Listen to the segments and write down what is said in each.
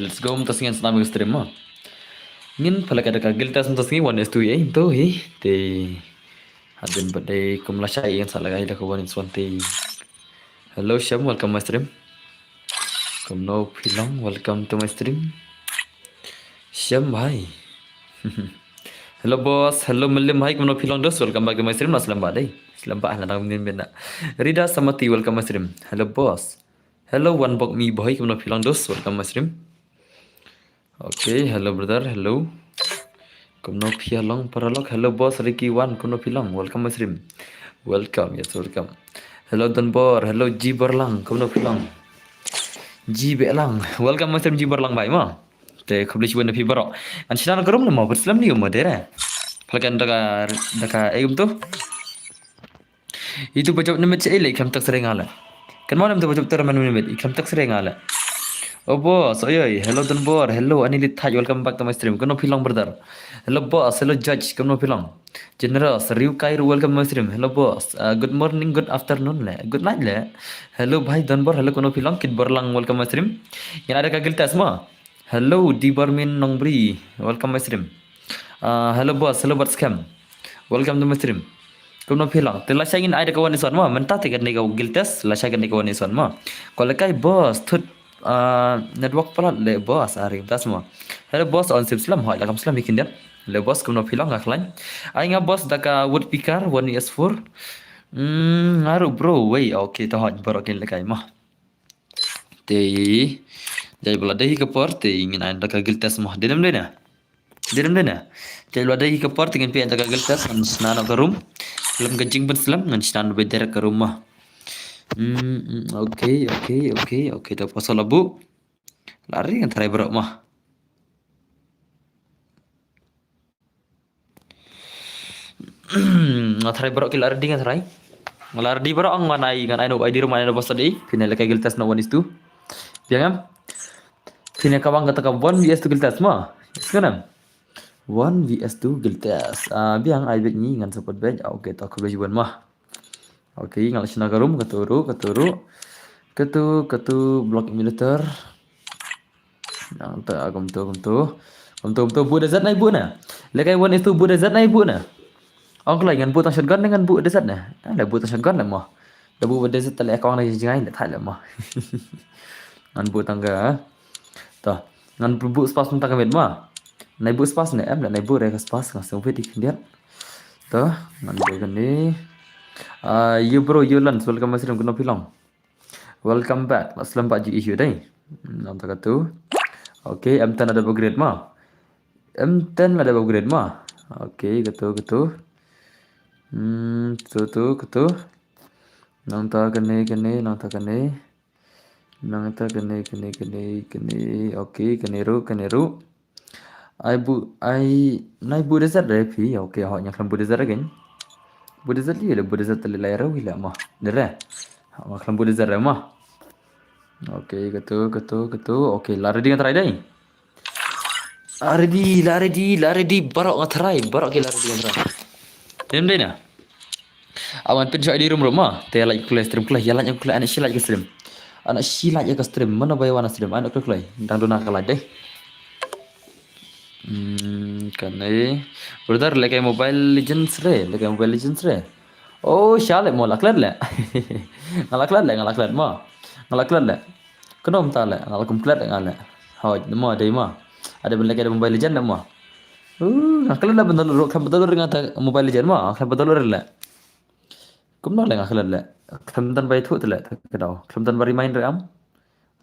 let's go tasngan senam stream mo. Ngin pala kada kagil tas tasngi one is to ye to he te hadin badai kumlasha yang salah ida ko one is one te. Hello Syam, welcome my stream. Kumno Pilong, welcome to my stream. Syam bhai. Hello boss, hello Melim bhai, kumno Pilong dos, welcome back to my stream. Aslam badai. Aslam ba ahlan min benda. Rida Samati, welcome my stream. Hello boss. Hello one bok me boy, kumno Pilong dos, welcome my stream. Okay, hello brother, hello. Kumno Pilong paralog, hello boss Ricky One, kumno Pilong, welcome my stream. Welcome, yes welcome. Hello Donbor, hello G Berlang, kumno Pilong. G Belang, welcome my stream G Berlang bhai ma. Te khublish buat nabi barok. An sinar karum nama berslam ni umur dera. Pelakan daka tu. Itu bacot nama cile ikam tak sering ala. Kan malam tu bacot terman nama ikam tak sering ala. Oh boss, oi, hello Donbor, hello Anilit Thai, welcome back to my stream. Kuno Pilong brother. Hello boss, hello judge, kuno Pilong. Generous, Riu Kairu, welcome my stream. Hello boss, good morning, good afternoon le, good night le. Hello bhai Donbor, hello kuno Pilong, Kid Berlang, welcome my stream. Yang ada kagil tas semua. Hello Dibarmin Nongbri, welcome my stream. Hello boss, hello Batscam, welcome to my stream. Kuno Pilong, telah saya ingin ada kawan isuan ma, mentah tiga nego giltes, lah saya ingin kawan isuan ma. Kalau kai boss, tut network pelat le boss hari tas semua. Hello boss on Islam, hai lakam Islam bikin dia. Le boss kuno Pilong ngak lain. Ai ngak boss daka woodpecker 1S4. Ngaruh bro, wey, okay tahu barokin lekai mah. Te Jai beladahi ke porte ingin anda kagil tes mah dinam dena. Jai beladahi ke porte ingin pi anda kagil tes ngan senana ke room. Lam kencing pun selam ngan senana beder ke rumah. Okay. Dah pasal labu. Lari kan terai berok mah. Terai berok kila ardi kan terai. Ngelardi berok ang manai kan aino ai di rumah aino pasal dei. Final kagil tes no one is two. Biang Sini kawang kata 1 vs 2 giltas mah. Sekarang 1 vs 2 giltas. Biang ai bet ni ngan support bench. Okay, tak aku jual mah. Okay, ngal sina garum keturu. Ketu block militer. Nang ta agam tu bu desert nai bu na. Lekai 1 vs 2 bu desert nai bu na. Ang kelai ngan bu tang shotgun dengan bu desert na. Ada bu tang shotgun lah mah. Dah bu desert tali akong nai jingai tak thai lah mah. Ngan bu tangga. Tah, ngan bu spas pun tak kamet mah. Nai bu spas ne em la nai bu re spas ngan song fit ikan dia. Tah, ngan bu kan ni. You bro, you lan welcome masih kuno Pilong. Welcome back. Aslam Pak Ji issue dai. Nam tak tu. Okay, M10 ada upgrade mah. M10 ada upgrade mah. Okay, ketu. Ketu. Nang tak kene. Nang ta kene. Okay, keneru. Ai nai bu desert re phi. Okay, họ nhạc làm bu desert again. Bu desert li le bu desert le lai rawi la mah. Dere. Họ làm bu desert re mah. Okay, ketu. Okay, lari dengan try dai. Lari barok ngatrai, barok ke lari dengan try. Dem dai na. Awan pin di rumah. Te like play stream play jalan yang play anak silai ke stream. Anak silat ya ke stream mana bayar stream anak kelai dan dona kalah deh kan brother lagi mobile legends re oh syalek mau laklat le ngalaklat mah kenom ta le ngalakumplat ngale hoj mo dei mah ada benda ada mobile legend mah ngaklat la betul dengan mobile legend mah kan betul le kumno le ngaklat le Kelantan bayi tu le kedau. Kelantan bari main ram.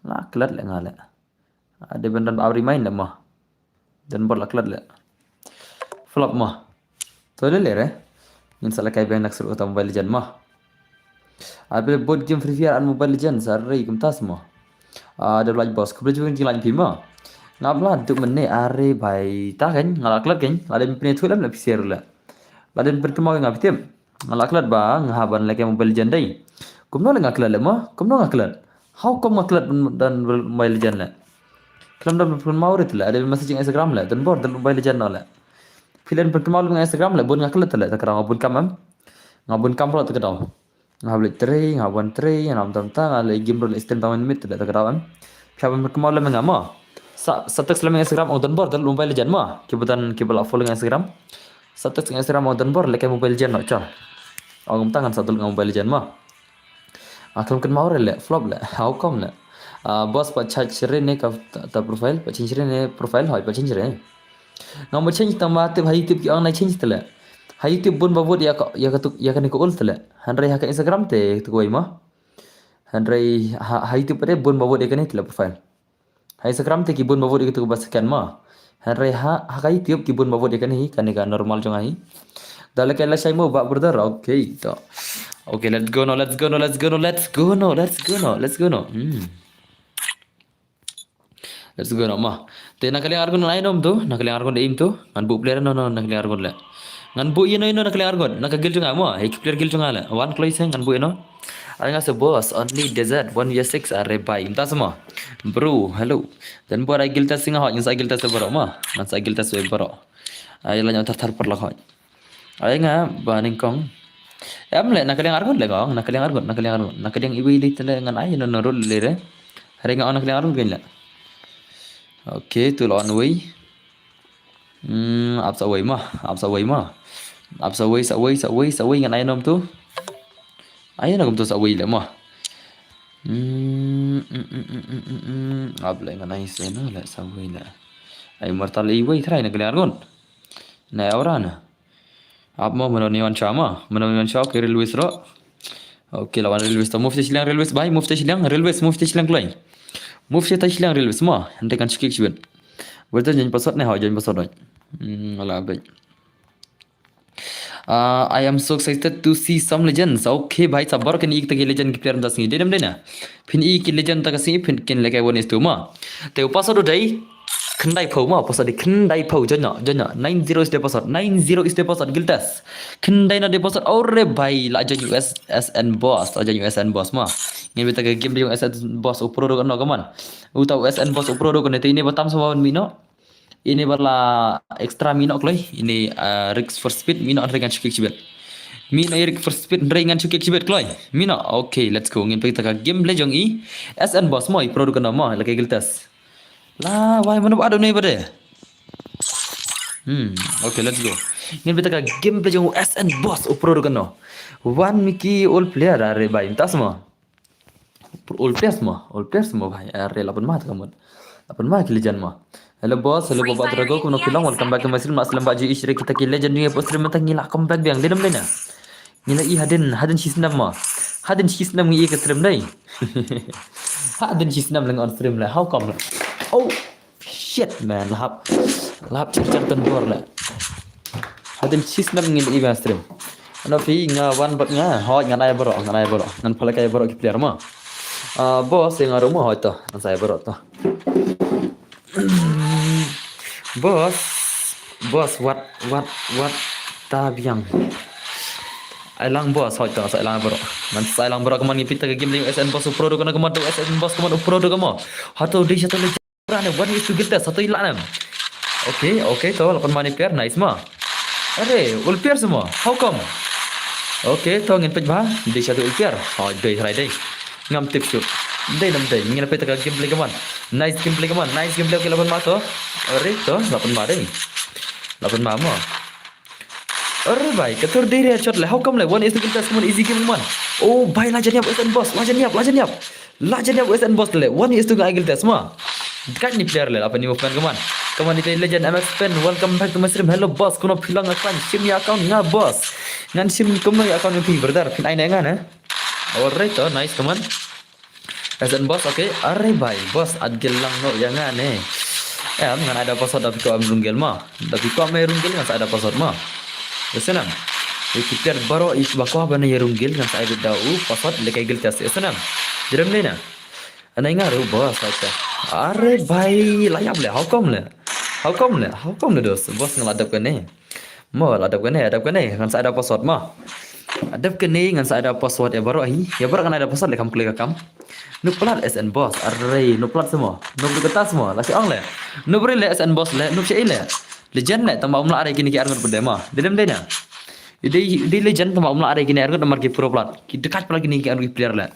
Lah kelat le ngale. Ada benda bari main le mah. Dan bor la kelat le. Flop mah. Tu le re. Min salah kai bang nak suruh utama Mobile Legend mah. Ada board game Free Fire an Mobile Legend sari kumtas mah. Ada like boss. Kebetulan juga ngilai pima. Ngaplah tu mene are bai ta kan ngalak kelat kan. Ada pine tu lam la pisir le. Ada berkemau ngap tim. Ngalaklat ba ngahaban lagi Mobile Legend dai. Kumno le ngaklan le ma, kumno ngaklan. How come ngaklan dan Mobile Legend le? Kelam dan pun mau le ada messaging Instagram le dan bor dan Mobile Legend le. Filan pun mau dengan Instagram le bun ngaklan le tak kerang bun kamam. Ngabun kam pula tak kerang. Ngabun tre, ngabun tre, ngam tam tang ale game role stream taman mit le tak kerang. Fiaban pun mau le mengama. Satak selama Instagram dan bor dan Mobile Legend ma. Kebetulan kebal follow Instagram. Satak Instagram dan bor le Mobile Legend no cha. Ngam tangan satu Mobile Legend ma. Akan kan mau le flop le. How come le? Bos pa chire ne ka ta profile pa chire ne profile hoy pa chire. Ngam mo change tama te bhai tip ki online change tele. Hai YouTube bun babut ya kan ko ul tele. Handrai ha ka Instagram te to koi ma. Handrai ha YouTube re bun babut ya kan tele profile. Hai Instagram te ki bun babut ya to bas kan ma. Handrai ha ka YouTube ki bun babut ya kan ka normal jong ai. Dale ka la sai mo ba brother. Okay to. Okay, let's go now. Let's go now ma. Te nak kalian argon lain om tu, nak kalian argon aim tu, ngan bu player no nak kalian argon le. Ngan bu ino nak kalian argon, nak gil junga mo, hey player gil junga le. One close ngan bu ino. Ada ngas boss only desert 1v6 are by imta semua. Bro, hello. Dan buat ay gil tas singa hot, yang sa gil tas baro ma. Ngan sa gil tas baro. Ay la nyau tar per la hot. Ay nga baning kong. Em le nak kalian argon le kong, nak kalian iwi le tele ngan ay no rol le re. Hari nga nak kalian argon gin le. Okay, tu lawan way. Ap sa way ma. Ap sa way ngan ay nom tu. Ay na gum tu sa way le ma. Ap le ngan ay se no le sa way le. Ay mortal way try na kalian argon. Na orang. Ap mo menoniwan chama, menoniwan chaw ke railways ro. Okay, lawan railways ta move silang railways bai, move silang railways, move silang klai. Move silang railways ma, hande kan chikik chiben. Betul jangan pasot ne ha jangan pasot oi. Ala bai. I am so excited to see some legends. Okay, bhai sabar kan ik tagi legend ki player das ni dedam dena. Phin ik legend ta kasi phin ken lekai one is tu ma. Te pasot do dai kendai phau ma pasat di kendai phau janya 90 is deposit 90 is deposit giltas kendai na deposit aure bhai la jan USSN boss aja USN boss ma ngin beta ke game di USN boss upro do no kaman uta USN boss upro do ne ini batam sawan mino ini bala extra mino kloi ini Rix for speed mino dengan chukik chibet mino Rix for speed dengan chukik chibet kloi mino okay let's go ngin beta ke game le jong i SN boss mo pro do no ma la ke giltas lah, why mana ada ni pada? Okay, let's go. Ini beta ka game play jong SN boss upro do kano. One Mickey all player are bhai, entah semua. All players semua bhai. Are lapan mah kamu. Lapan mah ki legend mah. Hello boss, hello Bapak Drago, kuno kilang welcome back to my stream. Aslam baju istri kita ki legend ni post stream tang ngila comeback biang denam lena. Ngila i hadin shisnam mah. Hadin shisnam ngi ke stream dai. Hadin shisnam lang on stream lah. How come? Oh shit man, lahap cerita bor lah. Hadin shisnam ngil i stream. Ano fi nga one but nga hot nga nay boro ngan pala kay boro ki player ma. Boss yang aro mo hot to, ngan saya boro to. Boss what tabiang. Ailang boss hot to sa ilang boro. Ngan sa ilang boro kaman ngipit ka game ni SN boss pro do kana kaman to SN boss kaman pro do kamo. Hato di satu Rana one is to get that satu ilan. Okay to lapan mani pair nice ma. Are ul pair semua. How come? Okay to ngin pej ba di satu ul pair. Oh dei try dei. Ngam tip shoot. Dei nam dei ngin pe ta gameplay kaman. Nice gameplay ke lapan ma to. Are to lapan ma dei. Lapan ma mo. Are bhai katur dei re shot le. How come le one is to get that semua easy game man. Oh bhai la janiap SN boss. La janiap SN boss le. One is to get test ma. Kan ni player le apa ni movement kaman ni legend MX Pen welcome back to my stream hello boss kuno philang akan sim ni account nga boss ngan sim kuno account ni brother pin ai ngan alright to nice kaman SN boss okay are bhai boss adgel lang no yang ngan ngan ada password tapi ko am runggel ma tapi ko am runggel ngan ada password ma yasanam kita baro is bakwa bana runggel ngan sa ada password lekai gel tas yasanam jeram le na anai ngaru boss acha are bhai layap le how come le dos bos ngeladap kan ni mo ladap kan ni kan saya ada password mah Ada kini ngan saya ada password ya baru kan ada password lekam klik kam. Nu pelat SN boss, array nu pelat semua. Nu bergetas semua, laki ang le. Nu beri le SN boss le, nu cai le. Legend le tambah umla array kini ki arngot berdema. Dedem dena. Di legend tambah umla array kini arngot nomor ki pro plat. Ki dekat pala kini ki arngot player le.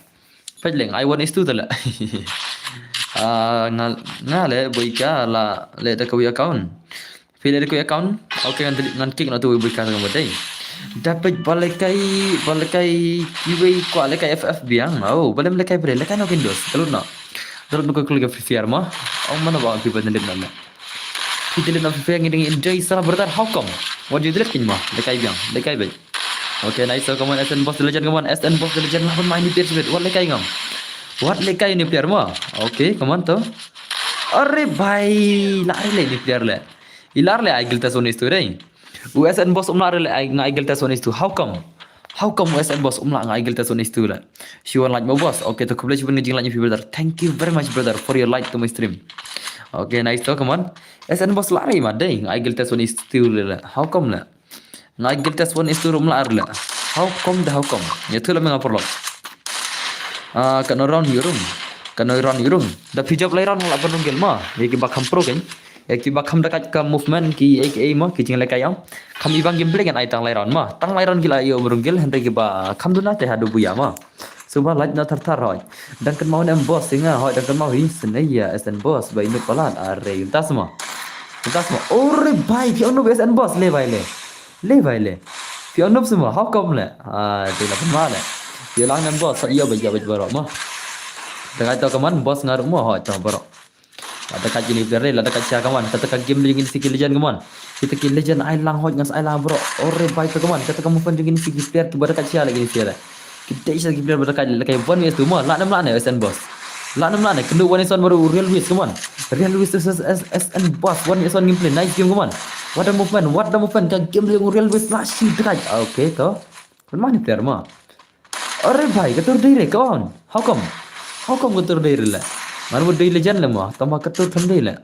Pajleng I want is tu tala. Le boika la le da kawi account. Pilih ada kawi account. Okay ngan kick na tu boika dengan badai. Dapat balakai kiwi kuat lekai FF biang. Oh, boleh lekai beri lekai nak Windows. Kalau nak. Kalau nak klik Free Fire mah, mana bawa kita benda mana. Kita lihat Free Fire ini enjoy salah bertar how come? What you delete kin mah? Lekai biang, lekai baik. Okay, nice. So, come on, SN Boss The Legend, come on. SN Boss The Legend, lawan main di player sebet. What lekai ngam? What lekai ni player mah? Okay, come on tu. Arre bhai, lari le ni player le. Ilar le I gilta sonis tu rei. USN Boss umla le ngai gilta sonis tu. How come? How come USN Boss umla ngai gilta sonis tu le? She want like my boss. Okay, to kubla cuba ngejing like you brother. Thank you very much brother for your like to my stream. Okay, nice to come on. SN Boss lari mah deh ngai gilta sonis tu le. How come le? Ngai gilta sonis tu umla le. How come dah how come? Ya tu le mengaporlo. Kan orang yurung. Dah pijak lairan ngala penung gel mah. Ye ki bakam pro kan. Ye ki bakam dekat ke movement ki aka mah ki jing lekai yang. Kam ibang gameplay kan ai tang lairan mah. Tang lairan gila yo burung gel hentai ki ba kam duna teh hadu buya mah. Suba like na thar hoy. Dan kan mau nem boss singa hoy dan kan mau hi senaya SN Boss bai nu palat are tas mah. Ore bhai ki onu SN Boss le bhai le. Le bhai le. Ki onu semua how come le. Tu la pun le. Dia lang nem boss iya bai barok mah. Dekat tu kaman boss ngaruk mah hoy tu barok. Ada kat gini beri, ada kat siapa kaman. Kata kat game dengan si legend kaman. Kita ki legend ai lang hot ngan ai lang bro. Ore baik tu kaman. Kata kamu pun dengan si player ki pada kat siapa lagi ni siapa. Kita isa ki player pada kat one is tu mah. Lak nam SN Boss. Lak nam kena one is one baru real wis kaman. Real wis SN Boss one is one gameplay nice game kaman. What the movement kat game yang real wis lah si dekat. Okay tu. Mana player mah? Ore baik ketur diri kawan. How come ketur diri lah? Mana buat day legend lah mah, tambah ketur tandai lah.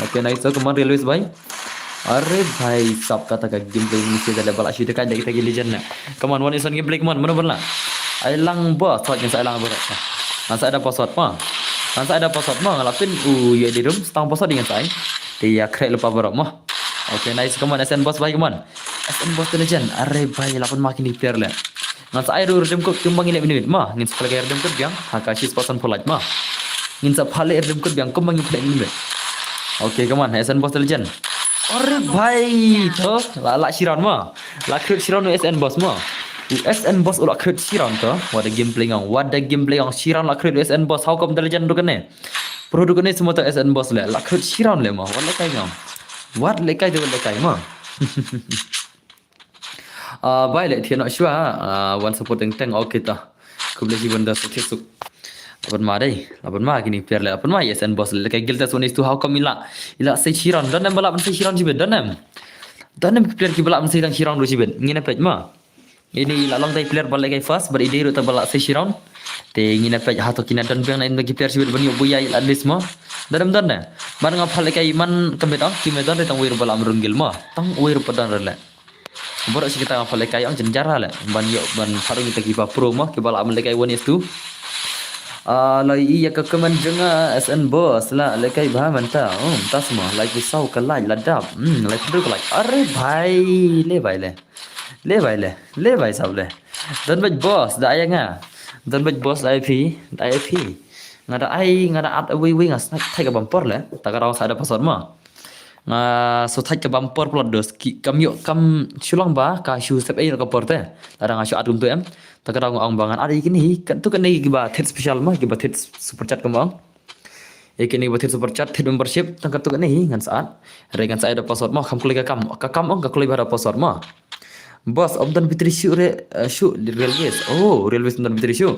Okay, nice. So kemarin realize bhai. Arre bhai, sab kata ka gameplay ni sih dah balak sih dekat kita legend lah. Come on, one is one gameplay come on, mana benar? Ai lang boss, thot yang saya lang berat. Masa ada password mah, ngalapin ya di room, setang password dengan saya. Dia create lupa berat mah. Okay, nice. Come on, SN Boss bhai, come on. SN Boss The Legend. Arre bhai, lapun makin di player lah. Ngan saya redeem code kembang ini minit mah, ngin sekali redeem code yang Hakashi person polite mah. Ngin sa phale redeem code yang kembang ini minit. Okay, come on, SN Boss The Legend. Ore bhai, tu la siran mah. La create siran SN Boss mah. SN Boss la create siran tu. What the gameplay yang siran la create SN Boss. How come The Legend tu kene? Produk ni semua tu SN Boss la create siran le mah. What lekai ngam? What lekai tu lekai mah. Baik le thian nak sure one supporting tank okay ta. Ku boleh benda sukses. Lapan ma gini player le lapan ma SN Boss le kai gilta sonis tu how come ila sai chiran dan nam balap sai chiran jibet dan nam player ki balap sai chiran ru jibet ngina pej ma ini la long tai player balai kai fast ber ide ru ta balap sai chiran te ngina pej ha to kina dan bang na ki player jibet bani buya at least ma dan na man ngap hal kai man kembet ki medan tang wir balap rungil ma tang wir padan le borok si kita ngap hal kai ang jenjara le ban farung kita ki ba pro ma ki balap le kai one is tu lai iya ke kemen jenga SN Boss lah lekai bah manta tas mah like pisau ke like ladap like peduk like are bhai le bhai sab le dan baj boss da aya nga dan baj boss IP ngada at wi ngas thai ka bumper le takaraw sa ada password mah so thai ka bumper plot dos kam chulang ba ka shu step ai ka porte ada ngashu atum tu em takaraw ang bangan ada ikini kan tu kan ni giba thread special mah giba thread super chat kembang ikini giba thread super chat thread membership tangkat tu kan ni ngan saat regan saya ada password mah kam klik ka kam ka klik ada password mah boss obdan bitri shu real guys real guys obdan bitri shu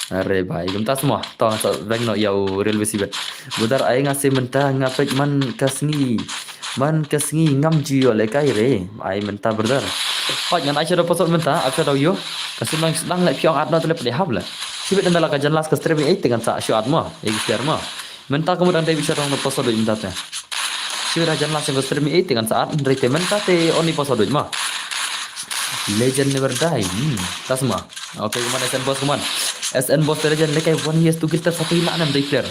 are bhai gumta semua tong bang no yau real guys ibet budar ai ngasih mentah ngapek man kasngi ngam jiyo lekai re ai mentah berdar Pak ngan aja dapat password mentah apa tahu yo kasi lang like piang adna tu lepas dihab lah sibet dan dalam kajian las ke streaming 8 dengan sa shu adma share ma mentah kemudian dia bicara tentang password mentah teh sibet kajian las ke streaming 8 dengan saat rete mentah te only password ma Legend never die. Tas semua. Oke, kemana SN Boss kemana? SN Boss legend lekai 1 years to kita satu ilah enam dari player.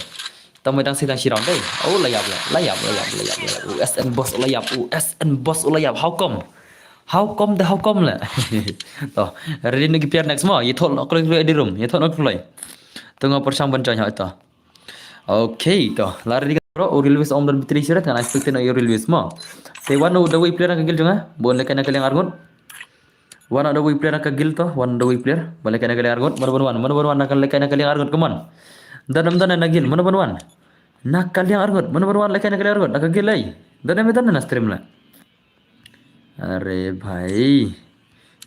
Tamu yang sedang sirang deh. Oh layap. SN Boss layap. SN Boss layap. How come? How come lah. Toh, ready lagi player next semua. Ye thot nak keluar di room. Ye thot nak keluar. Tengah persang bencana itu. Okay, toh. Lari di bro. Release on dan bitri sirat kan expect na release mo. Say one of the way player nak gil jonga. Boleh kan nak yang argon. One of the way player nak gil toh. One of the way player. Boleh kan nak yang argon. Mana nak yang argon. Come on. Danam nak gil. Mana nak yang argon. Mana nak yang argon. Nak gil lagi. Danam na stream lah. अरे भाई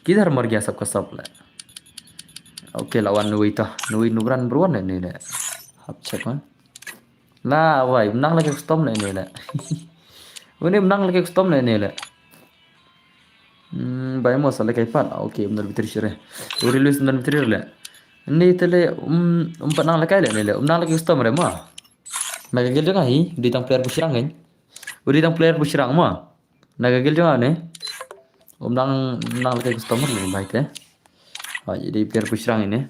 किधर मर गया सबका सब ले okay lawan Nui toh Nui nuran beruan ini le hap cek kan lah wai menang lagi custom le ini le ini menang lagi custom le ini le baik mau salah kaipan oke benar betul sih release benar betul le ini tele empat nang lagi le ini le menang lagi custom le mah naga gil juga hi di tang player busirang kan di tang player busirang mah naga gil juga ne menang lagi customer lebih baik ya. Jadi player pushrang ini.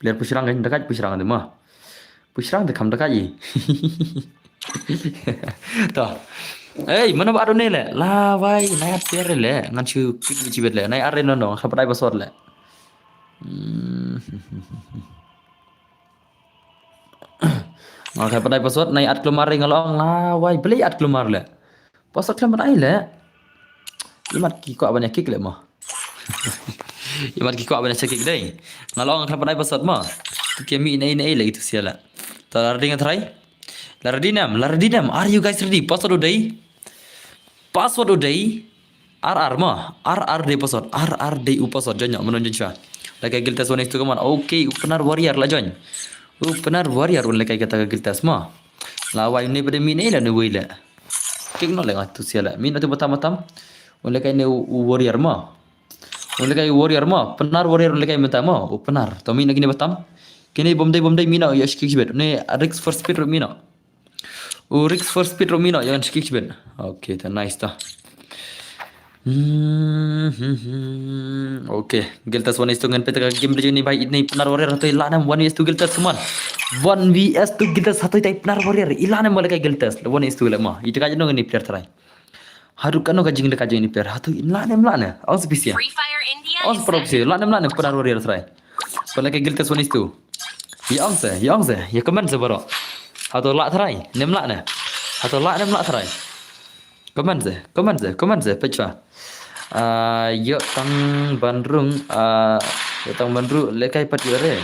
Player pushrang kan dekat pushrang tu mah. Pushrang dekam dekat je. Toh. Mana baru ni le? Lah wai, naik player le. Ngan cu pick cibet le. Naik arena dong. Kapan password le? Ngal kapan password naik ad keluar ngalong lah wai beli ad keluar le. Password keluar ai le. Imat kiko banyak kick le mah. Imat kiko banyak kick deh. Ngalong kapan ai password mah. Kami ini lagi tu siala. Lar dengan try. Lardinam. Are you guys ready? Password udah. Password udah. RR mah. RR day password. RR day password jangan menonjol sah. Lagi guild test one itu kaman. Okay, penar warrior lah jangan. Penar warrior ulah kayak kata guild test mah. Lawai ni pada min lah ni wila. Kick no lagi tu siala. Min tu batam. Ulah kayak ni warrior mah. Penar warrior ulah kayak minta mah. Penar. Tapi min lagi ni batam. Kini bomdai mina ya skik sibet. Ni Rix first speed mina. Rix first speed mina yang skik sibet. Okay, ta nice ta. Okay, Giltas 1 is to peta game ni bhai ini penar warrior atau ilanam 1 is to Giltas teman. 1 vs to Giltas satu tai penar warrior ilanam boleh kayak Giltas 1 is to lama. Itu kaje no ni player try. Haru kanu kajing de kaje ni player hatu ilanam lana. Aus spesial. Aus propsi ilanam lana penar warrior try. Boleh kayak Giltas 1 is to. Yang se, ya komen se baro. Atau lak terai, nem lak ne. Atau lak nem lak terai. Komen se, pecah. Yo tang Bandung, lekai pati ore.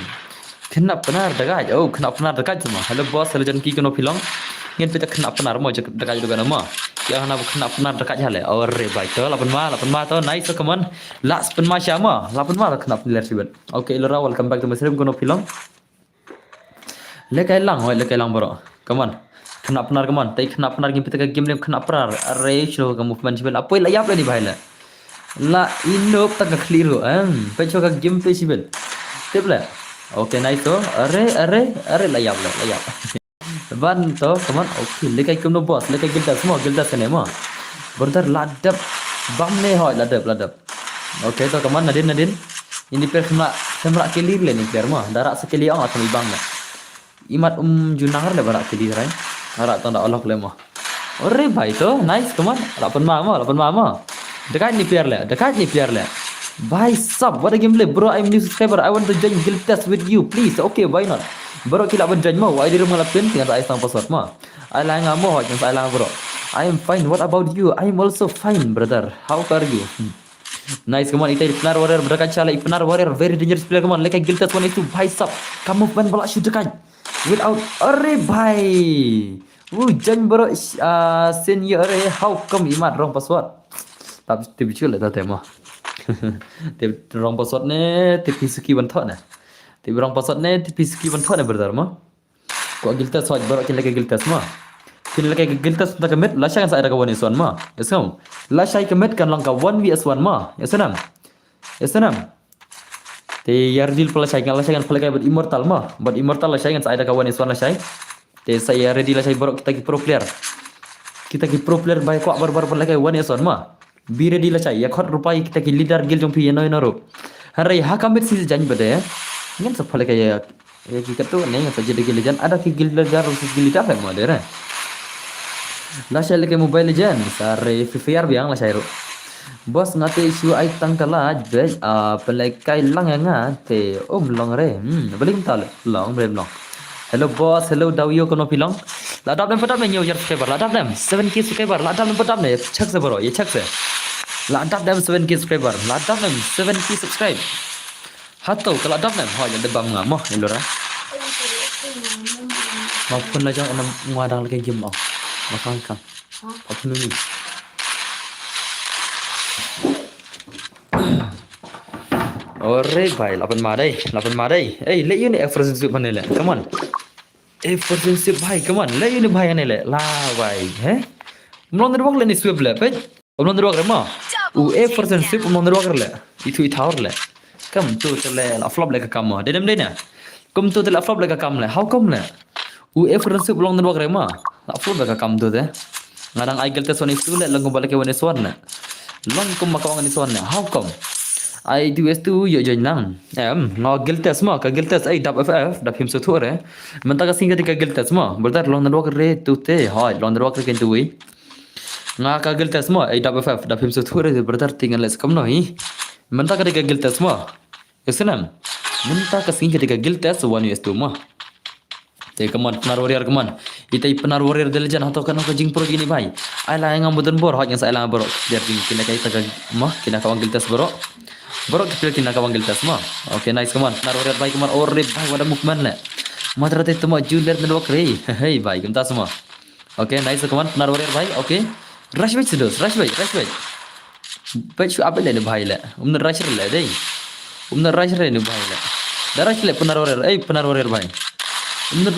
Kenapa benar dekat? Oh, kenapa benar dekat semua. Hello bos, hello janki keno pilong. Ingin pita kenapa benar mau dekat juga nama. Ya kenapa benar dekat jale. Ore baik tu, lapan ma tu nice kaman. Last pen ma siapa? Lapan ma kenapa lihat sibet. Okay, Ilora welcome back to my stream keno pilong. Lekai lang bro. Come on. Kenapa benar come on. Tai kenapa benar kita game ni kenapa benar. Array show ke movement sibel. Apa layap lah ni bahai lah. La inop tak clear. Pecho ka game play sibel. Tip lah. Okay nice to. Array layap. Ban to come on. Okay lekai kuno boss. Lekai Gildas semua Gildas ni mah. Brother ladap. Bam ni hoi ladap. Okay to come on Nadin. Ini player semrak clear le ni player mah. Darak sekali ang atau ibang lah. Imat junangar le barak kili rai. Harak tak nak olok le mah. Ore bhai to nice come on. Lapan mama. Dekat ni player le. Bhai sub what a gameplay bro. I'm new subscriber. I want to join guild test with you please. Okay why not? Bro kita ban join mau. Why di rumah lapin tinggal saya sang password mah. I lang amo hoj saya lang bro. I am fine. What about you? I am also fine brother. How are you? Nice come on. Itu penar warrior berdekat cala. Penar warrior very dangerous player come on. Lekai guild test one itu bhai sub. Kamu ban balak shoot dekat. Without array bhai. Jangan bro senior array how come imat wrong password. Tapi tiba cula dah tema. Tiba wrong password ne tiba suki bantot ne. Tiba wrong password ne tiba suki bantot ne brother mah. Kau giltas waj bro kila ke giltas mah. Kila ke giltas tak kemet lasai kan saya ada kawan iswan mah. Esam. Lasai kemet kan langkah 1vs1 mah. Esanam. Te yardil pelasai kan pelasai buat immortal mah. Buat immortal lasai kan saya ada kawan iswan lasai. Te saya ready lasai bro kita ki pro player. Kita ki pro player baik kok baru pelasai 1vs1 mah. Bire di la chai ya khot rupai kita ki leader gil jong pi no ro. Harai ha kambet si jan bade ya. Ngan sa phale kaya ya ki katu ne ngan sa jadi gil jan ada ki gil leader versus gil leader mo dere. La chai ke Mobile Legend sare FFR biang la chai ro. Bos ngate isu ai tang kala be pelekai lang nga te long re. Belim tal long rem long. Hello boss, hello Dawio kono pilong. La dap dem patap ne nhiều subscriber, la dap dem 7k subscriber, la dap dem patap ne check se bro, ye check se. La dap dem 7k subscriber, la dap dem 7k subscribe. Hatau kalau dap dem ho yang debam ngam mo lora. Maupun la jang ana ngadang lagi game oh. Makan kan. Apa ni? Ore bhai, lapan ma đây. Hey, let you ni friendship bane le. Come on. Friendship bhai, come on. Let you ni bhai ane le. La bhai, he? Umlon derwak le ni swip le, pe? Umlon derwak re ma. Friendship umlon derwak le. Itu ithawar le. Kam tu tele la flop le ka kam ma. Dedem de na. Kum tu tele flop le ka kam le. How come le? Friendship umlon derwak re ma. La flop le ka kam tu de. Ngadang ai gelte soni tu le lang ko balake wane swan le. Long kum makawang ni swan le. How come? Ai tu estu yo join lang. Ngo giltes mo ka giltes ai dap ff dap him soture. Menta ka singa ka giltes mo. Bertar long dan wak re tu te hoi long dan wak re kentu wi. Nga ka giltes mo ai dap ff dap him soture bertar tinggal les kam no hi. Menta ka giltes mo. Yesenam. Menta ka singa ka giltes wan estu mo. Te kaman penar warrior kaman. Itai penar warrior delejan atau kan ka jing pro gini bai. Ai la ngam budun bor hot yang sa la bor. Biar kina kai ta mo kina ka wang giltes bro. Bro kita kena kawang giltas mo. Okay, nice come on. Naruh baik come on. Ore baik wada movement le. Matra te temo Juliet na wak re. Hey baik kita semua. Okay, nice come on. Naruh baik. Okay. Rush baik sedos. Rush baik. Baik shu apa le baik le. Rush le deh. Rush le baik le. Rush le penaruh baik.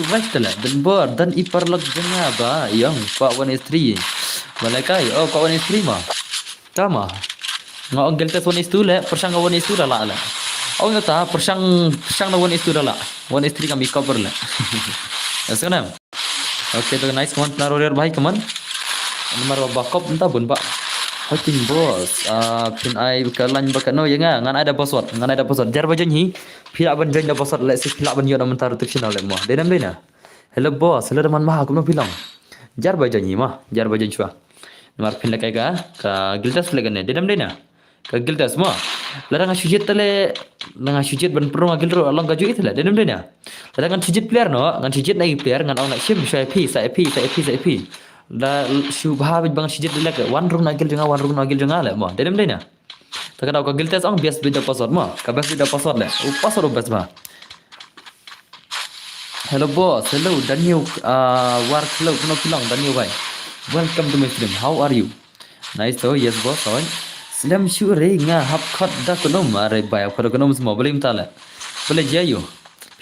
Rush le. Dan bor dan ipar log jenga ba. Yang Pak Wan istri. Malakai. Oh Pak Wan istri mah. Kama. Nga ang gelte one is two le persang one is two la la. Oh ngata persang na one is two la. One is three kami cover le. Yes kan? Okay to nice come on narorer bhai come on. Nomor bakop entah bun pak. Hoting boss. Pin ai kalan bakano ya ngan ada password. Jar bajan hi. Pila ban join da password le si pila ban yo da mentar tu channel le mo. Denam dena. Hello boss, hello teman mah aku mau bilang. Jar bajan hi mah. Jar bajan chua. Nomor pin le kai ka giltas le kan denam dena. Kagil tas semua. Larangan sujud tele, larangan sujud ban perung agil ro along kaju itu lah. Denam dena. Larangan sujud player no, ngan sujud naik player ngan orang nak sim saya pi. La subha bit bang sujud dilek. One room agil jenga le mo. Denam dena. Takkan aku kagil tas ang bias bida password mo. Kabas bida password le. Password bas ma. Hello boss, hello Daniel. Work hello kuno pilang Daniel bhai. Welcome to my stream. How are you? Nice to yes boss. How Slam sure nga hap khot da kono mare bay khot kono semua boleh mtala. Boleh jayo.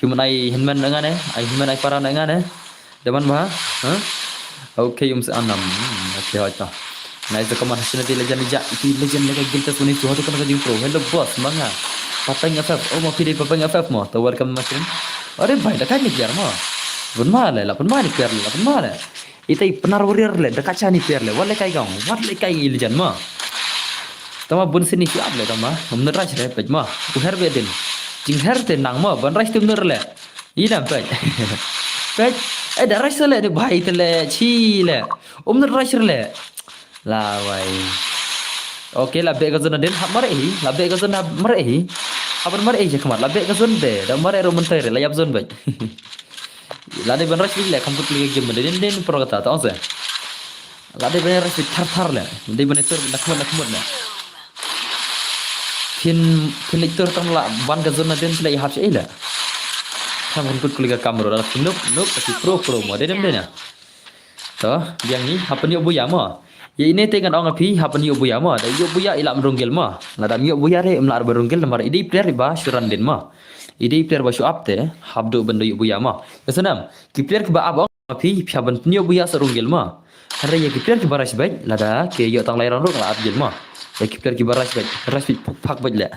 Pimun ai hinman ngane, ai hinman ai para ngane. Deman ba? Ha? Okay anam. Okay hoita. Nice kaman hasina di legend lega gilta suni tu hoto kono di pro. Hello boss manga. Papang FF. Oh mau pilih papang FF mo. To welcome macam. Are bhai da kai ni biar mo. Pun male la pun male biar la pun male. Itai penar warrior le da kaca ni biar le. Wale kai gong. Wale kai legend mo. Tama bun sini siap le tama. Bener ras le pej mah. Uher bedin. Jing her te nang mah ban ras bener le. Ina pej. Pej da ras le de bhai te le chi le. Bener ras le. La wai. Okay la be gazon den mare hi. La be gazon mare hi. Apan mare je khamar. La be gazon de da mare ro mentai la yap zon pej. La de ban ras le kamput le game den pro kata ta onse. La de ban ras thar le. De ban tur nakmut le. Pin lektor tang la ban ka zona den play half ila kam put kuliga kamera la nuk kasi pro mo dedem dena to yang ni hapan yo buya mo ye ini tengan ong api hapan yo buya mo da yo buya ila mrunggel mo la da yo buya re mlar berunggel lamar ide player ba syuran den mo ide player ba syu upte habdo bendo yo buya mo kesenam ki player ke ba abong api phaban yo buya sarunggel mo hare ye ki player ke baras baik la da ke yo tang lairan ro la abjel mo ya kipler ki baras baik ras pi pak baik le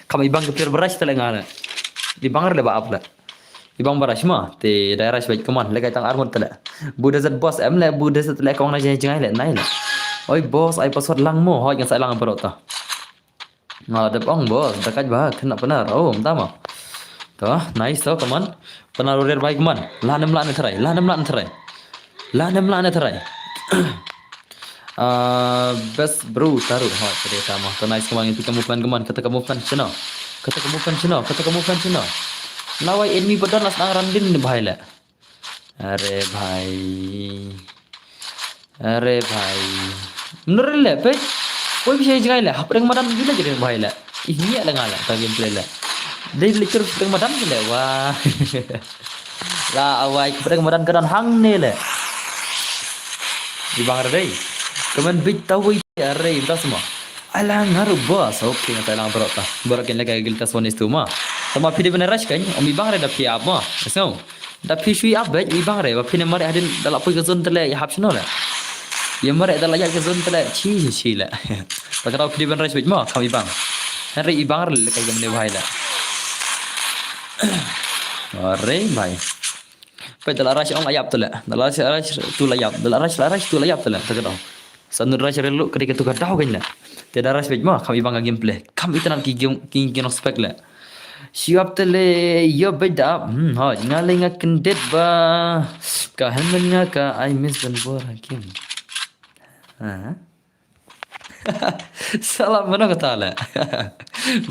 kami bang kipler baras telengana di bangar le baap le di bang baras ma te daerah baik keman le kai tang armut le buda zat boss em le buda zat le kong na jeng le nai le Oi bos, ai password lang mo, hoi yang saya lang berot ta. Ada bang bos, dekat bah, kena benar. Oh, tama. Tuh, nice tuh kaman. Benar udah baik man. Lanem lane terai, lanem lane terai. Lanem lane terai. Best bro taruh ha pada sama. Tuh nice kaman itu kamu kaman kata kamu pan cina. Kata kamu pan cina, kata kamu pan cina. Lawai enemy bedan las angran din ni bahai la. अरे भाई अरे भाई bener le pe koi bisa jangai le hapdeng madam gila jadi bahai la ini ala ngala ta gameplay la dai lecture hapdeng madam le wah la awai hapdeng madam kadan hang ne le di bang dai kaman bit tawi are inta semua ala ngaru bos oke ngata lang berota berakin lagi gilta sonis tu ma tama pidi bener rash kan omi bang ada pi apa so da pi shui up bet i bang re wa pini mari adin dalak pui ke zon tele ya hap sino la ya mari dalak ya ke zon tele chi la takara pidi bener rash bet ma kami bang hari i bang re kai gamne bhai la अरे भाई पे dalak rash ong ayap tele dalak rash tu layap dalak rash tu layap tele takara sanur rash relu ketika tu kadau kan la te da rash bet ma kami bang gameplay kami tanam ki spec la siap tele yo beda ha ngalenga kendet ba ka hemenya ka I miss dan bor hakim ha salah mana kata la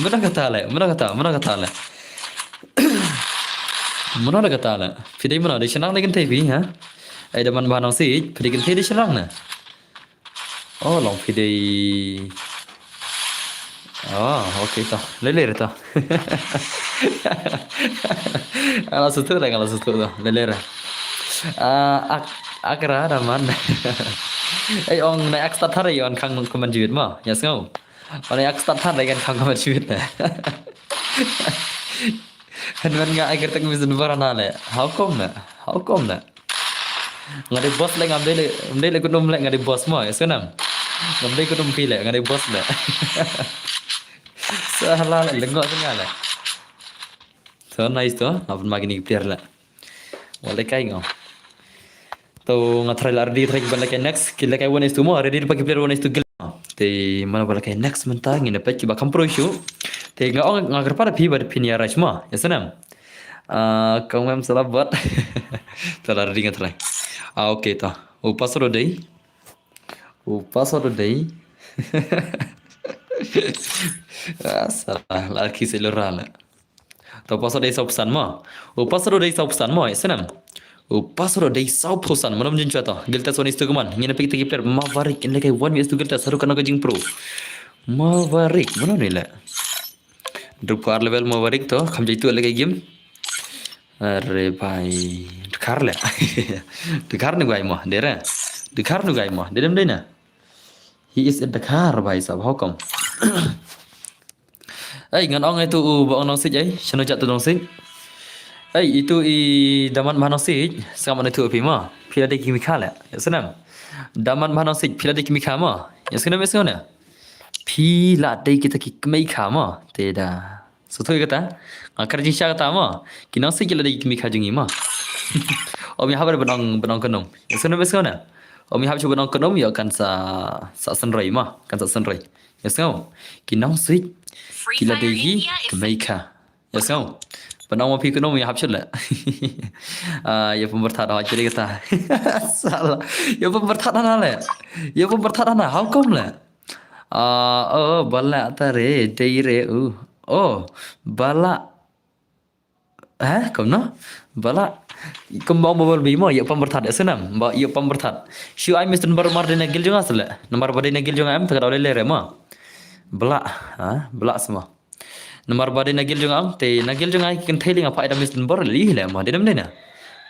mana kata la mana kata la pidai mana de senang lagi tei ha ai da man banang si pidai kan tei de senang na oh long pidai oh okay ta lele ta ala sutur ta lele akra da man ai ong na ak start thare yon khang comment jit ma yes ngau ong ak start thare kan khang comment jit na Henwan nga ai kertek misen barana le how come na ngade boss le ngamde le kudum le ngade boss mo yes kanam ngamde kudum pi le ngade boss le salah le lengok sengala so nice to napun magini player la wala kai ngau to ngatrai lardi trai bala kai next kila kai one is to mo ready pagi player one is to gil te mana bala kai next mentang ngina pa ki ba kam pro show te ngau ngagar para pi ba pinia rashma yasanam kau mem salah buat lardi ngatrai okay to upasro dei salah laki selurala to pasro dei sausan mo upasro dei sausan mo yasanam pasro dei sau posan manam jin chata gilta soni stu kuman ngina pik tiki player mavarik in like one stu gilta saru kana gajing pro mavarik mana ni la drop car level mavarik to kham jaitu like game अरे भाई दिखार ले दिखार nu gai mo dera दिखार nu gai mo dedem dei na he is in the car भाई साहब how come ai ngan ong ai tu bo ong nong sik ai chano chat tu nong sik ai itu I daman manosik sama itu api ma pila de kimika la ya senam daman manosik pila de kimika ma ya senam esona pila de kita kimika ma teda sotoi kata akar jisha kata ma kinosik pila de kimika jungi ma om ya habar benong kenom ya senam esona om ya habar benong kenom ya kan sa senrai ma kan sa senrai ya senam kinosik pila de kimika ya senam Penang mau pikir nomi hapsir lah. Ya pembertat awak jadi kata. Salah. Ya pembertat ana le. Ya pembertat ana how come le? Oh bala tare deire oh bala kom no? Bala kembang bobol bimo ya pembertat senam. Ba ya pembertat. Shu ai misten bar mar dena gil jonga sele. Nomor badena gil jonga am tagad ole le ma. Bala bala semua. Nomor bade nagil jong am te nagil jong ai kan thailing apa ada misten bor li le ma dedam dena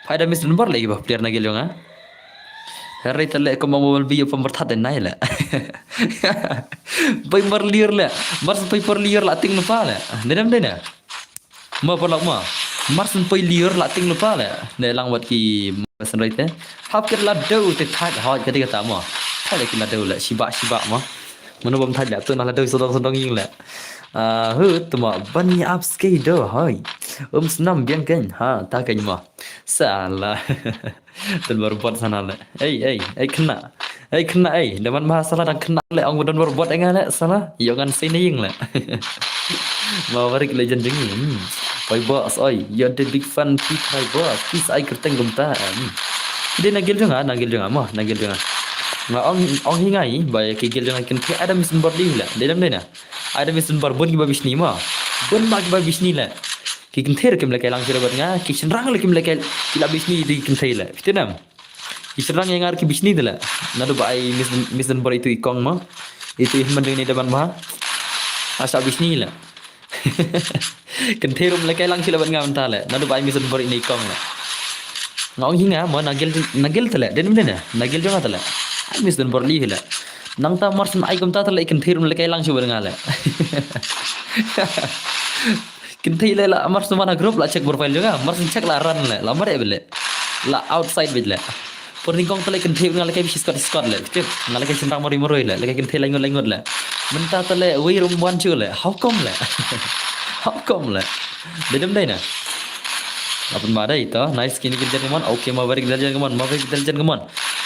faida misten bor lagi ba player nagil jong hari tele ko mobile bi pembertat den nai la bai mar lier la mar pai por lier la ting lupa la dedam dena ma por lak ma mar sun pai lier la ting lupa la ne lang wat ki masan right hap ker la dau te thak ha ketika ta ma thak ki la dau la shiba ma mana bom thak la tu na la dau sodong yin la tuma bani upskate do hai senam biang kan ha ta kan ma salah dan baru buat sana la kena kena daman bahasa lah dan kena le ang don berbuat dengan le salah. Jangan saying le. Mawarik legend jengi. Oi boss, oi, you're the big fan Pete hi boss. Please ai kerteng gumta. Dia nagil jonga mah, nagil jonga. Nga ong hingai bay kigil jonga kin ada mesin bor la. Dalam dena. Ada mesin bor bun ki babishni mah. Bun ma ki babishni la. Ki kin ther kim la kai lang sira bat nga ki rang la kim la kai ki la bishni di kin thai la. Fitinam. Iserang yang ngar ki bisni dala nadu bai misen bor itu ikong ma itu mendeng ni depan ma asa bisni la kenterum la kai lang sila ban ngam ta la nadu bai misen bor ini ikong la ngong hinga ma nagel tala denim dena nagel jonga tala ai misen bor li la nang ta mars ai kom ta tala kenterum la kai lang sila ban ngala kentai la mars mana grup la check profile jonga mars check la run la mar e bele la outside bele Perningkong tele kenthe ngalake bisi Scott le. Cep ngalake sentang mori le. Lake kenthe lengot le. Menta tele we rum wan chu le. How come le? How come le? Dedem dai na. Apun ma dai to. Nice kini kerja kemon. Okay mavarik kerja kemon.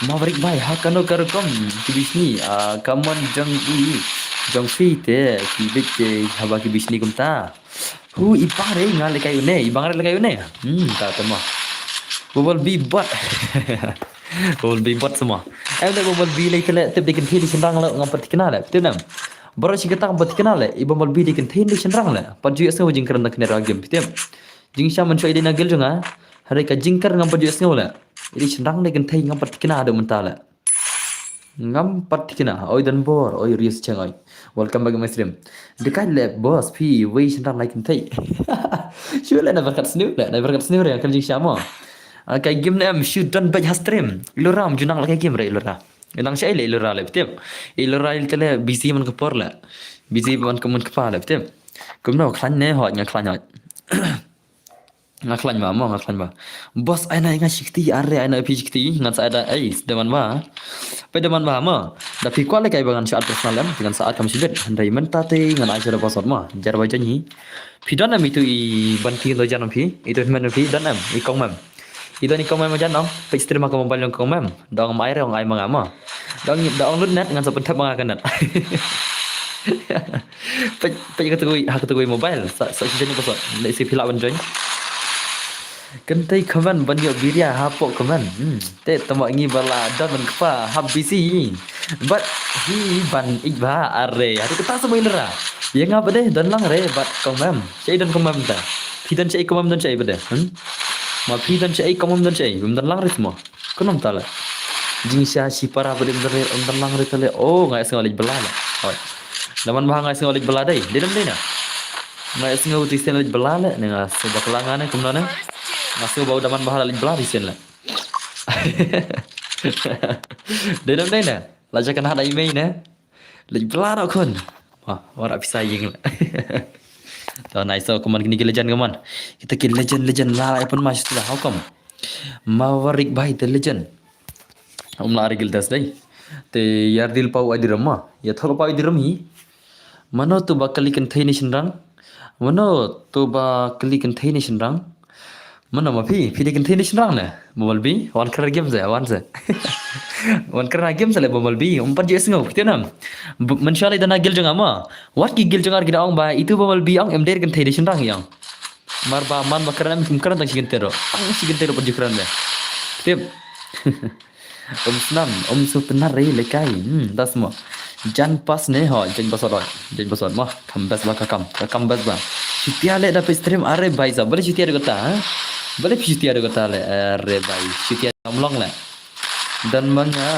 Mavarik bai ha kano kar kom ki bisni. Kamon jong fi te ki bit haba ki bisni kumta. Hu ipare ngalake une. Ibang le une. Ta tama. Bobol bi bot. Bobol bi bot semua. Dah bobol bi lagi kala tip dikin thi di senrang la ngam pati kenal la. Betul nam. Baru si kita ngam pati kenal la. Bobol bi dikin thi di senrang la. Paju asngo jing kerana kena ragam. Betul. Jing sya man choi dina gel jonga. Hari ka jingkar ngam paju asngo la. Di senrang dikin thi ngam pati kenal ada mentala. Ngam pati kenal. Oi dan bor. Oi rius chang oi. Welcome back my stream. Dekat le boss pi we senrang like thi. Syul la berkat snu la. Berkat snu ya kan jing sya mo. Kayak game na shoot dan baca stream ilora junang la game re ilora nang shay le ilora le betul ilora il tele busy man kapor la busy man kamun kapa la betul kumno klan ne ho nya klan ngaklan ma bos aina nga shikti are aina pi shikti ngan sa ada deman ma pe deman ma da pi kwale kai bangan saat personal dengan saat kami sibet handai mentate ngan aja pasot ma jar bajanyi pi donam itu i banti lo janam pi itu men pi donam i kong mam itu ni kong mem jan dong pe stream aku mobile yang kong mem dong mai rong ai mangama dong lut net ngan sopen tap mangakan net pe kategori mobile sa jenis pasot le si pila ban join kentai kaman ban yo biria hapo kaman te tamo ngi bala dan ban kapa habisi but hi ban igba are hari kita semua ilera ya ngapa deh dan lang re bat kong mem cai dan kong mem ta pidan cai kong mem dan cai bede ma pidan cai kong mem dan cai bem dan lang re semua konom tala jingsha si para bede dan lang re tale oh ngai sengolik belala oi laman bah ngai sengolik belala dai dedam dai na ngai sengolik sengolik belala nenga sebab langane kumna masih bau daman bahal lagi belah di sini lah. Dalam ni na, lajakan hada email na, lagi belah nak kon. Wah, orang bisa ying lah. So nice so kuman kini legend kuman. Kita ke legend lah pun masih sudah hukum. Mavarik bayi the legend. Lari gildas dai. Te yar dil pau adi ramah. Ya tholo pau adi rami. Mano tu bakalikan thai ni sendang. Mano tu bakalikan thai ni sendang. Mana ma pi dikin thini shrang na bobal bi wan kar game za wan za wan kar game za le bobal bi umpan je sngo kitanam man shali dana gil jonga ma wat ki gil jongar gida ong ba itu bobal bi ong emder kan thini shrang yang mar ba man makaran kum karan tang sigentero ang sigentero pa jukran le tip snam su tenar re le kai das mo jan pas ne ho jan basot ma kam bas ba kam bas ba chitia le da stream are bai za bale chitia gota bale chitia gota le are bai chitia amlong le dan manga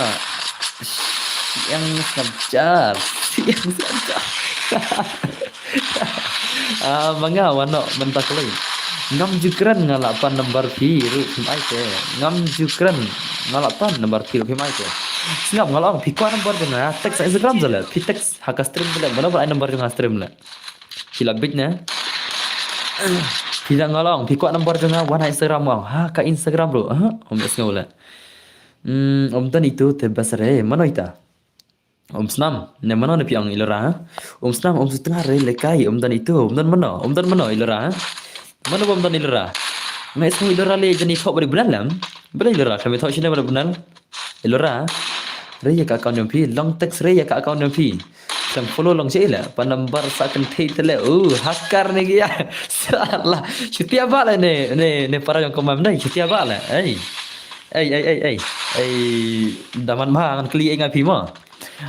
yang sabjar manga wano mentak le ngam jukran ngalapan nomor biru ai te ngam jukran ngalapan nomor biru ai te ngam ngalong pikwa nomor dengan teks Instagram zala pitex haka stream bela bala nomor dengan stream la sila bit na tidak ngalong pikwa nomor dengan wana Instagram mau ha ka Instagram bro om esngola om tan itu tebasare manoita om snam ne mano ne piang ilora om snam om setengah re lekai om tan itu om tan mano ilora mana bom tan ilora ngai esngo ilora le jani thok bari bulan lam bala ilora kami thok sine bari bulan ilora Raya ka account yang pi long text raya ka account yang pi. Sam follow long je lah. Panambar sakan thei tele. Hacker ni ya. Salah. Setiap bala ne para yang komam dai setiap bala. Ai daman ma ngan kli ngan pi mo.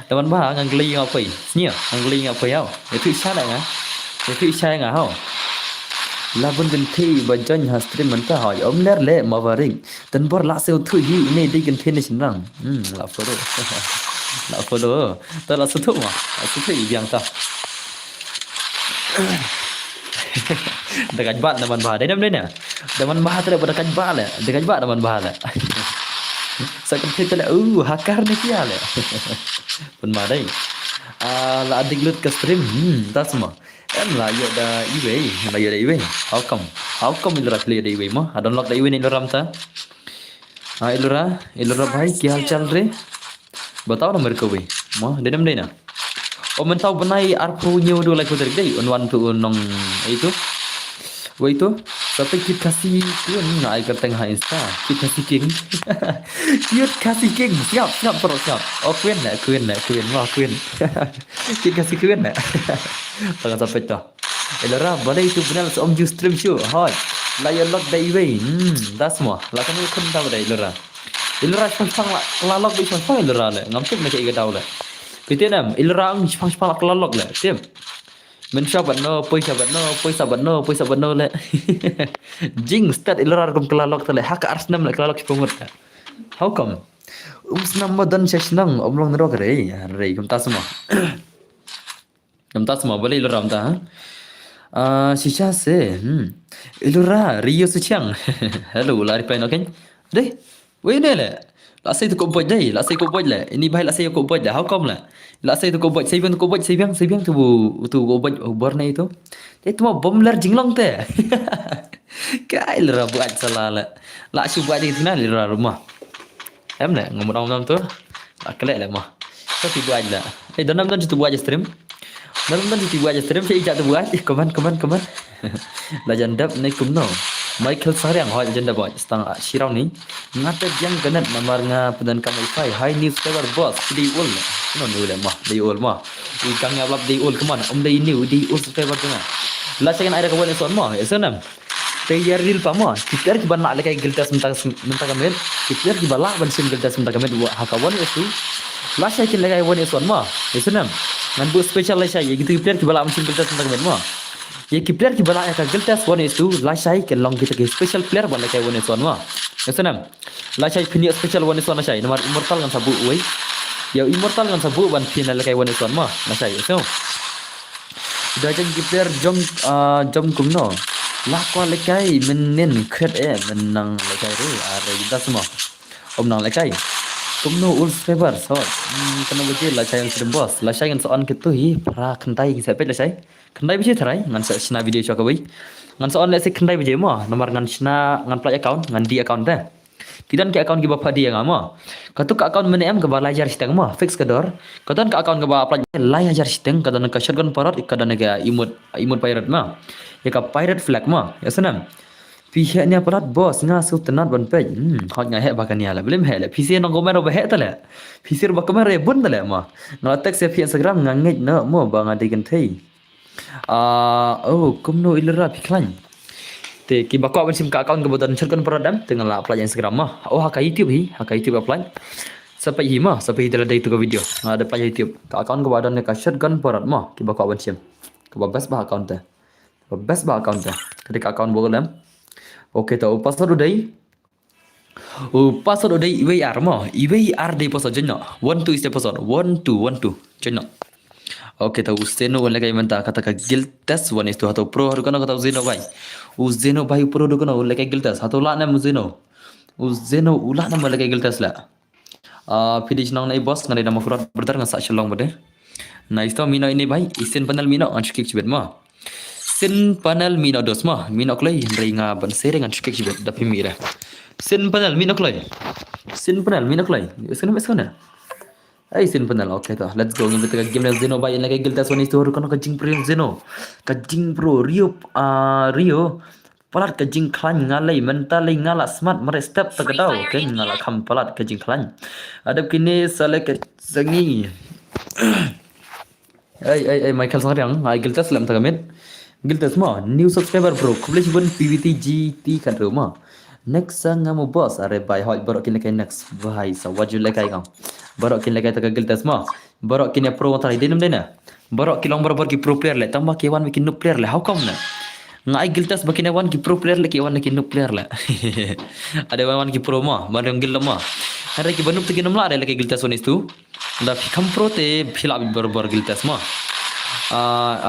Daman ma ngan kli ngan pi. Nia ngan kli ngan pi ao. Itu isya dah ngah. Itu isya ngah ho. Labun kan thei bajan ha stream manta ha om ler le mawaring tan bor la seu thu hi ne dei kan thei ne sinang la follow la follow ta la su thu ma su thu i biang ta dekat bat naman bah dai nam dai na daman bah ta pada kan ba le dekat bat naman bah le sa kan thei ta le hakar ne kia le pun ma dai la adik lut ke stream ta semua em là giờ đã ý về là giờ đấy về how come इधर रख लिया दे भाई माँ don't lock दे भाई नहीं लो रामता हाँ इलोरा भाई क्या हाल चाल रे बताओ ना मेरे को भाई माँ देनम देना और मैं tahu बनाई are punya dua like udah deh unwan tu unong itu woi itu tapi kita kasih tu ni ai kata tengah insta kita kasih king kita kasih king siap pro siap oh queen wah queen kita kasih queen nak tangan sampai tu Elora boleh itu benar om ju stream show hoi layan lock dai wei dah semua lah kan kun tahu dai Elora sang la lock bi sang Elora le ngam tik nak ikat tahu le Piti nam Elora ang sang la lock le tim men sabat no poi sabat no le jing start Elora kum kelalok tele hak Arsenal le kelalok sepumut how come senam madan senang om long nerok re kum ta semua boleh Elora am ta sisa se Elora Rio Suchang hello la reply no kan deh wei ne le la sai tu ko boj dai la sai ko boj le ini bahai la sai ko boj dah how come la la sai tu ko boj sai biang tu ko boj bor na itu dia tu mau bom ler jinglong te kai Elora buat salah la su buat di sana Elora rumah em le ngomong tu la kelek le mah tapi buat la donam tu buat stream Dalam tiba aja stream saya ijak tu buat. Komen. Legenda naik kumno. Michael Saryang hoi legenda boy. Stang sirau ni. Ngata jang ganat namar nga pedan kam wifi. Hi newspaper boss. Di ul. No ni ul mah. Di ul mah. Ikang ngablap di ul kemana? Di new di ul newspaper tu ngah. Lah saya kan ada kawan esok mah. Esok nam. Tayar real pa mah. Kita ki ban nak lekai giltas mentang kamen. Kita ki balak ban sim giltas mentang kamen hakawan itu. Lah saya ki lekai wan esok mah. Esok nam. Ngan bu special lah saya gitu player ki bala mesin giltas tentang medmo ye ki player ki bala ya ka giltas one is to la saya ke long kita ke special player bala kai one is one wa yasanam la saya pini special one is one saya nomor immortal ngan sabu oi ya immortal ngan sabu ban final kai one is one ma na saya so dajang ki player jom kumno la ko le kai menen kret menang le kai ru are kita semua om nang le kai kumno ul favor so kana baje la sayang sedem bos la sayang soan gitu hi pra khandai ki sape la say khandai baje tharai ngan sa sna video cho ka bai ngan soan le se khandai baje mo nomor ngan sna ngan play account ngan di account ta kidan ke account ki bapa dia ngamo katu ka account mene em ke bala jar sitang mo fix ke dor kadan ka account ke ba apply la jar sitang kadan ka shotgun parot kadan ke imut pirate ma ya ka pirate flag ma ya sanam pihak ni aparat bos ngasuh tenat ban pej hot ngai hek bakania la belum hek la pc nong komen ro hek tale pc ro bakam re bun tale ma no tek se Instagram ngangit no mo bang adi kan thei kumno Elora piklan te ki bakwa ban sim ka account ke bodan cerkan peradam tengah la apply Instagram ma haka YouTube apply sampai hi ma sampai dala dai tu ke video ada apply YouTube ka account ke badan ka shotgun perad ma ki bakwa ban sim ke best ba account ta ketika account bogolam Oke tahu password udah IWR mo IWR deh password jenno 12 is the password 12 jenno Oke tahu Zeno wala kay manta kata ka guild test 1 is to hato pro haru kana kata Zeno bai pro do kana wala kay guild test hato la na Zeno ulah na wala kay guild test la finish nang na boss ngani nama furat bertar ngasa shalong bade nice to mino ini bai isen panel mino anshkik chibet mo Sin panel mino dos mah mino klay ringa ban sering an skek jibet dapi mira sin panel mino klay esana ai sin panel okay ta let's go ngin betega game Zeno bay lagi gilta soni store kono kajing pro Zeno kajing pro Rio palat ke jing klan ngalai mentalai ngala smart mere step takadau ke ngala kham palat ke jing klan adap kini sale ke zangi ay Michael Sarang ay giltas lam tagamit giltas ma new subscriber bro kublish bun PVT GT kan rumah next sang ngamu boss are by hot barok kini kai next bahai sa waju lekai ngam barok kini lekai tak giltas ma barok kini pro tari dinam dena barok kilong barok ki pro player le tambah ki wan bikin noob player le how come na ngai giltas bakin wan ki pro player le ki wan ki noob player le ada wan ki pro ma barang gil ma ada ki banup tu kinam la ada lagi giltas wan itu da kam pro te phila bar giltas ma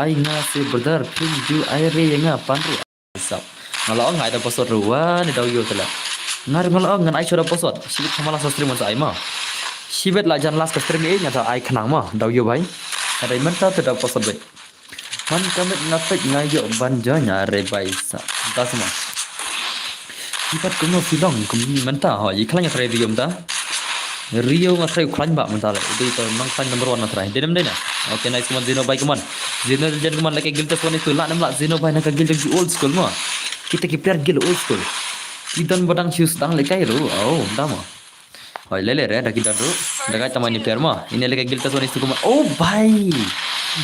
ai nga se brother pinju aire nga panru sap ngalo ngai da pasot ruan da yo tala ngar ngalo ngan ai chora pasot sibit khamala sastri ma ai ma sibet la jan las ka stream e nya ta ai khnang ma da yo bai ada menta ta da pasot bai man kamet ngapet ngai yo ban ja nya re bai sa ta sama kipat kuno filong kum menta ho yi khlanya tre di yom ta Rio ngatrai klan ba mentala itu nang klan number 1 ngatrai denam dena okay nice kuman Zeno bai kuman Zeno jan kuman laki giltas one itu la nam la Zeno bai nak gil di old school ma kita ki player gil old school kidan badang shoes dang lekai ro oh dama oi lele re dak kidan ro dak tamani player ma ini laki giltas one itu kuman oh bai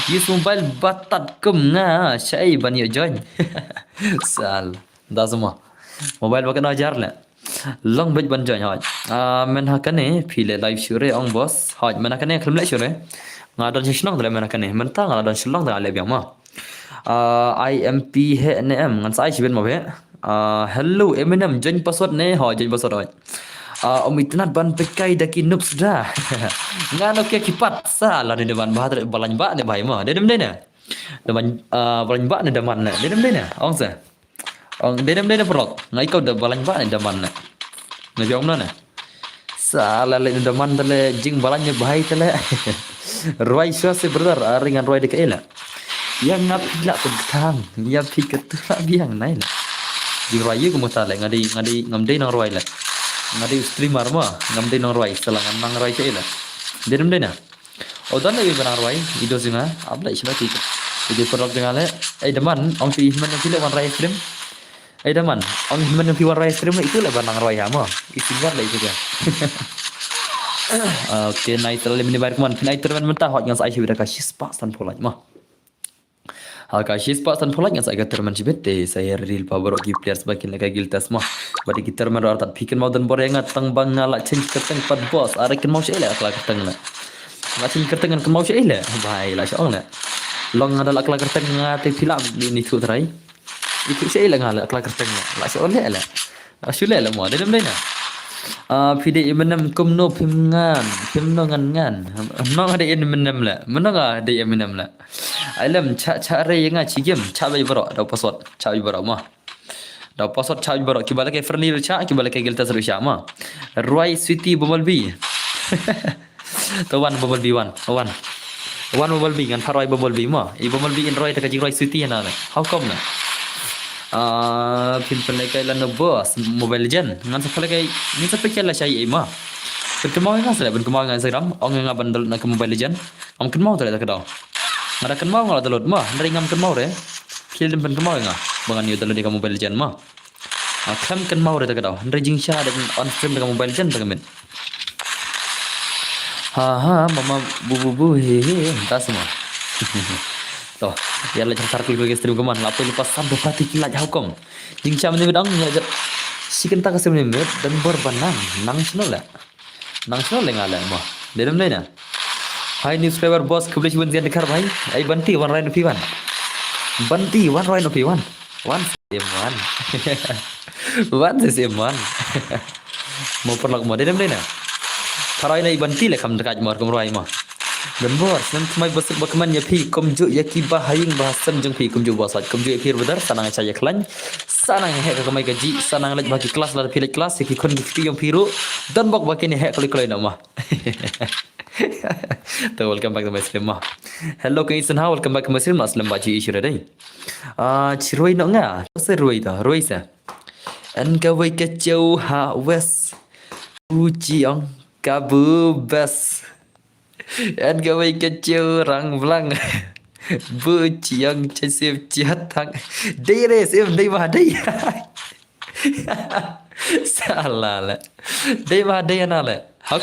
use mobile batat kem nga syai ban yo join sal dasma mobile bakan ajar la long bej ban join hoj men hakane phile live shure ong boss hoj men hakane khumle shure ngadon shnong dale men hakane men ta ngadon shlong dale biang ma imp he nm ngan sai chiben ma be hello eminem join password ne hoj join password hoj om itnat ban pekai daki noob sudah ngano ke kipat sala de ban bahat balan ba ne bai ma de dem de ne ban balan ba ne daman ne de dem de ne ong sa ong de dem de ne prok ngai kau de balan ba ne daman ne ngai ong na sala le daman tale jing balannya bahai tale roi se brother ringan roi de kaila yang ngap la pedang ya piket la biang nai la jing roi ku mutale ngadi ngamdei nang roi la ngadi streamer ma ngamdei nang roi selangan nang roi kaila de dem de na odan le bana roi ido singa abla isma ti jadi prok jengale daman ong pi men ti le wan roi stream daman ong men pi wan roi stream itu le banang roi ha ma isingar le itu dia okay night le mini bar kuman night termen mentah hot ngan sai sibida ka shispa san polaj ma ka shispa san polaj ngan sai ga termen sibete saya real power of players bakin le ka giltas ma badi ki termen rar tat pikin mau dan borenga tang bang ngala change keteng pat boss arakin mau syela akla keteng la ngacin keteng kan mau syela bai la syong la long ada akla keteng ngate film ni tu trai itu syela ngala akla keteng la syong la syule la mo dem dena pide Eminem kum no phim no ngan no ada Eminem la menang ada Eminem la alam cha re nga chigem cha bai baro da pasot cha bai baro ma da pasot cha bai baro kibala ke friendly cha kibala ke giltas ru sha ma Roy Sweetie Bumblebee to one Bumblebee one Bumblebee ngan Roy Bumblebee ma Bumblebee in Roy ta ka Roy Sweetie na how come na film pelai la no boss Mobile Legend ngan pelai ni sepecel la syai ma berkemau ngan sala berkemau ngan seram ong nga bandel na Mobile Legend om kenmau tale ta kadau ngada kenmau ngala telot ma dari ngam kenmau re film ben kenmau nga bangan yo tele di Mobile Legend ma kam kenmau re ta kadau dari jingsha dan on stream dengan Mobile Legend ta kamen ha mama bu he ta semua toh ya la jantar klik ke stream keman lapo lepas sampai pati kilat hukum jingsha men bedang ya si kenta ka stream ni dan berbanang nang sino la ngala ma dedam na hai newspaper boss kublish bun zian dekar bhai ai banti one rhino p1 banti one rhino p1 one same one same one mau perlak mo dedam na tharai nai banti le kham dekat mar kum roi ma dan bos nan mai bos bakman ya phi komju ya ki bahaying bahasan jeng phi komju bosat komju phi bedar sanang saya klan sanang he ka mai gaji sanang laj bagi kelas la phi kelas ki kon ki yang phiru dan bok bakini he kali nama to welcome back to my stream ma hello guys and how welcome back to my stream aslam baji ishura dai chiroi no nga se roi sa an ka wai ka chau ha west ujiong kabu bas an ka wai ka chau rang blang Bơ chiang chơi xem chết thằng. Đây đây xem đây mà đây. Salah lah. Đây mà đây ana lah. How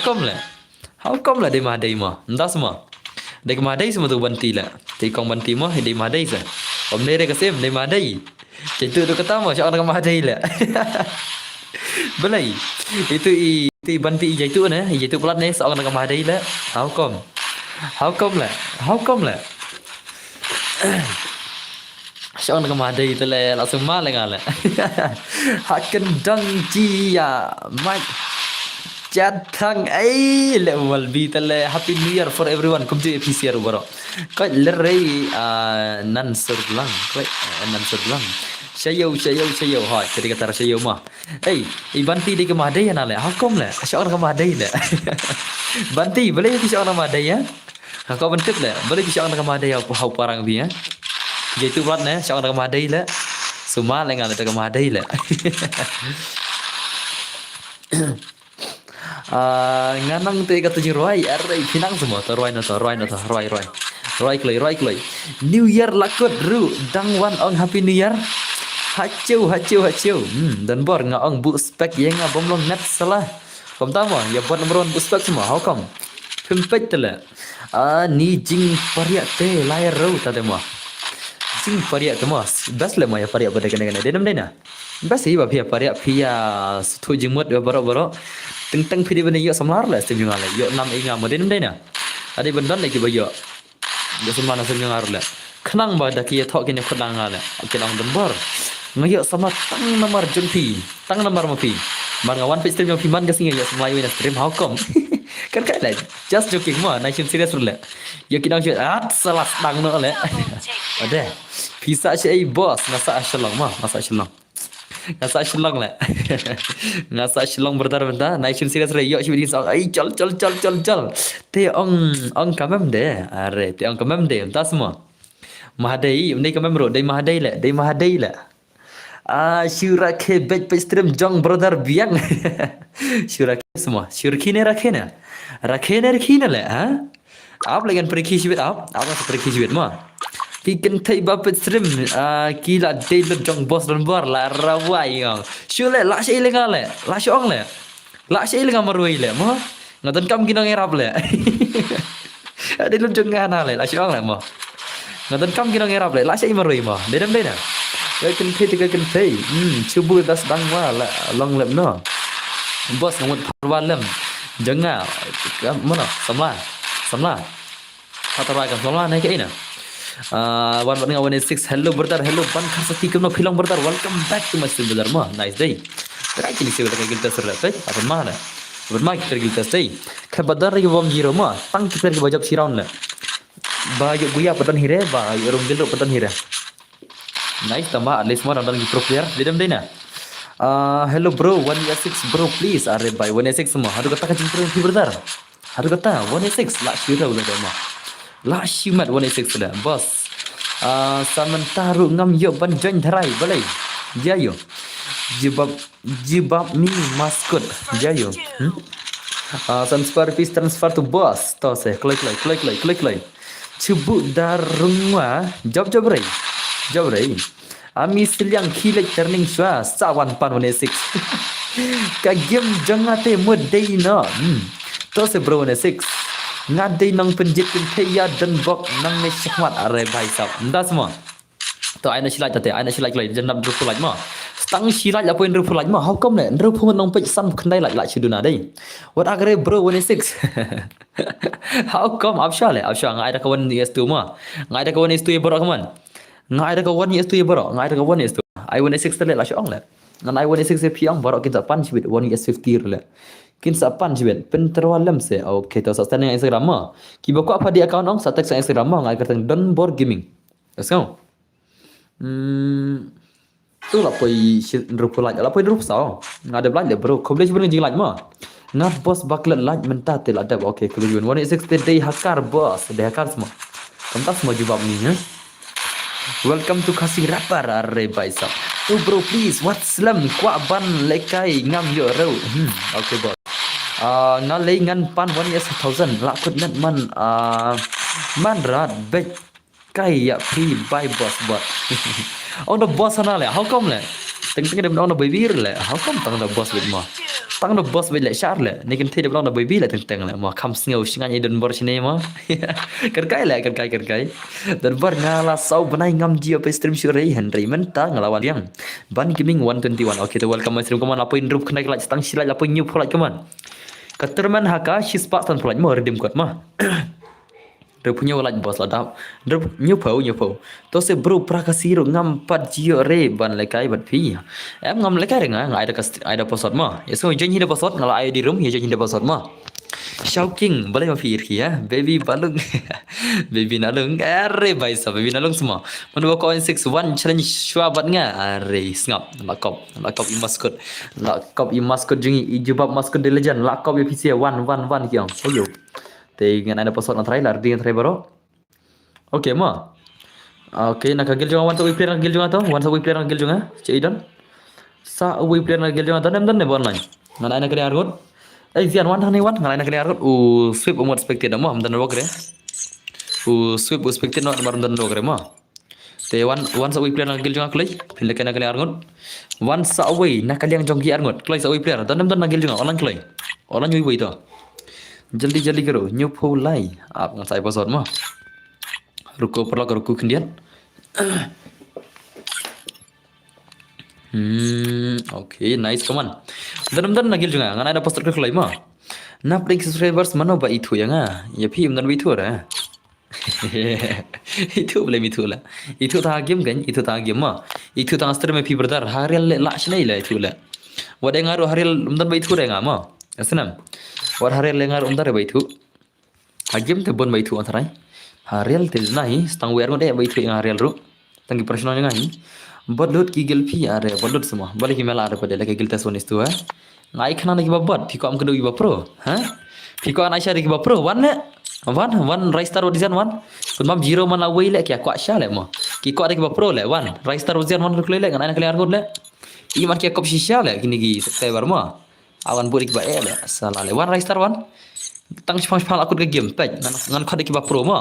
come lah đây mà đây mà. Entah semua. Đây mà đây semua tu banti lah. Thì con banti mah đây mà đây sah. Om đây đây kasih đây mà đây. Cintu tu kata mah seorang mah đây lah. Belai. Itu banti jaitu ne. Jaitu pelat ne seorang mah đây lah. How come? How come lah? How come lah? Seorang mah đây tu lah langsung malah ngala. Hakan dang jia. Mai chat thang ấy lệ will be tale happy new year for everyone come to APCR bro coi lere nan surlang coi nan surlang sayo hỏi ketika tara sayo mah banti di kemadai ya nale hakom le seorang kemadai le banti boleh ki seorang kemadai ya kau bentuk le boleh ki seorang kemadai hau parang bi ya jadi buat ne seorang kemadai le semua le ngale kemadai le nganang te kata Roy array pinang semua Roy Clay New Year lakut ru dang wan ong happy New Year haceu dan bor nga ong bu spek yang abom long net salah kom tahu ya buat nomor 1 bu spek semua how come pimpet tele ni jing pariak te layar ru tade mo jing pariak te mo bas le mo ya pariak pada kena denam dena bas hi ba pariak tu jing mot baro teng pidi bani yo samlar la stem ngal yo 6 inga modin dai na ade bandan lagi ba yo semana sem ngar la khnang ba da ki thok kini khudang ngala kinang dembor ngayo sama tang nomor jumpi tang nomor mapi mar ngawan pe stream yo pi man ga singa yo semai wina stream how come kan la just joking ma na sim serious la yo kinang jo salah dang no la ade pisa ai boss ngasa ashalong ngasa shilong lah ngasa shilong bentar naik serius re yo shibidi sa ai chal te ong kamem de are te ong kamem de entah semua mahadai ni kamem ro dai mahadai la syura ke bet stream jong brother biang syura ke semua syurkine rakhene la ha आप लेकिन परीक्षी शिविर आप परीक्षी शिविर मा Kiken thai bapet stream kila Taylor jong bos dan bar la rawai ngong syule la sei le ngale la syong le la sei le ngamarui le mo ngaton kam kinang erap le ada lu jong ngana le la syong le mo ngaton kam kinang erap le la sei marui mo dedam dena ya ken thai chubu das dang wa la long lem no bos ngamut parwalem jenga mana samla patara kan samla naik ke ina 116 hello brother hello ban khasa tikum no film brother welcome back to my stream brother ma nice day try kini se wala gilta sir tai apa mana berma kita gilta tai ke badar ri bom jiro ma tang kita ri bajab siraun la ba yo guya patan hire ba yo rum dil patan hire nice tama at least more dan pro player dedam dena hello bro 116 bro please are by 116 semua hadu kata kacin brother hadu kata 116 la shira ulah dema la shimat 116 dah bos sementara ngam yo ban join dharai balai jayo jibab mi maskot jayo transfer to boss to se klik like cubu darungwa job rai ami seliang kilek turning swa sawan pan 116 ka game jangate modai no to se bro 116 ngadai nang penjit ya dan bok nang ne syahwat are bhai sab entah semua to aina silai tate aina silai klai janab dru fulai ma stang silai la poin dru fulai ma how come ne dru phung nang pe sam khnai la chiduna dai what agre bro 16 how come afsha ngai da kawan es2 ma ngai da kawan es2 borok kaman ngai da kawan es2 borok ngai da kawan es2 I 16 tele la syong la nan I 16 piang borok kita pan chibit 1s50 le kin sapan jibet penterwalam se okay to sa yang Instagram ma ki bako apa di account ong sa tag sa Instagram ma ngai kertang don bor gaming let's go tu la poi rup like la poi rup sao ngada like le bro komple jibun jing like ma ngat bos baklet like menta te la dab okay kalau jibun 116 day hakar bos day hakar semua kontak semua jubab ni ya welcome to kasih rapper are baisa tu bro please what slam kwa ban lekai ngam yo ro okay bos nó lấy ngân pan 1 year 1000 lạ kut net man man rat bet cái ya phi by boss bot ông đó boss sana lẹ how come lẹ từng từng đêm ông đó baby lẹ how come tăng đó boss with mà tăng đó boss với lại char lẹ nên cái đêm ông đó baby lẹ từng từng lẹ mà khăm sngau singa ni dan bor sini mà kan kai dan bor ngala sau benai ngam jio pe stream syuri Henry menta ngelawan yang ban gaming 121 okay to welcome my stream kaman apa in room kena like stang sila apa new pulak kaman Katerman haka shispak tan pulak mau redeem kuat mah Dia punya walaj bos lah dah. Dia nyupau. To se bro prakasiru ngam pat jio re ban lekai bat pi. Em ngam lekai renga ngai ada posot ma. Ya so janji ada posot ngala ai di room ya janji ada posot ma. Shouting boleh ma fikir ya. Baby balung. Baby nalung. Are baisa baby nalung semua. Menua coin 61 challenge shua bat nga. Are ngap lakop imaskut. Lakop imaskut jungi ijubab maskut de legend. Lakop ya PC 1 kiang. Ayo. Dengan ada password trailer dengan trailer baru. Okey ma. Okey nak gil juga wan sa player nak gil juga to. Wan sa player nak gil juga. Cik Idan. Sa player nak gil juga to nem dan ne bon lain. Ngan nak kena argot. Zian wan ni wan ngan nak kena argot. Sweep umur expected ma dan wok re. Sweep expected no mar dan wok re ma. Te wan sa player nak gil juga klay. Pin kena argot. Wan sa away nak kaliang jongki argot. Klay sa player dan nem dan nak gil juga online klay. Online nyui to. जल्दी करो new full लाई आप ngasai password mah ruko kendian okay nice come on dan nagil juga ngan ada password ke mah na pring subscribers mana ba itu ya nga ya pi dan itu ra itu boleh itu lah itu ta game kan itu ta game mah itu ta stream pi brother harial la shnai la itu la wada ngaru harial dan ba itu ra nga mah asnam war harial lengar umdar baitu agim te bon baitu antarai harial te nahi stang wer ngode baitu yang harial ru tangi personal ngai bodot ki gel pi are bodot semua balik mela are pada lagi gel tasonis tu ngai khana lagi babot piko am kedu iba pro ha piko an aisha lagi pro wan rise star design wan kun mam zero man away le kya kwa sha le mo ki ko lagi pro le wan rise star design wan kle le ngai kle argot le i mar kya kop shisha le kini gi subscriber mo awan burik ba ele salah le wan raistar wan tang sipang akut ke game pej ngan khade ki ba pro ma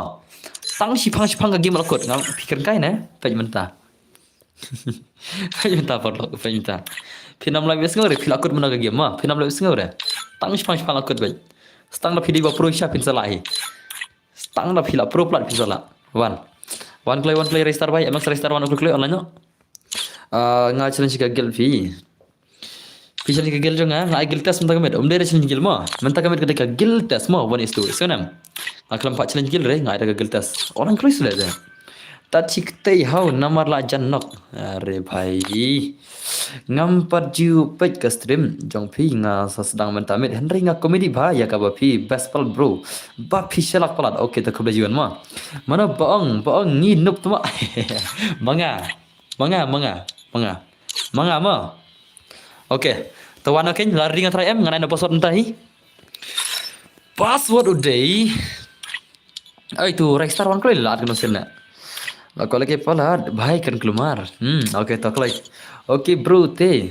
tang sipang ke game akut ngam pikir kai ne pej menta pej menta pinam la wes ngore pil akut mena ke game ma pinam la wes ngore tang sipang akut pej stang la pidi ba pro sha pin salah stang la pila pro plat pin salah wan play raistar bai mx raistar wan play online no nga challenge ke gel fi Pisal ni gel jonga ngai gel test mentang med dere challenge gel mo mentang med ketika gel test mo one is to senam aklam pak challenge gel re ngai ada gel test orang kris le de ta chik tei hau namar la jannok are bhai ngampat jiu pej ke stream jong phi nga sedang mentamet Henry nga comedy bha ya ka ba phi bespal bro ba phi selak palat okay ta khobla jiwan mo mana baong ngi nup tuma manga mo okay tawana ken lari dengan try ngan ada password entahi password udah ai tu register wan kali lat kena selna la kole ke pala bhai kan keluar okay to klai okay bro te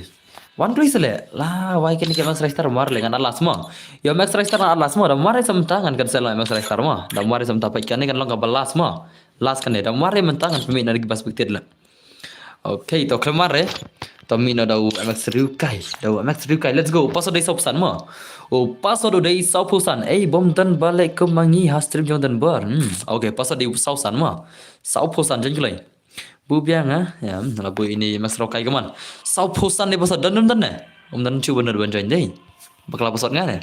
wan kali sele la wai ken ke mas register mar le ngan alas mo yo max register alas mo da mare samta ngan kan sela max register mo da mare samta pai kan lo ga balas mo las kan da mare mentangan pemi na gi perspektif la okay to keluar Tomino dau MX Ryukai let's go pasal dari sausan mo pasal dari sausan bom dan balik ke mangi stream jong dan bar okay pasal dari sausan mo sausan jangan kulai bu biang ya lagu ini MX Ryukai keman sausan ni pasal dan dan cuba bener bener deh bakal pasal ngane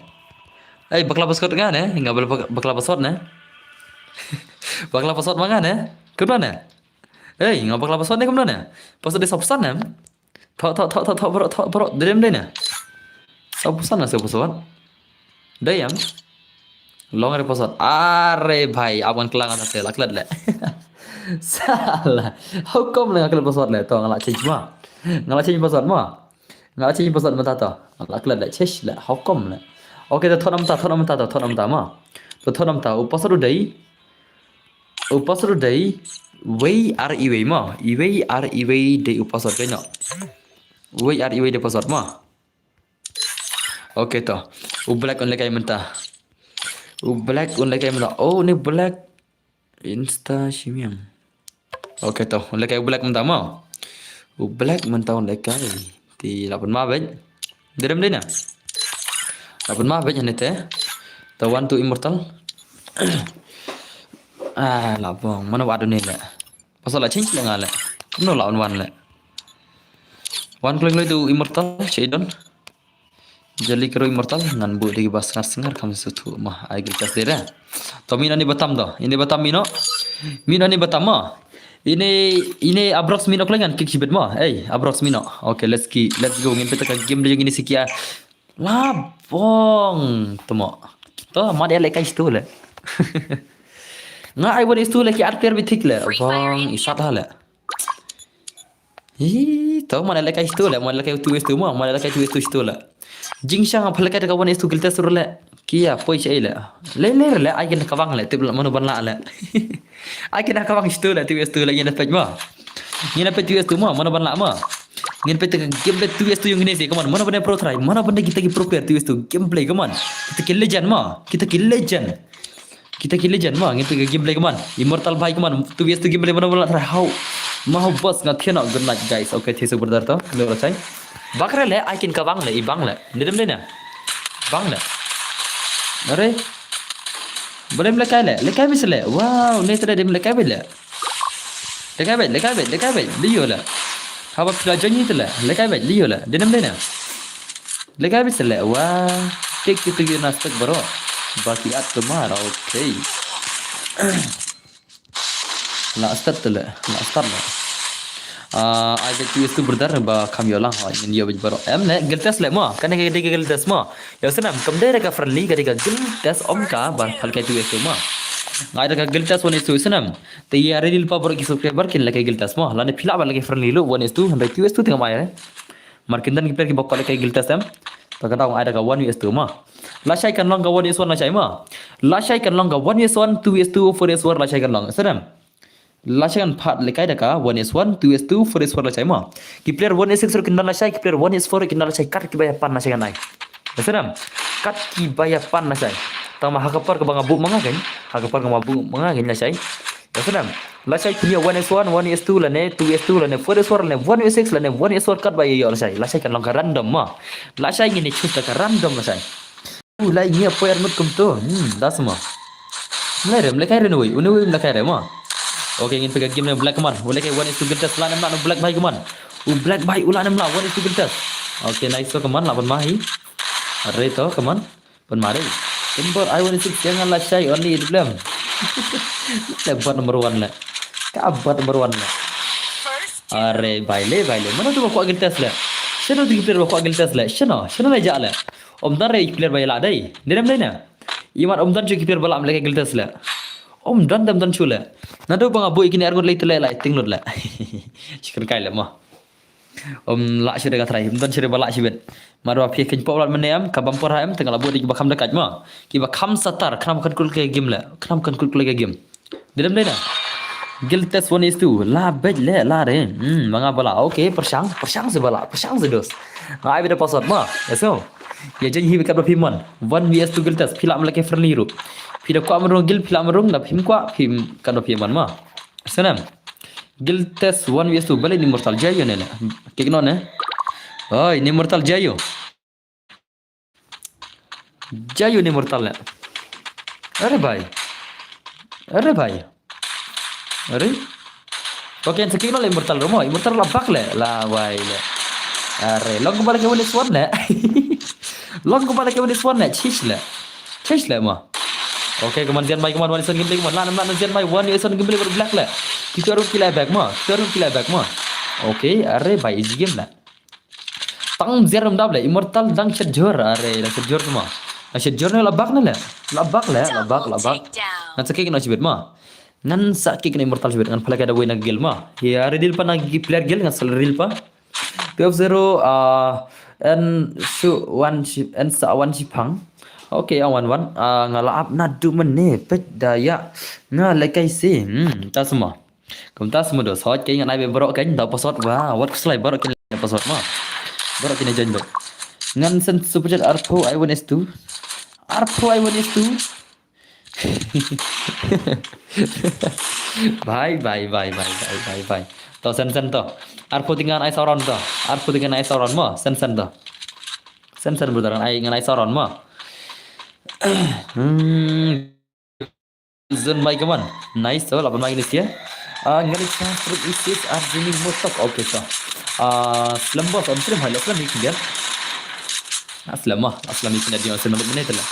bakal pasal ngane enggak boleh bakal pasal ne bakal pasal mangane kemana enggak bakal pasal ne kemana pasal dari sausan ne Thọ bro đêm đây nè sao pusan là sao pusan đây em long re pusan are bhai awan kelang ata laklat le salah hukum le ngakal pusan le to ngala change pusan ngala change pusan mata to laklat le chesh le hukum le okay to thonam ta ma to thonam ta upasru dai way ma iway dai upasar kaino Wei de password ma. Okay to. Black on lekai menta. Black on lekai menta. Oh ni black Insta shimiang. Ok tau, lekai black mentah mau. Black mentah lekai. Thì là phần ma vậy. Để đâm đây nè. Là phần ma vậy này thế. Tau one to immortal. Là vòng mana waduh nih lah. Pasal lah change lah ngala. No lawan one lah. One klik itu immortal, Shadon. Jali kero immortal ngan bu di bas ngar kamu sutu mah agil kas dera. To mina ni batam to. Ini batam mino. Mino ni batam mah. Ini Abrox mino klengan kick sibet mah. Abrox mino. Okay, let's go. Ngin peta ka game dia gini sikia. Labong. Tomo. To mah dia lekai stu le. Nga ai won stu le ki art player bitik le. Bong isat hala. To mana lekai stu le, mana lekai tu stu mah, mana lekai tu stu le. Jingsang apa lekai ka won stu kilta sur le. Kia poi chai le. Le ai ken ka wang le tib manu ban la le. Ai ken ka wang stu le tu stu le ngin pet mah. Ngin pet tu stu mah, mana ban la mah. Ngin pet game bet tu stu yung ni sih kaman. Mana ban pro try, mana ban kita ki pro player tu stu gameplay kaman. Kita kill legend mah. Kita kill legend mah ngin pet gameplay kaman. Immortal bhai kaman. Tu stu gameplay mana ban la try how. Mau bos nggak thian good night guys. Okay, thế super dar to. Lo rasai. Bakra le ai kin ka bang le I bang le. Nidam le na. Bang le. Are. Boleh lekai le. Lekai bis le. Wow, ni tadi dem lekai le. Lekai bet. Liyo le. Haba pila janyi tu le. Lekai bet liyo le. Nidam le na. Lekai bis le. Wow. Tik kita nastak baro. Baki at kemar. Okay. La start le. I bet you itu berdar ba kamyola ha in yo baro le giltas le mo kan ke giltas mo yo senam kam dere ka friendly ka giltas ka ba hal ka tu itu mo ngai ka giltas one itu senam te yare dil pa baro ki subscriber kin le ka giltas mo la ne phila ba le friendly lo one itu handa tu itu tengah mai markindan ki per ki bokka le ka giltas am ta ka ai ka one itu mo la shai kan long ka one is one la shai mo la shai kan long ka one is one two is two four is four la shai kan long senam Lasakan part lekai daka 1 2 2 4 lacai ma. Ki player 1 sur kinal lacai, ki player 1 4 kinal lacai kat ki bayar pan lacai kanai. Besenam. Kat ki bayar pan lacai. Tama hakapar ke bang abu manga kan? Hakapar ke abu manga kan lacai. Besenam. Lacai punya 1 1 2 lane 2 2 lane 4 4 lane 1 6 lane 1 4 kat bayar yo lacai. Lacai kan long random ma. Lacai ni chus daka random lacai. Lai ni apa yang mut kum tu? Das ma. Lekai renoi, unui lekai re ma. Okay, ingin pegang game ni black man. Boleh ke one is to giltas ulah nampak black bhai keman. Black bhai ulah nampak one is to giltas. Okay, nice to keman lapan mahi. Are to keman. Pen mari. Timber I want to jangan lah shy only itu belum. Lebat number 1 lah. Kabat number 1 lah. Are baile. Mana tu bawa giltas lah. Siapa tu player bawa giltas lah. Siapa lah jala. Om dan rey player bayar dai. Diram dai na. Iman om dan cuci player balap lagi giltas lah. Om dan chula. Nado bang abu ikini argon lay tulay tinglod la. Shikar kai la mo. Om la shire ga trai. Om dan shire bala shibet. Marwa phi kin pawlat menem ka bampor ham tengah labu di bakam dekat mo. Ki bakam satar kram kan kul ke game la. Kram kan kul ke game. Dedam dai na. Gil test 1 is 2. La bej le la re. Manga bala. Okay, persang se bala. Persang se dos. Ngai beda password mo. Eso. Ya jadi hi bekat berpiman. 1 vs 2 gil test. Phila melake friendly ru. Phila kwa merung gil phila merung la phim kwa phim kan berpiman ma. Senam. Gil test 1 vs 2 balik ni mortal jayo ne. Kek non ne. Oi, ni mortal jayo. Jayo ni mortal ne. Are bhai. Are? Okay, sekik non immortal romo. Immortal la bak le. La wai le. Are, long kembali ke wali swan le. Long kembali ke wali swan le. Chish le ma. Okay, kemudian baik kemudian wali swan gameplay kemudian. Lan zian baik wali swan gameplay black le. Kita harus kill back ma. Okay, are baik easy game la. Tang zian ram dab le. Immortal dang shed jor. Are, dang shed jor ma. Shed jor ne la bak ne le. La bak. Nan sekik no chibet ma. Ngan sakit kena immortal sibet ngan pala kada win gil ma ya redil pa nagi player gil ngan sal real pa 12-0 and shoot one ship and sa one shipang okay awan ngala up na du mene pet daya nga lekai si ta semua kum ta semua do sot kai ngan ai be borok kan da password wa what slide borok kin password ma borok kin jan bet ngan sen super chat arpo I want is2 arpo I want is2 भाई तो सन तो ar putingan ai sauron to ar putingan ai sauron mo sen to sen brother ai ngan ai sauron mo hmm zon mai kaman nice to lapan mai Indonesia ngali transfer isis arjini motok oke to slam bos on stream hal slam hik dia aslam hik dia sen menit lah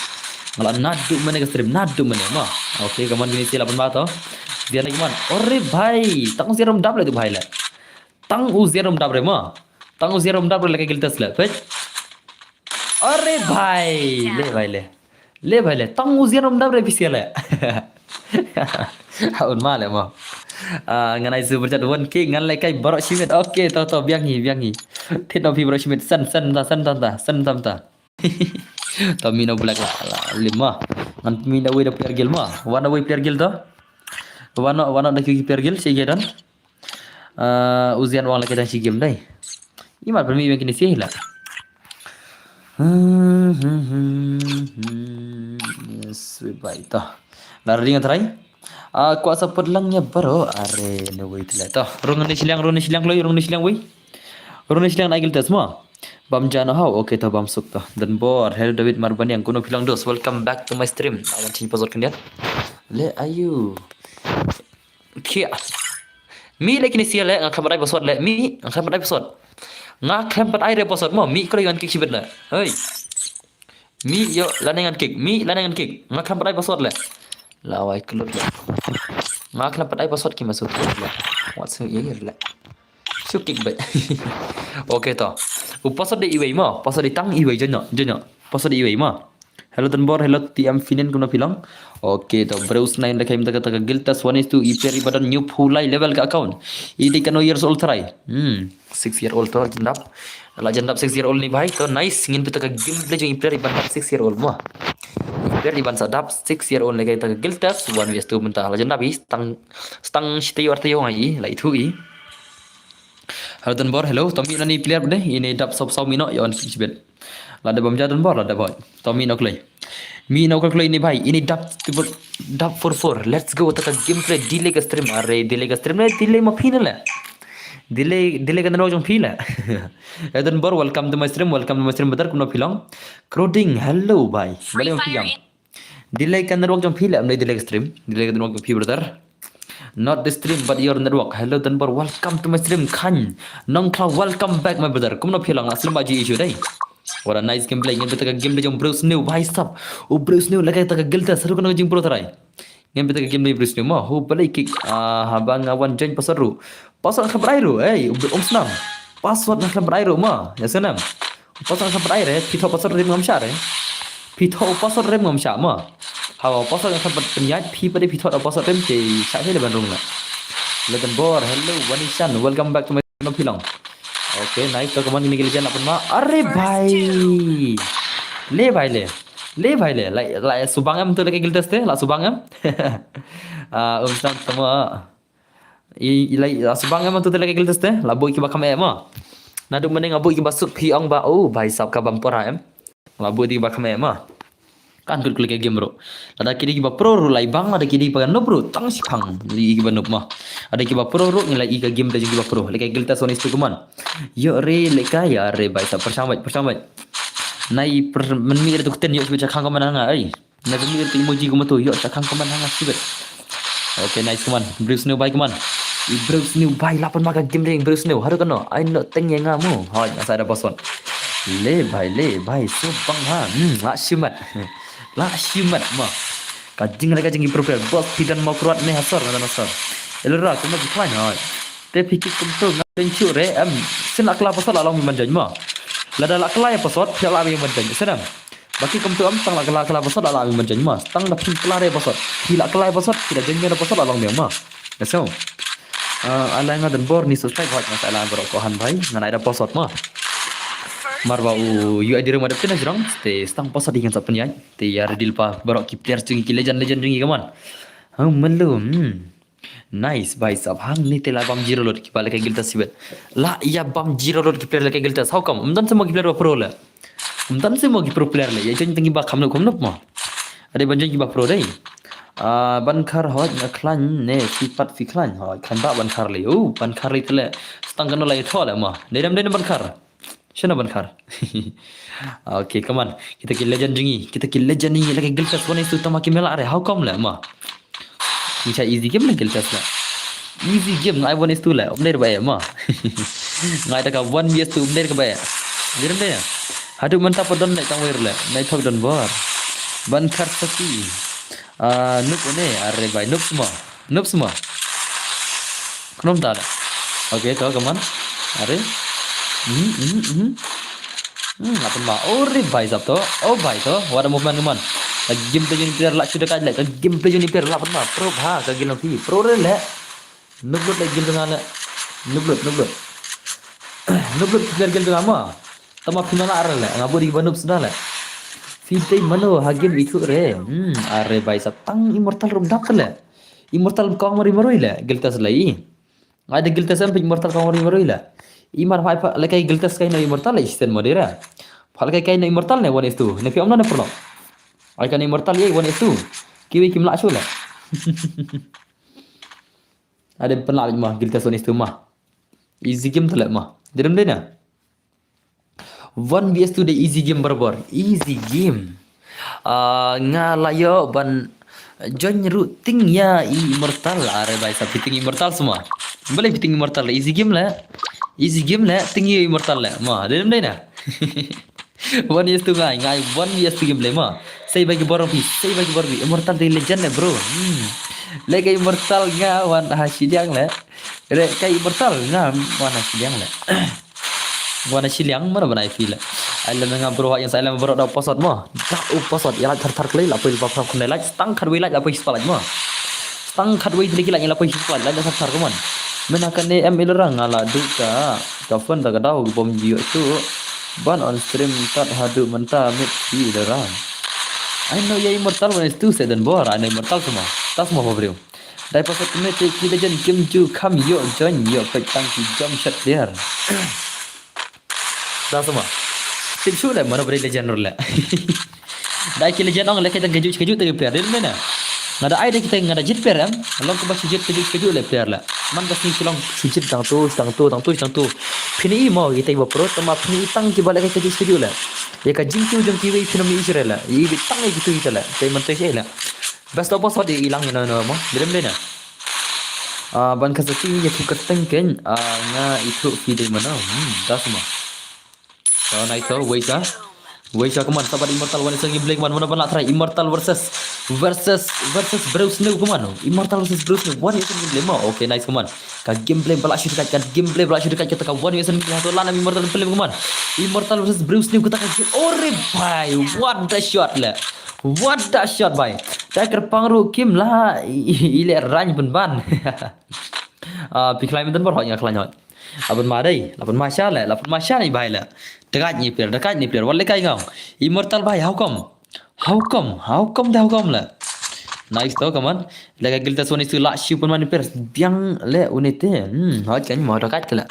ngala nadu mana ke stream nadu mana mo oke kaman Indonesia lapan ba to dia naik man ore bhai tang serum dab le tu bhai la tang serum dab re mo tang serum dab le ke giltas la fetch अरे भाई ले भाई ले tang uzian om dab revisi le haun male mo nganai su bercat won ki ngan le kai barok simit oke to biang hi thit no pi barok simit san ta to mino black la lima ngan mina we da player gil mo wana we player gil to wana da ki player gil si gedan uzian wang la kedan si game dai imat permi yang kini sih lah yes baik toh lari dengan terai kuasa pedlangnya bro are no wait lah toh rung ni silang wei rung ni silang naik tas semua bam jana how okay toh bam suk toh dan bor hello David Marbani yang kuno bilang dos welcome back to my stream awan sini pasal kendian le ayu kia mi lagi ni sia le ngakam rai pasal le mi ngakam rai pasal ngakam rai pasal mo mi kalau yang kik sibet lah hei mi yo lanangan kick ngakam rai pasal le lawai kelut le ngakam rai pasal ki masuk le what's ye le sukik bet okay to pasal de iwei mo pasal de tang iwei jonyo pasal de iwei mo hello Tanbor hello TM Finen kuno bilang okay to browse 9 da kaim taga giltas 1:2 iperi badan new fulai level ka account ini kan years old try 6 year old to jendap 6 year old ni bhai to nice ngin taga gameplay jo iperi badan 6 year old mo iperi ban sadap 6 year old ni taga giltas 1:2 mentah jendap stang stay warta yo ngai la itu i hello Tanbor hello Tommy nani player deh ini dap sob mino yon sibet lada bamja Tanbor lada boy Tommy no clay Mino kalkulai ini bhai ini dap 4 let's go tata gameplay delay ke stream are delay ke stream delay ma final la delay kan rojong pila dan bor welcome to my stream betar kuno bilang crowding hello bhai bale ma piam delay kan rojong pila am delay ke stream delay kan rojong pi brother not the stream but your network hello dan bor welcome to my stream khan nong kla welcome back my brother kuno bilang aslam baji issue dai what a nice gameplay ngin betaka gameplay jong Bruce New bhai sab Bruce New lagai taka gelta seru kana jing pro tarai ngin betaka gameplay Bruce New mo hu balai kick habang awan join pasal khabrai ro om snam password na khabrai ro mo ya senam pasal khabrai re pitho pasal rem ngam sha re pitho pasal rem ngam sha mo hawa pasal khabat penyat pi pada pitho pasal rem te sha he le ban rung la ledan bor hello wanishan welcome back to my no pilang okay nice तो कमान निकल जाना अपन मा अरे भाई ले ला subangam tu lagi gildas te la subangam sama la subangam tu lagi gildas te la boy ki bakam em nadu meneng aboy ki basuk pi ong ba oh bhai sab ka bam pora em la boy di bakam em kan kul kul game bro ada kiri ki ba pro ru lai bang ada kiri pa no bro tang sipang li ki ba no ma ada ki ba pro ru ngilai i ka game da ki ba pro le ka gilta sonis tu kuman yo re le ka ya re bai sa persambat nai men mi tu ten yo sebaca khang kaman nga ai na mi tu emoji ko mato yo sa khang kaman nga sibet okay nice kuman Bruce New bai kuman Bruce New bai lapan maka game ding Bruce New haru kano ai no teng yang ngamu ha asa ada pason le bai so bang ha la simat ma kajing lagi kajing improve bos tidak mau kuat nih hasar nada nasar elra kuma dikwan ha te pikir kumtu ngapencu re am sinak la pasal along manjan ma lada la kala ya pasal piala mi manjan senam baki kumtu am tang la kala pasal along manjan ma tang la pin kala re pasal tidak kala pasal tidak jengnya pasal along mi ma so ala ngadan bor ni subscribe hot masalah berokohan bhai ngan ada pasal ma marba yu adira madap tena jrong te stang posa dengan sapen ya te yar dilpa barok ki player jungi ki legend jungi kaman malum nice bhai sab hang ni te la bam zero lot ki bala ka gilta sibet la ya bam zero lot ki player la ka gilta how come umdan se mo ki player pro la umdan se mo ki pro player la ya jeng tengi ba khamno ma ade banjeng ki ba pro dai ban khar hoj na khlan ne sifat fi khlan hoj khan ba ban khar le ban khar le tele stang kan lai thole ma dedam dedam ban khar shana ban khar oke come on kita kill legend jingi kita kill legend ni lagi gil tas one tu tama kimela are how come la ma bisa easy game la gil tas la easy game I want is tu la update ba ma ngai ta ka 1 vs 2 update ka ba dedam de hadu mantap podon naik tang wir la naik thok don bor ban khar saki noob ini are bay noob semua knom ta oke to kaman are apa ma ore bay sab to oh bay to wada movement kaman game play ni player la sudah kan la game play ni player la apa ma pro bha ka gil fi pro re le noob la game dengan la noob player gil dengan ma tama final are le ngaburi banub sudah la Fitay mano hagim ikut re. Are bay tang immortal rum dak le. Immortal kau mari maroi le. Giltas lai. Ada giltas sampai immortal kau mari maroi le. Imar hai pa lekai giltas kai no immortal le isten modera. Phal kai no immortal ne one is tu. Ne pi omna ne perlo. Ai kan immortal ye one is tu. Kiwi kim la chu le. Ada penlak mah giltas one is tu mah. Easy game tu le mah. Direm de na. 1 vs 2 the easy game barbar easy game nga layo ban join routing ya immortal are bay sa fiting immortal semua boleh fiting immortal easy game la tinggi immortal la ma dem dai na 1 vs 2 ngai 1 vs 2 game le ma sei bagi borong immortal the legend bro lagi immortal nga wan hasidiang la re kai immortal nga wan hasidiang la wana siliang mana bana feel ala nga bro yang saya bro da posot mo da posot ya thar klei la poi pa khun la stang khat wei la poi spala mo stang khat wei lagi la poi spala la thar ko man menakan ne em ilerang ala duka ka phone da dau bom jiu tu ban on stream tat hadu menta mit fi ilerang I know ya immortal when is tu sedan bor I know immortal semua tas mo bro dai posot me te ki legend kim ju come yo join yo pe tang ki jump shot there dah semua tim shoot lah mana beri legend roll lah dah kita legend orang kita kejut dari player dia mana ngada ai kita ngada jet player am long ke basi jet kejut le player lah man kasi silang sujit tang tu pini mau kita ibu pro tama pini tang ki balik kejut lah ya ka jing jong ki wei pini mi isre lah i tang gitu kita lah tai man tai lah best of all dia hilang ni no mo dia mana ban kasati ya tu keteng ken nga itu video mana dah semua so naik to Waisa keman sabar immortal one sangi black man mana nak try immortal versus Bruce New keman immortal versus Bruce New one sangi black ma okay nice keman ka gameplay balak shoot dekat kita ka one sangi satu lana immortal play keman immortal versus Bruce New kita ka ore bhai what the shot bhai tak pangru kim lah ile rany pun ban piklai menten berhak nyak Lapan madai, lapan masya ni bahai lah. Dekat ni player. Walai kai ngau. Immortal bahai, how come lah. Nice tau kaman. Lega gilta soni tu lak shoot pun mana player. Diang le unite. Hot kan mau dekat ke lah.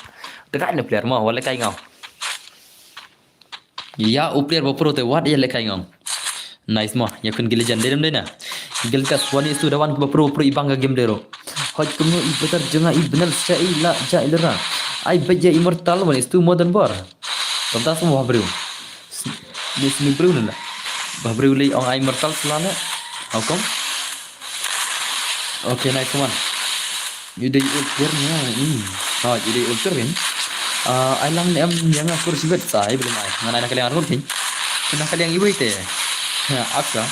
Dekat ni player mau walai kai ngau. Ya player bopro te what ya le kai ngau. Nice mah, ya kun gilijan dedem dena. Gilta soni tu dawan bopro ibang game dero. Hot kamu ibetar jenga benar sai la ja ilera. I bet ya immortal one is too modern bar. Tentang semua bro. Ni sini bro nila. Bah bro li on immortal selana. How come? Okay, nice one. Jadi ultirnya ini. Jadi ultirin. I lang ni am yang aku ribet saya belum ai. Mana nak kalian arun tin? Nak kalian ibu itu. Aksa.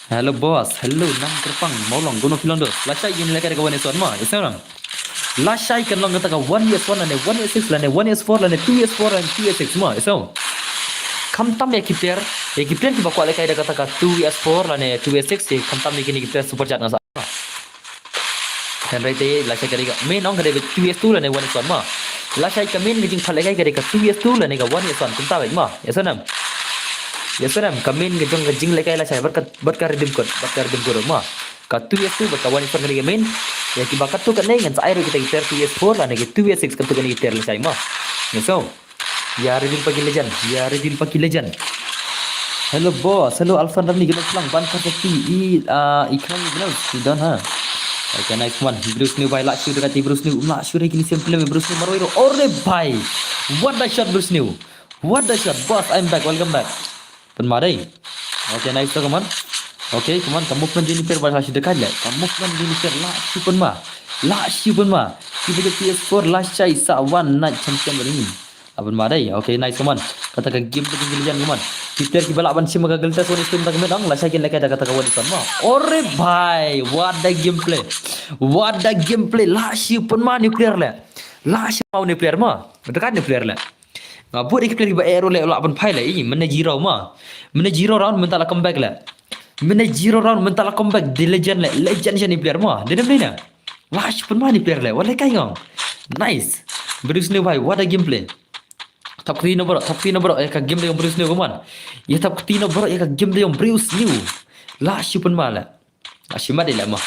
Hello boss. Hello nang kerpang. Maulong gono filando. Lacai ini lekar kawan itu ma. Isam. Last shot kan long kata 1vs1 lane 1vs6 lane 1vs4 lane 2vs4 lane 2vs6 semua so kam tam ya kiper ki bakwa le kai da kata 2vs4 lane 2vs6 kam tam ni kini kiper super chat ngasa kan rate last shot kari main ong kare 2vs2 lane 1vs1 ma last shot ka main ngijing phale kai kare ka 2vs2 lane ka 1vs1 kam ta bai ma ya sanam ka main ngijing le kai last shot berkat redeem code ma ka 2vs2 berkat 1vs1 kari main ya kibakat tu kan dengan air kita 2vs4 lah negi 2vs6 kan tu kan kita selesai mah so ya reveal pagi legend Hello boss, hello Alpha Ramli gina pulang ban seperti iklan gina sudah ha. Okay, nice one. Bruce New by Lakshu dekat Bruce New. Lakshu lagi ni simple me Bruce New Maroiro. Ore bhai. What the shot Bruce New. What the shot. Boss, I'm back. Welcome back. Penmarai. Okay, nice come on. Okay, come on. Kamu pun jadi player Lakshu dekat le. Kamu pun jadi player Lakshu pun ma. Lakshu pun ma. Kita ke PS4 last chai sa one night champion beri. Abang Madai, okay, nice come on. Kata ke game tu tinggal jalan come on. Kita ki balak ban sim gagal tas one stream tak medang lah saya lagi kata kawan itu mah. Ore bhai, what the gameplay. What the gameplay. Lashi pun mah nuclear le. Lashi mau nuclear mah. Dekat nuclear le. Ngabut ik player ba aero le lak ban phai le. Mana zero mah. Mana zero round mentala comeback le. Mana zero round mentala comeback di legend le. Legend je ni player mah. Dia ni na. Lashi pun mah ni player le. Walai kai ngong. Nice. Bruce New bhai, what a gameplay. Top Tino bro, ka game dia yang Bruce New kaman. Ya top Tino bro, ya ka game dia yang Bruce New. La super mala. Ashima de la mah.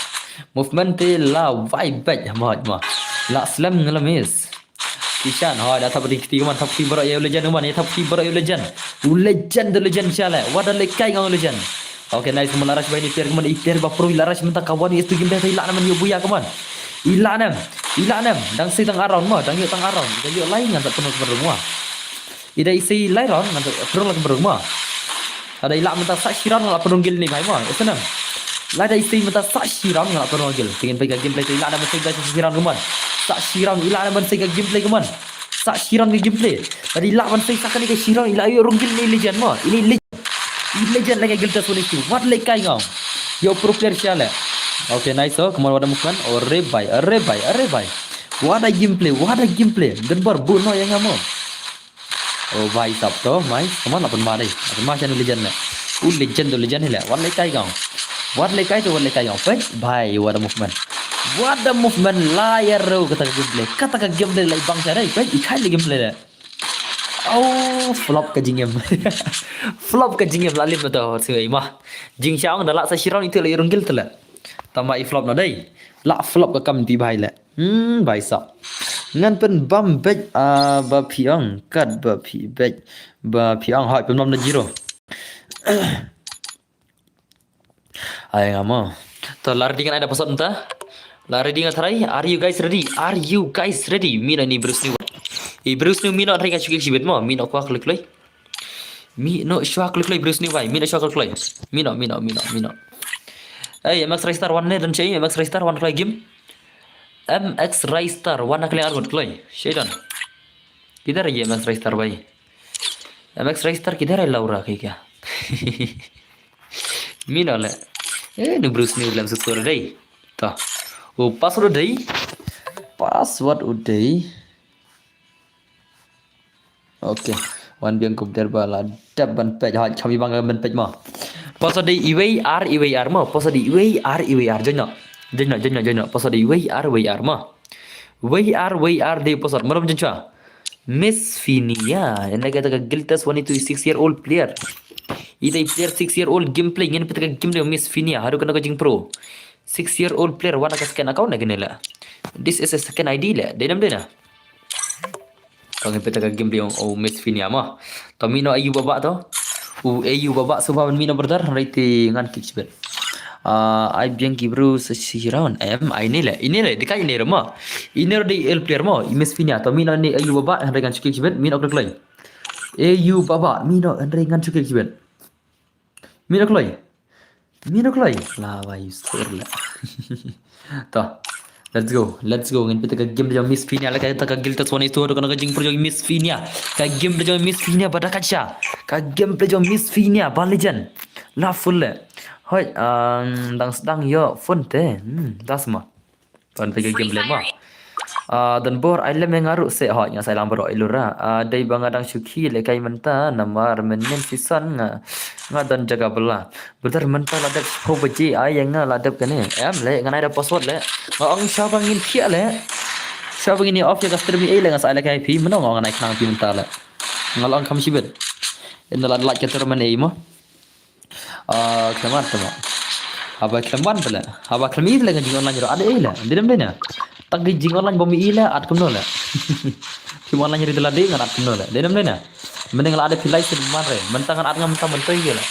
Movement la vibe back mah. La slam ngelamis. Kishan ha dah top ti kaman top bro ya legend kaman, ya top bro ya legend. Legend chala. What a lekai ngong legend. Okay, nice kaman Larash by ni player kaman, player ba pro Larash minta kawan ni itu game dia ilak naman yo buya kaman. Ilak nam. Dang si tang around mah, dang yo tang around. Dang yo lain ngan tak penuh berumah. Ida isi lairon nanti perung lagi berumah. Ada ilah minta sak siram ngalap perung gil ni bhai mah. Senang. Lah ada isi minta sak siram ngalap perung gil. Tingin pergi gameplay tu ilah ada mesti sak siram keman. Sak siram ilah ada mesti gameplay keman. Sak siram ke gameplay. Tadi ilah mesti sak ni ke siram ilah yo rung gil ni legend mah. Ini legend. Ini legend lagi gil tas itu. What like kai ngau. Yo pro player siala. Okay, nice oh. Kemana wadah mukan? Ore bhai. What a gameplay. Dan berbu no yang kamu. Oh भाई साहब तो भाई कमान अपन मारे अपन माचन legend ले legend है ले वन लेकाई गाँव पे भाई what a movement layar ro kata ka gameplay lai bang cara pe ikai le gameplay le oh flop ka jingem lalim to sui mah jing xiao da la sa shirau itu le rungil tela tama i flop no dai la flop ka kam ti भाई le भाई साहब ngan pen bam bej ba piang kat ba pi bej ba piang hot pen bam na zero ay ngamo to lari dengan ada pesan entah lari dengan tharai are you guys ready mina ni Bruce New mina rai ka chukik sibet mo mina kwa klik loi mina shwa klik loi Bruce New vai mina shwa klik loi mina ay max star one ne dan chai max star one klik game MX Raystar warna kalian argut kloy Shadon किधर है ये MX Raystar भाई MX Raystar किधर है Laura kayak क्या Mina le ni Bruce New dalam sesuatu day ta oh password udah okay wan biang komputer bala dab ban pej ha chami bang ban pej ma password EVR ma password EVR jono password EVR ma VR de password malam jencha Miss Finia yang kata ka Giltas 126-year-old player ida player 6-year-old gameplay ngin pita ka gameplay Miss Finia haru kana ka jing pro 6-year-old player wana ka scan account na ganila this is a second ID la denam dena kau ngin pita ka gameplay oh Miss Finia ma to mino ayu baba to ayu baba subhan mino brother rating ngan kickbet I biang kibru sesiran ini lah dekat ini rumah ini di el player mo Miss Finia to mino ni ayu baba dengan cukik kibet mino kloi ayu baba mino dengan cukik kibet mino kloi lah why store lah to let's go ngin pita ka game dia Miss Finia la kata ka Giltas one itu kana ka jing pro Miss Finia ka game dia Miss Finia pada kaca ka game dia Miss Finia ba legend la full le hoi sedang yo fonte das ma pan pergi game le ma dan bor ai le mengaru se hoi nya sai lam bro ilura dai bangadang syuki le kai menta namar menen sisan nga dan jaga bela betar menta ladap ho beji ai yang ladap kene le ngan ada password le ngong siapa ngin thia le siapa ngin off ya stream ai le ngas ai le kai pi menong ngan ai khang pi menta le ngalong kam sibet indalan like termen ai mo Kelaman tama. Aba kelaman pala. Aba kelmi pala jing online jero ada ila. Dinam dena. Tak jing online bomi ila at kumno la. Kim online jero dela de ngan at kumno la. Dinam dena. Mending la ada pilai sen man re. Mentangan at ngam mentang mentoi la.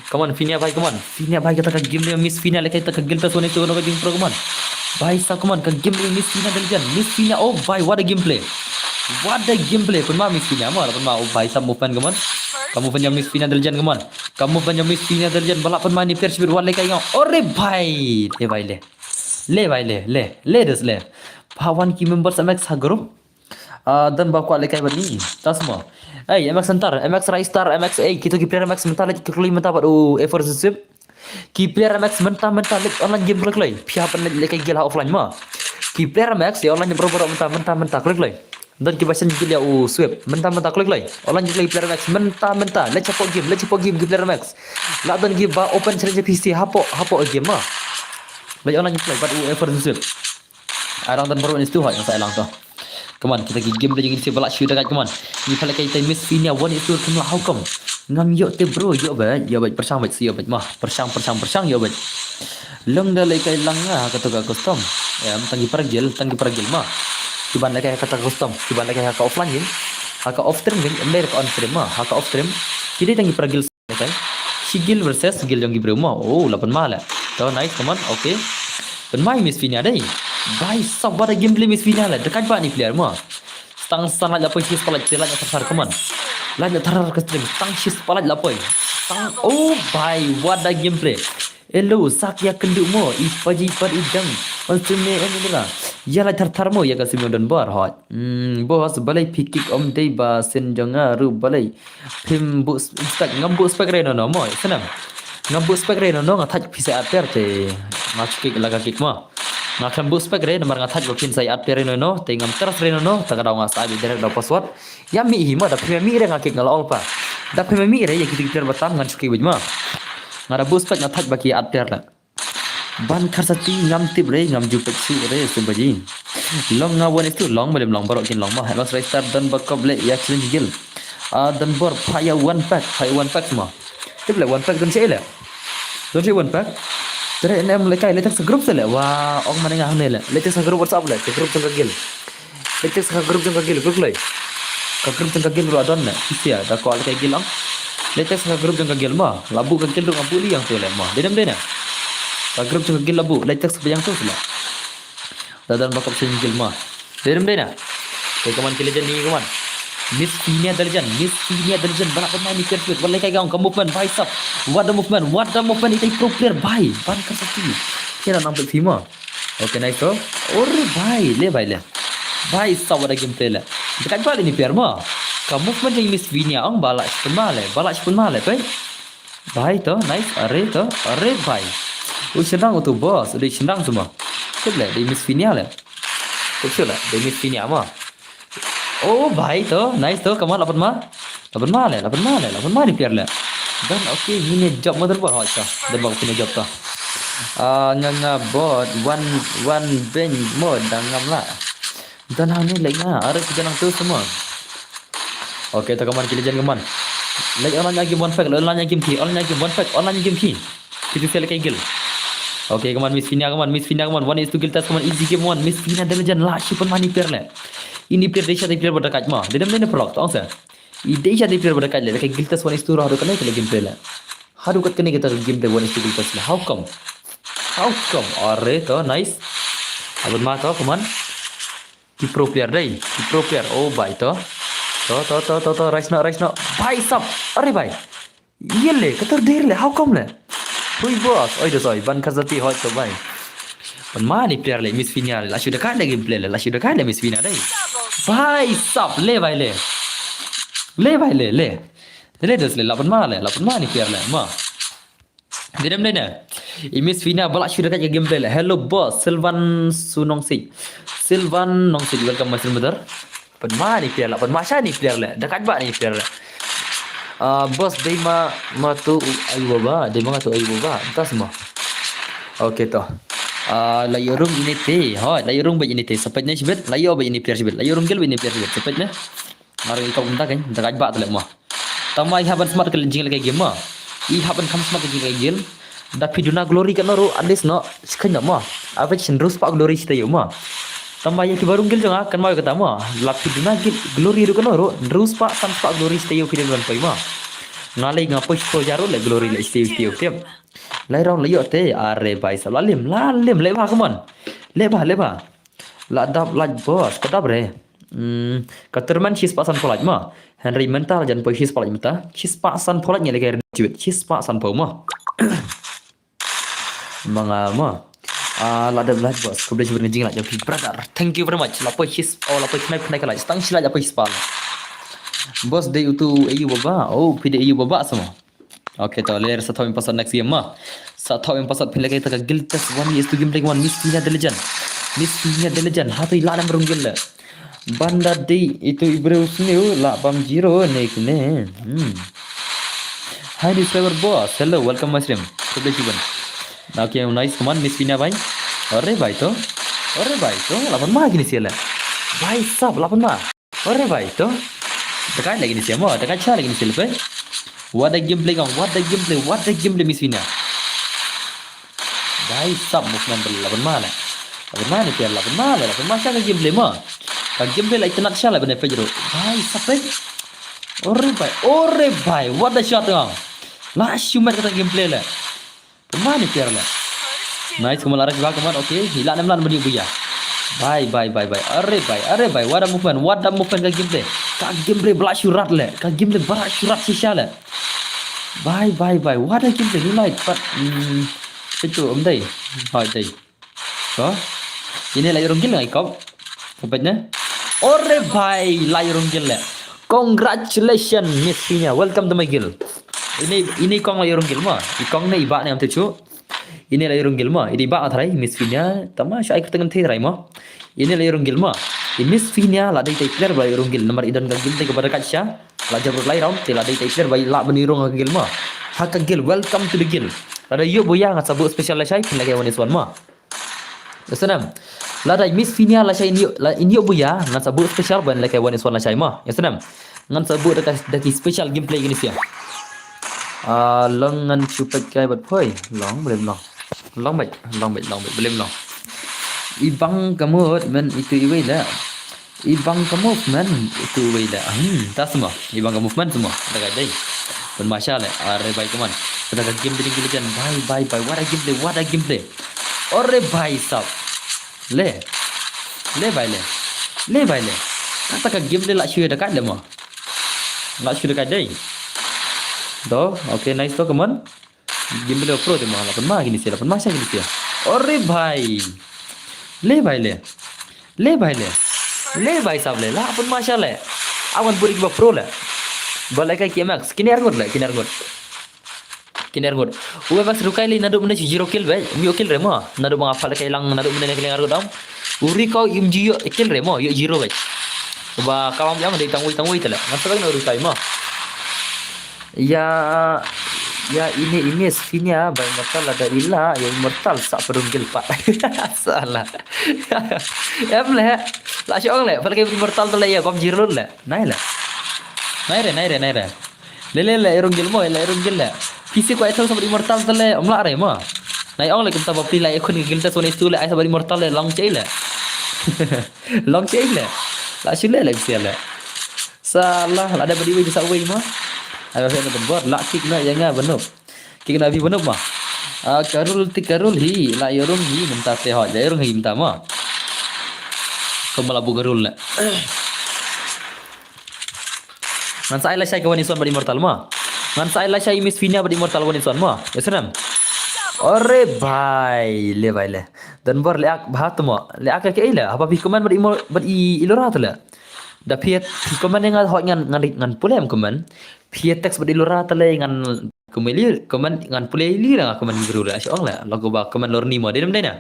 Come on, Finia भाई, come on. Finia भाई kita ke game में miss Finia लेके kita ke game terus nih tuh nopo game pro, come on. भाई साहब, come on ke game में miss Finia Delijan, miss Finia. Oh भाई, what a gameplay. What a gameplay. Pun mah miss Finia mah, pun mah. Oh भाई साहब move come on. Kamu punya miss Finia Delijan, come on. Kamu punya miss Finia Delijan balap pun mah ni player sibir wale kayak ngau. Ore भाई, ले भाई ले. ले भाई ले des le. Pawan ki member MX Hagrum. Dan bawa le kayak begini. Tas semua. Hey, MX Center, MX Raistar, MX kita ki player MX mental lagi kekli mentah pada effort sip. Ki player MX mentah like online game klik lagi. Pihak pen like gila offline mah. Ki player MX ya online bro mentah klik lagi. Dan ki bahasan gila swipe mentah klik lagi. Online klik player MX mentah. Let's support game ki player MX. Lah dan ki ba open challenge PC hapo game mah. Like online klik pada effort sip. Arang dan baru ini tu yang saya lang tu. Come on, kita game lagi si balak shoot dekat, come on. Ni pala kita miss Finia one itu kena how come? Ngam yo te bro, yo ba persang bat si yo bat mah. Persang yo bat. Long dah lai kai lang ah kata ka custom. Ya, tangi pergil mah. Kiban lai kai kata custom, kiban lai kai ka offline game. Haka off stream game, ember ka on stream mah. Haka off stream. Kini tangi pergil kai. Sigil versus Sigil yang gibro mah. Oh, 8 mala. So nice, come on. Okay. Penmain miss Finia dai. भाई सब बड़ा game play miss फिना lah dekat ba ni player mah stang sangat lapoi sis palat celanya tersar keman lanya tarar ke stream stang sis palat lapoi stang oh भाई what a gameplay hello sak ya kenduk mo ipaji par idang on stream ni ini lah ya la thar mo ya ka sim don bar hot bos balai pikik om dei ba sen jonga ru balai phim bu spek ngam bu spek re no mo senam ngam bu spek re no ngathaj phisa ater te ngachki laga kick ma Nakam bus pag rin marang athaj wakin say at pero no tingam teras rin no taga daw nga sabi direct daw password ya mi hima da premi re ngakik ngalaw pa da premi re ya kitik batam ngan suki wajma ngara bus pag athaj baki at per la ban kharsati ngam tip re ngam jupek su re subaji long nga one itu long belum long barok kin long ma hello restart dan bakab le ya challenge gil dan bor phaya one pack ma tip le one pack dan sele don si one pack Tere em lekai letak segrup sele wah ong mana ngah ne le letak segrup WhatsApp le segrup tengah gil letak segrup tengah gil klik le segrup tengah gil ru adon ne isia da ko lekai gil ang letak segrup tengah gil ma labu ka gil ru ngapuli yang tu le ma dedam dena segrup tengah gil labu letak sebayang tu sele dadan bakap sin gil ma dedam dena ke kaman kile ni kaman Miss Finia Delijan balak pemain ni kerja boleh kayak gaung movement bhai sab what the movement itu pro player bhai ban कर सकती kira nampak Fima okay nice bro ore bhai le bhai sab ada gameplay le dekat balik ni player mah ka movement yang Miss Finia ang balak male bhai to nice are bhai senang tu bos udah senang semua le di Miss Finia le betul lah di Miss Finia mah Oh भाई तो nice तो कमाल अपन माल ni player le dan okay ini job mother buat hoca dan bawa punya job tu nganga bot one bench mode dan ngam lah dan hang ni like na ada kita nang tu semua okay to kaman kili jan kaman like online game one pack online game key kita sel kayak gil okay kaman Miss Finia kaman one is to kill test kaman easy game one Miss Finia Delijan lah si pun mani player le ini player Desha player berdekat mah dedam dena prok tau sa I Desha player berdekat le kayak giltas one is to haru kan itu game play la haru kat kene kita game play one is to giltas la how come are to nice abad ma to kaman ki pro player oh bhai to rise no bhai sab are bhai ye le katar der le how come le hui boss oi do soi ban khazati hot to bhai pan ma ni player le Miss Finia la sudah kan lagi play le Miss Finia dai bhai sab le bhai le dos le 8 ma ni player le ma dedam dena Miss Finia balak sudah kan gameplay le hello boss Silvan Nongsi welcome mas brother pan ma ni player la pan ma sha ni player le dekat ba ni player le bos dai ma tu ayu baba dai ma tu ayu baba entah semua okay toh layurung ini teh layurung ba ini teh sepatnya sibet layo ba ini player sibet layurung gel ba ini player sibet sepatnya mari kau entah kan dekat ba tu le mah tamai haban smart ke jing lagi game mah I haban kam smart ke jing game da piduna glory kan ro adis no sekanya mah apa cenderus pak glory stay mah tamai ki barung gel jangan kan mau kata mah la piduna glory ru kan ro terus pak sam pak glory stay video kan pai mah ngalai ngapush pro jaru le glory le Steve tiap lai rong le yote are bai sa lalim le ba come on le ba la dap laj bos kadap re katerman chis pasan polaj ma Henry mental jan po chis polaj mata chis pasan polaj le ke chit chis pasan po ma mga ma la dap laj bos ko boleh jing la jadi brother thank you very much la po chis la po knai kala stang sila ja po chis pal bos de itu ayu baba oh pide ayu baba semua. Oke toh ler sa thawin pasat next game ma sa thawin pasat phin lagai taka giltas one is to game like one miss finya diligent hatu ila nam runggil la banda de itu ibreus ni la pam zero nek ne hi discover boss hello welcome my stream today jiban okay nice come on miss finya bhai अरे भाई तो lapan ma gini sih lah भाई सब lapan ma अरे भाई तो dekat lagi ni sih mo dekat cara lagi ni sih lepas what a gameplay Miss Vina भाई सब movement lapan ma lah lapan ma ni kira lapan ma siapa gameplay mo kan gameplay lah itu nak siapa benar pejero भाई सब अरे भाई what a shot dong lah cuma kata gameplay lah pemain ni kira lah nice kamu laras juga kamu oke hilang enam beri buaya bye अरे भाई what a movement ka gameplay belas surat le ka gameplay belas surat sisa le bye what a gameplay you like but itu dai hỏi dai có ini lại rong gil ngai kau tempatnya अरे भाई lại rong gil le congratulations Miss Vina welcome to my guild ini kong lại rong gil mah kong ni ibak ni am tu ini lah irung gilma ini ba atrai Miss Vina tama syai ketengan thi rai mo ini lah irung gilma Miss Vina la dai tai player ba irung gil nomor idan gil tai kepada kaca la jabur lai round ti la dai tai player ba la benirung gilma hak gil welcome to the gil ada yo boya ngat sabu special la syai pin lagi one is one ma yasanam la dai Miss Vina la syai ini yo boya ngat sabu special ban lagi one is one la syai ma yasanam ngan sabu daki special gameplay gini sia lengan cupet kai bat phoi long belum long baik belum long ibang kamu men itu iwai lah ibang kamu men itu iwai lah tak semua ibang kamu men semua dekat dai bermasya lah are baik kaman dekat game bikin bye what a gameplay ore bhai sab le kata ka gameplay lah syue dekat dah mah lah syue dekat dai doh okay nice to kaman gameplay pro tu mah lapan mah gini sih lapan mah gini sih अरे भाई ले भाई साहब ले ला अपन माशाल्लाह awan buri ba pro la balai kai kimax kinar god uwe bas rukai li nadu mena 0 kill bai mi kill re mo nadu bang apa kai lang nadu mena kai ngar godam uri kau im jiyo kill re mo yo 0 bai ba kawam yang dei tangui tala masa bang nadu kai mo ya ini Miss Vina by mortal ada ila yang mortal sak perunggil pak salah em le la syong le falke mortal tele ya kom jirun le nai re le runggil mo le runggil le kisi ko itu sama mortal tele omla re mo nai ong le kita bapti la ekun gil ta sone stu le ai sabari mortal le long chei le la syule le bisa le salah ada beri bisa wei mo ada saya nak buat lak kick nak yang benup kick nabi benup mah karul hi la yorung hi minta teh hot yorung hi minta mah kemalabu karul le ngan sai la sai kawan ison badi mortal mah ngan sai la sai Miss Vina badi mortal wan ison mah ya senam अरे भाई ले dan bor le ak bahat mo le ak ke ila apa bi komen badi ilora tala da piet komen ngan hot ngan pulem komen piet text badi ilora tala ngan kumeli komen ngan pulei li la komen guru la syong la logo ba komen lorni mo dem dena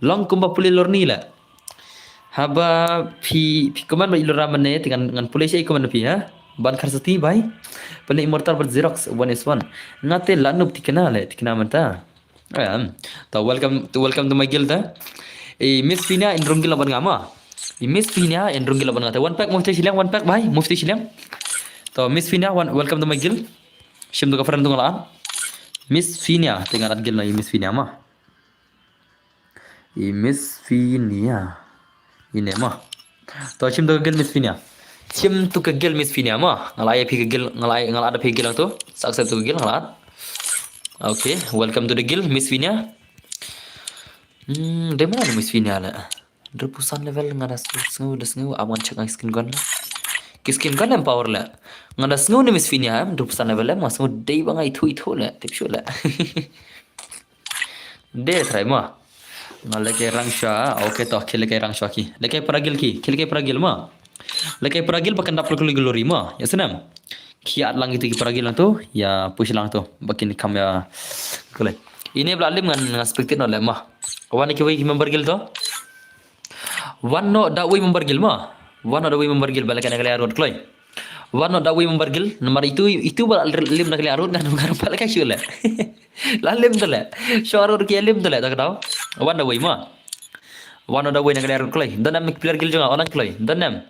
long kumba pulei lorni la haba pi komen badi ilora mane ngan pulei sei komen pi ha ban kharsati bai pulei immortal ber xerox 1s1 ngate lanup tikna manta welcome to my guild Miss Vina in runggil laban ngama Miss Vina in runggil laban ngata one pack mufti silang one pack bhai mufti silang to Miss Vina welcome to my guild shim to ka friend tungala Miss Vina tinggal at guild na Miss Vina ma Miss Vina ini ma to shim to guild Miss Vina Tim tu kegil Miss Finia mah. Ngalai kegil ngalai ada kegil tu. Sukses tu kegil ngalat. Okay, welcome to the guild Miss Finia. Dari mana ada Miss Finia lah? Repusan level ngada sengu aman cek skin gun lah. Skin gun yang power lah. Ngada sengu ni Miss Finia repusan level lah mas sengu day bang itu lah tip show lah. Deh try mah. Ngalai rang sha. Okay toh kile ke rang sha ki. Lekai peragil mah. Lekai peragil pakai dapur glory mah. Ya senam. Kiat lang itu peragil lang tu. Ya push lang tu. Bakin kam ya. Kulai. Ini belalim dengan aspektif no lemah. Wan ki member gil tu. Wan no da member gil mah. Wan no da member gil balakan kali arut kloi. Wan no da member gil nomor itu balalim nak kali arut dan nomor balakan syula. Lalim tu le. Syarur ki lim tu le tak tahu. Wan da mah. Wan no da nak kali arut kloi. Dan nam player gil juga orang kloi. Dan nam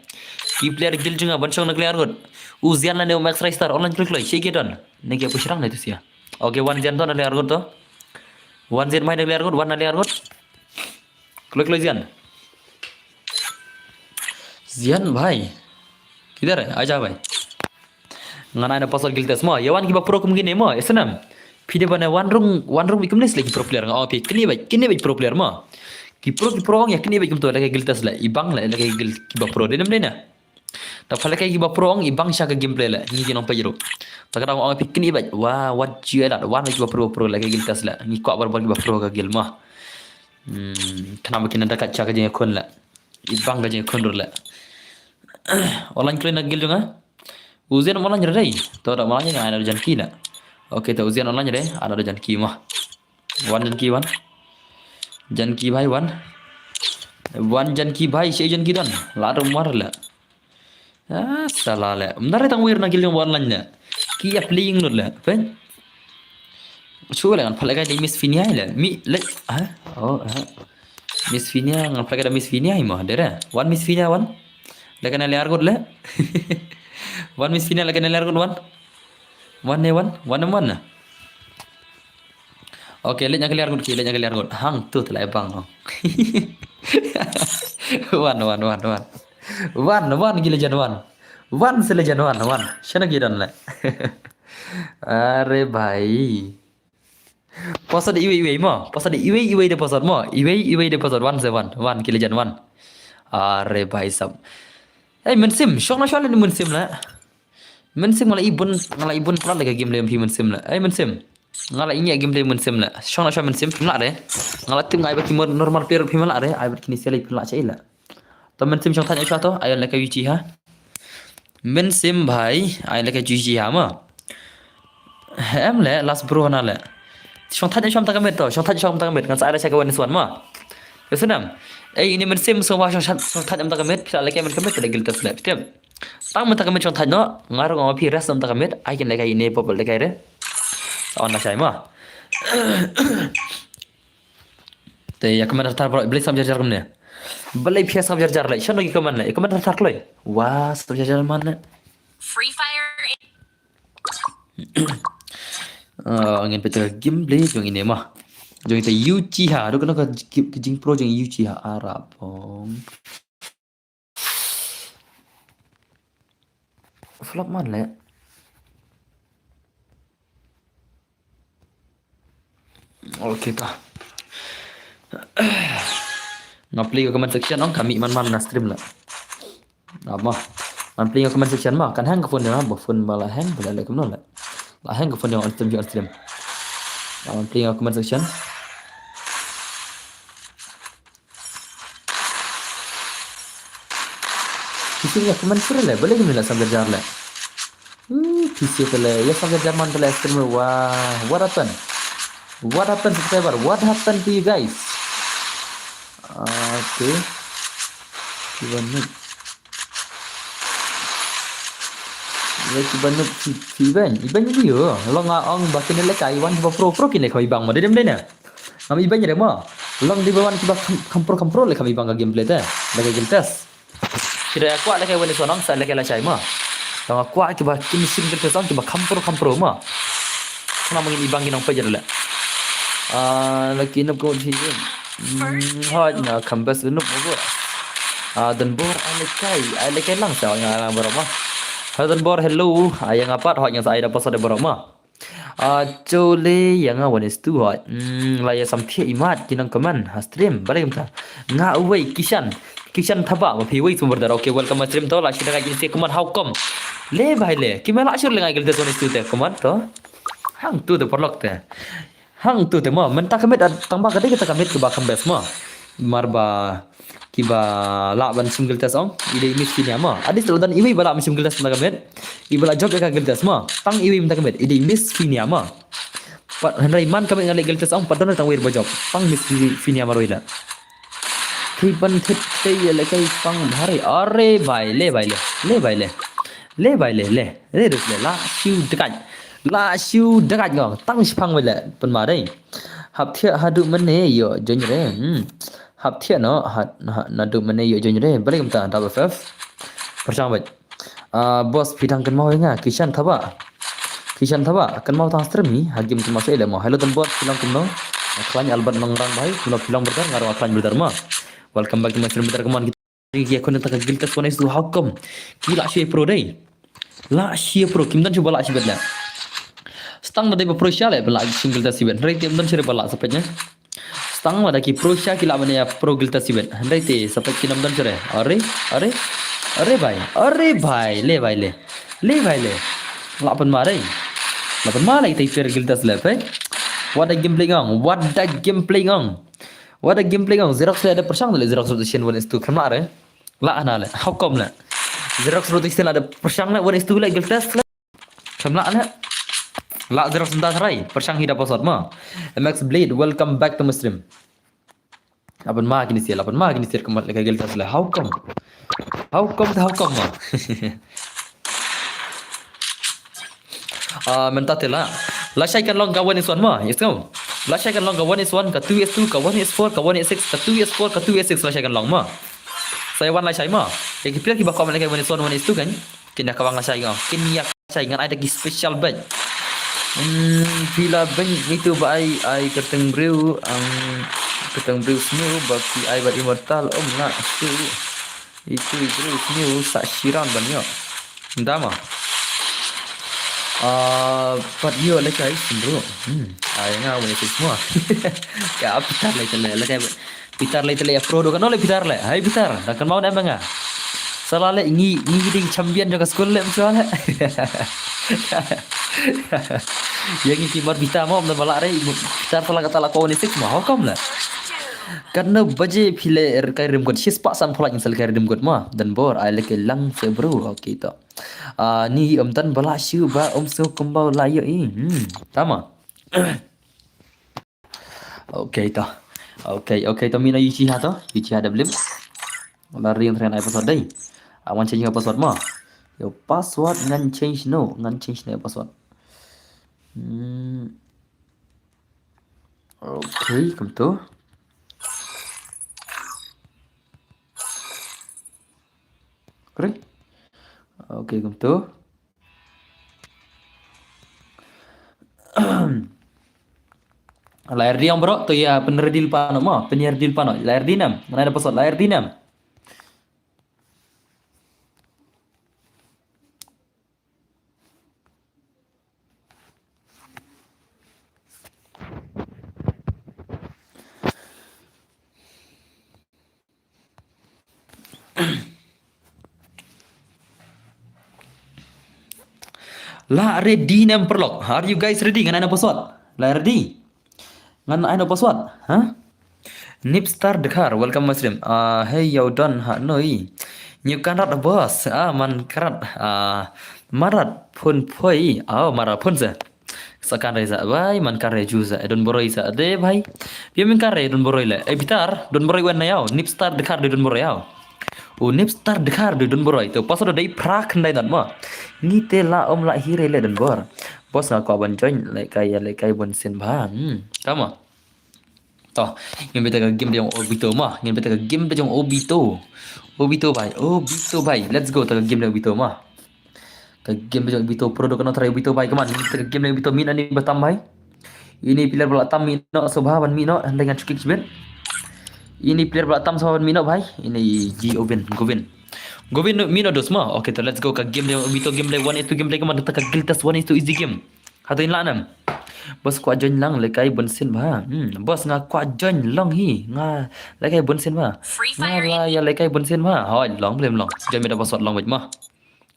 ki player gil juga bansong nak kali arut. Uzian la ne max star online kloi. Shake don. Negi apa serang itu sia. Okay, wan jan tu nak kali arut tu. Wan zen main nak argut, wan nak argut. Kloi Zian. Zian भाई किधर है आजा भाई ngana na pasal gilta semua yawan ki ba pro kum gini mo esenam pide bana one room ikum nes lagi pro player nga opi kini ba pro player mo ki pro ya kini ba ikum to lagi gilta sla ibang la lagi gil ki ba pro denam dena ta phala kai ki ba pro ang ibang sha ka gameplay la ni kinong pajero ta kada ang opi kini ba wa what you la wan ki ba pro lagi gilta sla ni ko bar ki ba pro ka gil mo kenapa kena dekat cha ka je kon la ibang ka je kon la online klien nak gil juga ujian online jadi to da malanya nga ada janki la okay to ujian online jadi ada janki mah wan janki bhai wan janki bhai se janki dan la mar la salah la mnar tang wir nak gil online la ki ya playing nur la pen coba lah kan palaga di Miss Finia la mi le Miss Finia ngan palaga da Miss Finia mah dera wan Miss Finia wan lagan ali argot le wan Miss Finia lagan ali argot wan na okay le nyakali argot hang tu telai bang wan gila jan wan sele jan wan shana gidan le are bhai pasad iwe de pasad mo iwe de pasad 171 kilo jan are bhai sab mensim syok na ni mensim la mensim ngala ibun pula lagi game lem mensim la mensim ngala inya game lem mensim la syok na mensim pula de ngala tim ngai baki normal player pimala de ai baki ni selai pula chai la to mensim syok tanya to ayo la ka yuci ha mensim bhai ai la ka yuci ha ma em le last bro na le syok tanya syok takamet to syok tanya syok takamet kan sa ada saya kawan suan ma kesenam ini mensim semua syok tanya takamet pila lagi men kamet lagi giltas la tiap tang men takamet syok tanya ngaru ngau pi res takamet ai ken lagi ini popol lagi re on na sai ma te ya kamera tar beli sam jar ne beli pia sam jar la shano ki kaman la kamera tar kloi wah sam jar man Free Fire angin peter gameplay jong ini mah jong itu Uchiha do kena ke jing pro jong Uchiha Arab flop man le okay ta ngapli ke comment section ong kami man na stream la apa man play ke comment section mah kan hang ke phone dia bah phone bala hang bala le kemno la la hang ke phone dia on stream man play ke comment section Kisinya comment sure le boleh gimana sambil jar le kisi le ya sambil zaman le stream wah what happened subscriber what happened to you guys okay Ibanuk Iban dia lo ngaong bakin le kai wan ba pro kini kau ibang ma dem dena ngam iban de ma long di bawan kiba kampro le kami bang gameplay ta lagi game test kira aku le kai wan sonong sa le kai la chai ma tang aku kiba kin sim de test kiba kampro ma kana mangin ibang ginong pajar la lagi nak go thi hoi na kambas nup go Dan bor ai lekai lang sa yang berapa. Dan bor hello, yang apa yang saya dapat pada berapa. Chole yang awan itu hot. Laya samthia imat kinang kaman stream balik kita. Nga away Kishan thaba ma phi wai sumber dar. Okay, welcome stream to la shida gin se kaman how come. Le bhai le kimela ashur le ngai gil te itu te kaman to. Hang tu te porlok te. Hang tu te ma men tak kamet tang ba kade kita kamet ke ba kambes ma. Marba kiba la ban single test ong ide miss fini ama adis dan iwi bala single test na kamet ibala job ka gil test ma tang iwi minta kamet ide miss fini ama pat hanrai man kamet ngali gil test ong padon tang wir ba job tang miss fini ama roila kiban thit te le kai pang bhare are bhai le le rus le la siu dekat ngong tang sipang wala pen ma dai hap thia hadu mane yo jonre hap thia no nadu mane yo jonre balik mta double ff percang bat bos pidang kan mau nga kishan thaba kan mau tang stream ni hagim kan masuk ile mau hello dan bot film kuno klan albat mangrang bhai kuno film bertar ngaro klan bertar ma welcome back to my stream bertar kaman kita kon tak giltas kon isu hakom kila shi pro dai la shi pro kimdan coba la shi bedla stang dari pro sha le bela single tas sibet rai tim dan sire bala sapetnya stang ada ki pro sha kila mane ya pro giltas sibet rai te sapet ki nam dan sire are bhai le la pen ma lai te fer giltas le pe what a gameplay ngong Xerox ada persang le Xerox rotation one is to kamar la ana le hukum le Xerox rotation ada persang le one is to le giltas le kamla le la Xerox entah rai persang hida password ma MX Blade welcome back to my stream apan ma kini sial kamar le giltas le hukum ma mentatela la shaikan long ka 1 is 1 ma yes go la shaikan long ka 1 is 1 ka 2 is 2 ka 1 is 4 ka 1 is 6 ka 2 is 4 ka 2 is 6 la shaikan long ma saya wan la shai ma ke kipia ki bakam le ka 1 is 1 1 is 2 kan kina ka bang la shai ga kin yak shai ngan ada ki special ban pila ban itu ba ai keteng brew new baki ai ba immortal na itu brew new sa shiran ban yo ndama but yo le kai bro ai nga wani semua ya pitar le kai pitar le tele pro do kan ole pitar le hai pitar dah kan mau dah banga salah le ngi ding champion jaga school le betul le yang ini mar bita mau na bala re pitar salah kata la ko ni sik mau kam le karena baje pile kai rim god sis pak sam phola insal kai rim god ma dan bor ai le ke lang se bro okay to ni tan bala shu ba so kumbau la yo tama okay to mina yuchi ha da blim la riang tren ai password dai awan change password ma yo password ngan change no password okay kam tu correct okay kam tu layar diam bro tu ya penyiar deal pano layar dinam mana ada password layar dinam la ready nam perlok are you guys ready ngan ana password la ready ngan ana password Nipstar Dekar welcome my stream hey you done ha noi you cannot boss man karat marat pun phoi marat pun sa sakan reza bhai man kare juza don boroi sa de bhai pia min kare don boroi le bitar don boroi wan yao Nipstar Dekar de don boroi yao Nipstar Dekar de don boroi to password dai prak ndai dan ma ni te la la hire le dan bor bos na ko ban join le kai bon sen ban kama to ngin beta game dia obito ma ngin beta game dia obito bhai let's go ta game dia obito ma ka game dia obito pro do kana try obito bhai kaman ta game dia obito min ani batam bhai ini pilar bola tam min no sobha ban min no dengan cukik ben Ini player Batam sama Mino bhai. Ini Govin Mino dos mo. Okay, तो let's go ka game le Obito game le 1 game le kaman ta ka Giltas 1 easy game. Hatuin lanam. Bos kwa join lang le kai bonsin ba. Bos nga kwa join lang hi nga le kai bonsin ba. Nga la ya le kai bonsin ba. Hoi long blem long. Join me da bos long wait ma.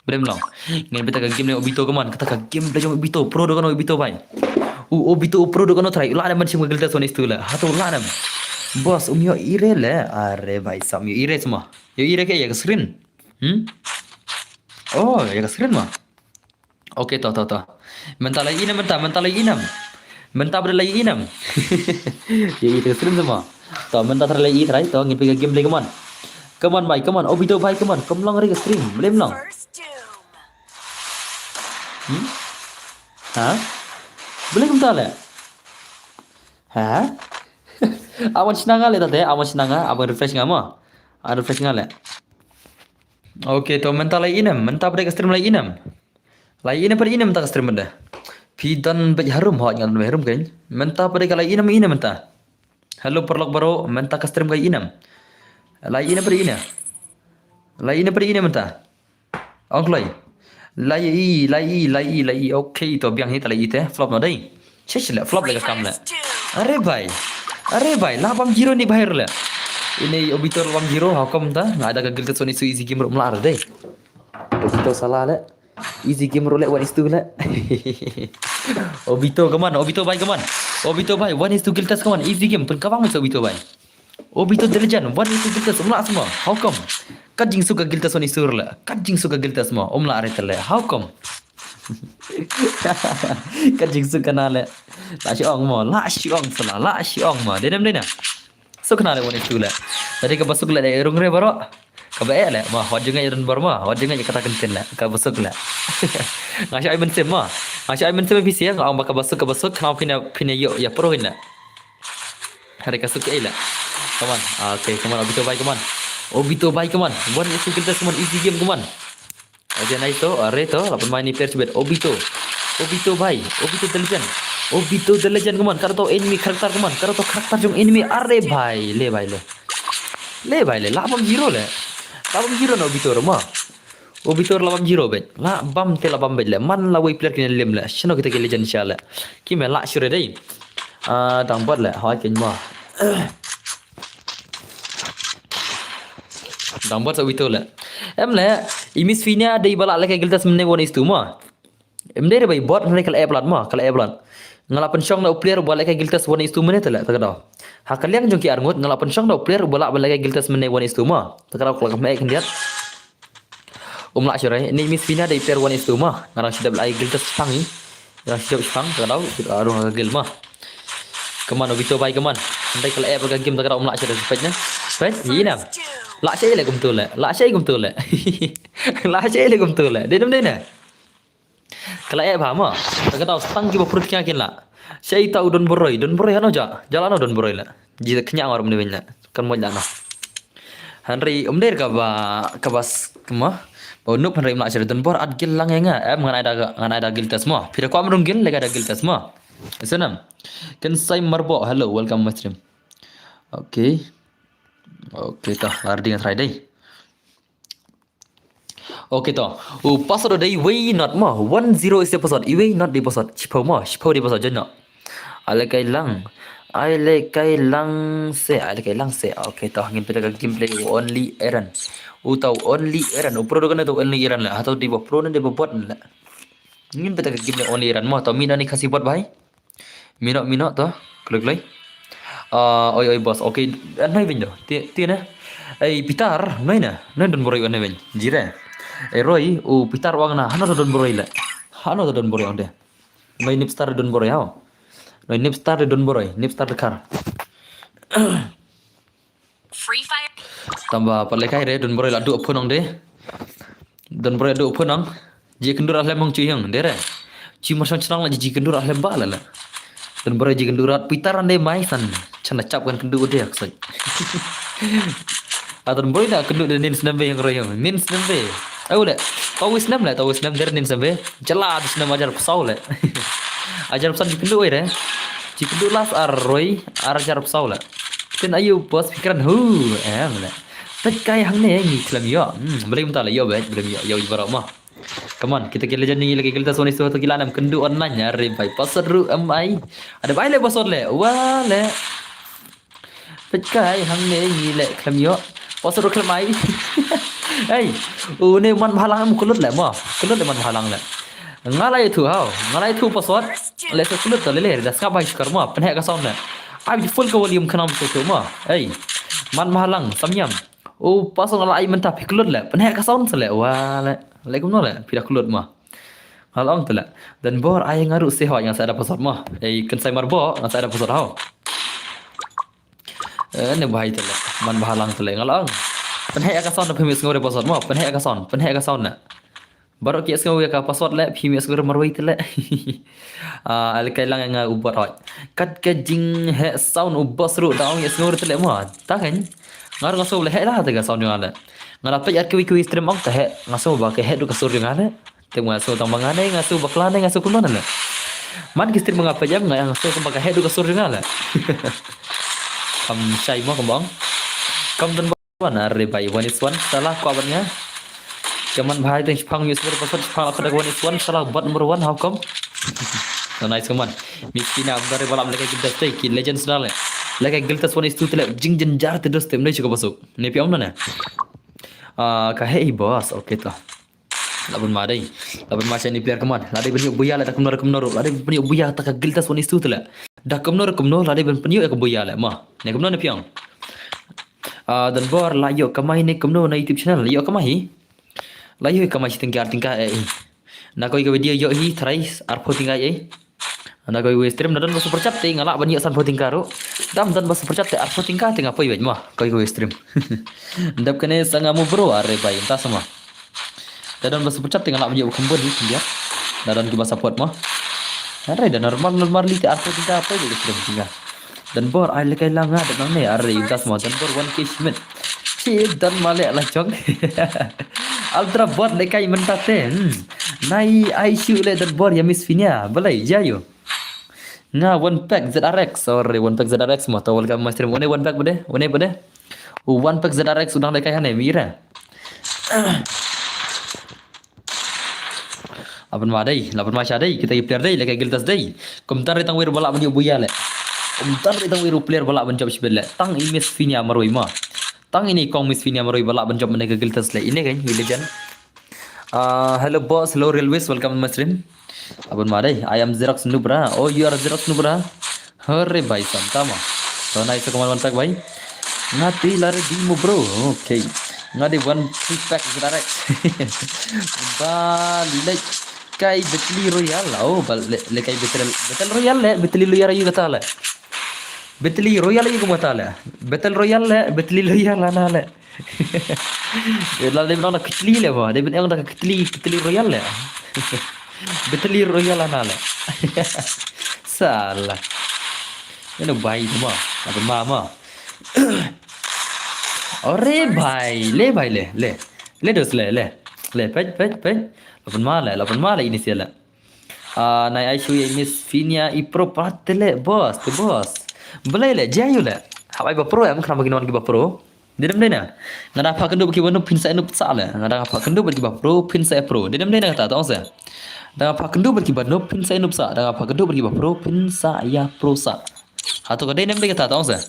Blem long. Ngin beta ka game le Obito kaman kata ka game le Obito pro do kan Obito bhai. Obito pro do kan try. La man sim Giltas 1 istula. Hatu lanam. Bos yo ire le. Are bhai sam yo ire semua. Yo ire ke ya ke screen. Oh, ya ke screen mah. Oke, toh. Mental lagi enam, mental lagi enam. Mental berlagi enam. Ya itu screen semua. Toh, mental terlagi try, toh ngipi ke game lagi come on. Come on, bhai, come on. Obito bhai, come on. Come long ke screen. Belum long. Hah? Belum mental ya? Hah? Awan senang le tante, awan senang, awan refresh ngama. Ada refresh ngale. Oke, to mental lagi enam, mental pada stream lagi enam. Lagi enam pada enam mental stream dah. Pidan harum hot ngalan harum kan. Mental pada lagi enam mental. Hello perlok baru mental stream lagi enam. Lagi enam pada enam. Lagi enam pada enam mental. Onglai. Lagi. Oke, to biang hit lagi teh flop no dai. Cecil flop lagi kam lah. Are bhai, 80 ni bahir lah. Ini Obito 80 hukum dah. Nggak ada gagal ke Sony easy game melar deh. Obito salah le. Easy game roulette one is two le. Obito kaman, Obito bhai kaman. Obito bhai one is two giltas kaman. Easy game pun kawang macam Obito bhai. Obito delejan one is two giltas melar semua. Hukum. Kajing suka giltas one is two le. Kajing suka giltas semua. Melar itu le. Hukum. Kajing suka nale. La siong mo, la siong salah, la siong mo. Denam. So kenal one itu lah. Tadi ke basuk lah dari rungre baru. Kabe lah, mah hot juga iron baru mah, hot juga kata kentin lah. Ke basuk lah. Ngasih aiman sem mah. Ngasih aiman sem visi ya. Ngau ke basuk kenal pina yo ya pro lah. Hari kasuk lah. Come on. Okay, come on. Obito bhai come on. One itu kita semua easy game come on. Aja naik to, are to, lapan main ni player sebet Obito bhai, Obito the legend come on. Karo to enemy karakter come on. Karo to karakter jong enemy are bhai, le 80 le. 80 no Obito rumah. Obito 80 bet. La bam te la bam bet le. Man la way player kini lem le. Shino kita ke legend inshallah. Kime la sure dai. Dang bot le, hoi ken ma. Dang bot Obito le. Em le, imis finya dai balak le ke giltas mene one is tu ma. Em dai bai bot le kala eplat ma, ngalapan syong na player balak ke giltas one is tu mene tela takada. Hakaliang jong ki arngut ngalapan syong na player balak ke giltas mene one is tu ma. Takada kalau mek kendiat. Umla syurai ni imis finya dai player one is tu ma. Ngarang sudah balak giltas pangi. Yang siap pang takada arung gil ma. Keman Obito bhai keman. Nanti kalau ep ke game takada umla syurai sepatnya. Sepet, yinam. La saya le gum tu le. La saya gum tu le. Denam dena. Kalau apa ma? Tak tahu stang ki perut kya kin la. Saya tahu don boroi ano ja. Jalan don boroi la. Jida kenyang orang ni la. Kan mo jana. Henry umder ka bas kema. Bau nup Henry mak sir don bor ad gil lang nga. Ngan ada gil tas mo. Pira ko amrung gil lega ada gil tas mo. Senam. Kan sai marbo. Hello, welcome my stream. Okay. Okay toh, lari dengan try day. Okay toh. Password day way not ma. 10 is the password. Way not the password. Chipo di password jana. Ale kai lang se. Okay toh, ngin peta gameplay only errand. Tahu only errand. Pro kan itu only errand lah. Atau di pro nanti bot lah. Ngin peta gameplay only errand ma. Tahu mina ni kasih bot bhai. Mina toh. Klik. Oi bos, okay. Anai vinyo. Tiene. Pitar, naina. Nain don boroi anai vin. Jire. Roy, pitar wang na. Hano don boroi la. Hano don boroi onde. Mai nipstar don boroi hao. Noi nipstar don boroi. Nipstar kar. Free Fire. Tambah perlekai re don boroi la du opon onde. Don boroi du opon ang. Ji kendur ahlem mong cuyang dere. Ci masang cenang la ji kendur ahlem ba la. Dan boroi ji kendurat pitaran de mai san. Cana cap kan kendu dia aksai. Atau boleh nak kendu dan nin senambe yang royong. Nin senambe. Tahu le. Tahu senam dari nin senambe. Jelas senam ajar pesau le. Ajar pesan kendu oi re. Ji kendu las ar roy ar ajar pesau le. Tên ayu bos pikiran mana. Tekai hang ne ngi kelam yo. Boleh minta lah yo bet, boleh yo ibarat mah. Come on, kita legend ni lagi kita Sony tu gila nam kendu online ya re bai pasar ru amai. Ada bai le pasar le. Wah le. Tekai hang ne ngi le kelam yo. Pasar ru kelam ai. Hey, ne man halang am kulut le mah. Kulut le man halang le. Ngalai tu hau, ngalai tu pasar. Le se kulut le dah skabai skar mah. Penhek ka sound le. Ai full ka volume kanam tu mah. Hey, man halang samyam. Pasal ngalai mentah kulut le. Penhek ka sound le. Wah le. Laikum no le, pira kulut mah. Halang tu le. Dan bor ayah ngaru sewa yang saya ada pasar mah. Kan saya marbo, yang saya ada pasar hau. Ne bahai tu le. Man bahalang tu le ngalang. Penhek ka sound phemis ngore pasar mah. Penhek ka sound na. Baru kia ngore ka pasar le, phemis ngore marwai tu le. Alkai lang yang ubat hoi. Kat ke jing he sound ubas ru daung yes ngore tu le mah. Tak kan? Ngar ngaso le he lah tega sound yang ale. Ngalapai at kuwi stream ang tahe ngaso ba ke hedu kasur yang ale. Temu ngaso tang mangane ngaso baklane ngaso kuno le. Man ki stream ngapa jam ngaso ke ba hedu kasur yang ale. Syai mo kembang. Kam dan ban are bai one is one salah ko abanya. Jaman bhai teng phang use ber pasat phang akada one is one salah bat number 1 how come? So nice man. Miskina amdare balam leke kita stay ki legends dale. Leke giltas one is two tele jing jen jar te dos tem nei chuka basuk. Ne piam na ne. Kahei bos, okay tu. Laban madai, laban macam ni player keman. Lari penyuk buaya lah, dah kemnor. Lari penyuk buaya tak giltas one is two tele. Dah kemnor. Lari penyuk aku buaya lah, mah. Ne kemnor ne piang. Dan bor layo kamai ne kemnor na YouTube channel. Layo kamai. Layo kamai tingkah. Nak kau ikut video yo hi thrice arpo tingkah Nak kau stream dan super chat ngalak banyak san tingkah ro. Dan super chat arpo tingkah tengah apa mah. Kau ikut stream. Ndap kene sangamu bro are bai entah semua. Dan super chat ngalak banyak kembun ni dia. Dan kita support mah. Are dan normal li arpo tingkah apa je stream tingkah. Dan bor ai lekai langa dan ne are entah semua dan bor 1k shipment. Cik dan malek lah jong. Ultra bot lekai mentate. Nai ICU le dan bor ya miss finia. Balai jayo. Nga one pack ZRX one pack ZRX mah tawal ka master one pack bade one pack ZRX udang lekai hane mira lapan macam dai kita player dai lekai giltas dai komentar tang wir balak banyu buya le komentar tang wir player balak banjob sibel le tang imis finia maroi mah tang ini kong miss finia maroi balak banjob menega giltas le ini kan legend. Hello boss, hello railways, welcome my stream. Abang madai, I am Xerox Nubra. Oh, you are Xerox Nubra. Hore bhai sama. So nice one pack bhai. Ngati lare di mo bro. Okay. Ngadi one free pack direct. Balik kai Battle Royale. Oh, le kai Battle Royale le Battle Royale yu kata le. Battle Royale yu kata le. Battle Royale le Battle Royale ana le. Lalu dia bilang nak kecil le bah. Dia bilang nak kecil Royale le. Battle Royale ana le. Salah. Ini bayi tu mah. Apa mama? Ore bayi, le dos le. Pej. Lapan mala ini siala. Nai Aishu ya Miss Finia Ipro patele bos. Belai le, jayu le. Habai ba pro ya, kenapa gini orang ba pro? Dedam dena. Ngada apa kendo bagi wanu pin saya nu psa le. Ngada apa kendo bagi ba pro pin saya pro. Dedam dena kata tahu saya. Dan apa kendo bagi ba no pin saya nu psa. Dan apa kendo bagi ba pro pin saya pro sa. Atau kadai nem kata tahu saya.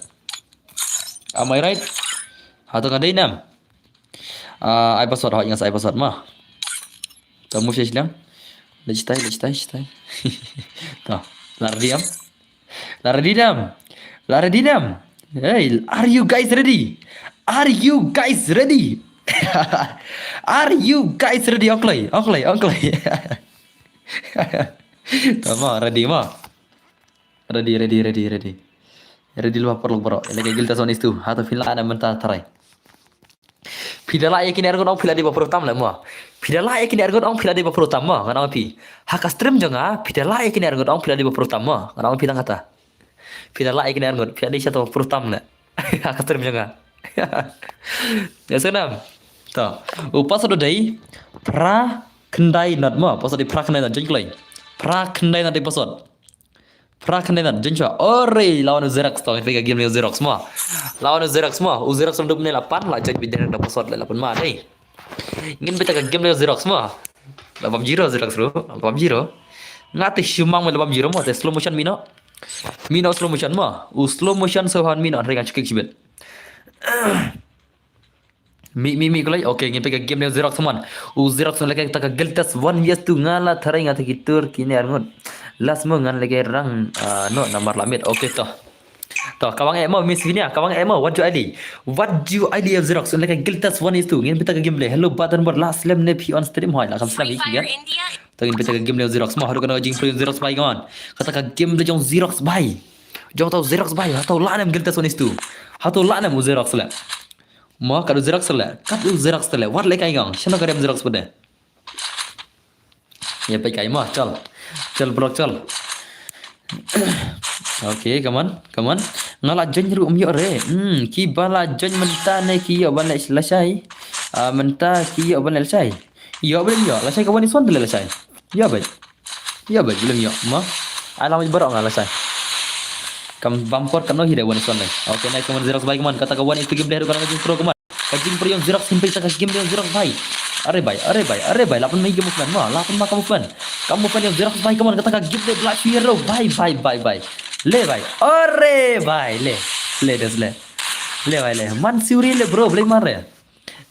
Am I right? Atau kadai nem. Ai password hot yang saya password mah. Kamu sih sedang. Lejitai. Tuh, lari diam. Hey, are you guys ready? Are you guys ready? Oklay. Tama, ready mah. Ready. Ready lu perlu bro. Lagi gilta sonis tu. Atau fila ada mentah terai. Pidala yakin ergon ong pila di bapur utama lah mah. Pidala yakin ergon ong pila di bapur utama. Ngana pi. Hak stream jangan. Pidala yakin ergon ong pila di bapur utama. Ngana pi kata. Pidala yakin ergon pila di satu bapur utama lah. Hak stream jangan. Ya senam. Tahu. Upas ada day. Pra kendai not mah. Pas ada pra kendai not jengklay. Pra kendai not di pasod. Prakanena jencha. Ore lawan Xerox to kita game ni Xerox semua. Lawan Xerox semua. Xerox sudah punya 8 lah jadi bidang dapat password 8 mah deh. Ingin kita game ni Xerox semua. 8-0 Xerox lu. 8-0. Ngati shumang mo 8-0 mo te slow motion mino. Mino slow motion mo. Slow motion sohan mino ringan cekik sibet. Mi kulai oke ngin pega game ni Xerox teman. Xerox lagi kita geltas 1 years tu ngala tharai ngata kitur kini arngun. Last mo ngan lagi rang no nomor lamit oke toh. Toh kawang emo miss vinia kawang emo what do ID? What do ID of Xerox lagi geltas 1 years tu ngin peta game play. Hello button bar last slam ne pi on stream hoy la kam slam iki kan. Toh ngin peta game ni Xerox mo haru kana jing pro Xerox bai kawan. Kata ka game le jong Xerox bai. Jong tau Xerox bai atau la nem geltas 1 years tu. Atau la nem Xerox la. Mau kado Xerox lah, kado Xerox lah, war lekai gang, siapa kerja Xerox pada? Ya baik kai mah, cal blok cal. Oke, come on, ngala jen ru umyo re, ki bala jen menta ne ki yo bala selesai, menta ki yo bala selesai, yo belum yo, selesai kawan isuan bala selesai, ya baik belum yo, mah, alam berok ngala selesai. Kam bumper kan hire wan son oke naik kaman Xerox baik man kata kawan itu game dari orang pro kaman kajing pro yang Xerox simple tak game yang Xerox baik are baik lapan mai game kan mah lapan mah kamu fan yang Xerox baik kaman kata game dari black hero bye le baik are baik le des le baik le man suri le bro boleh mare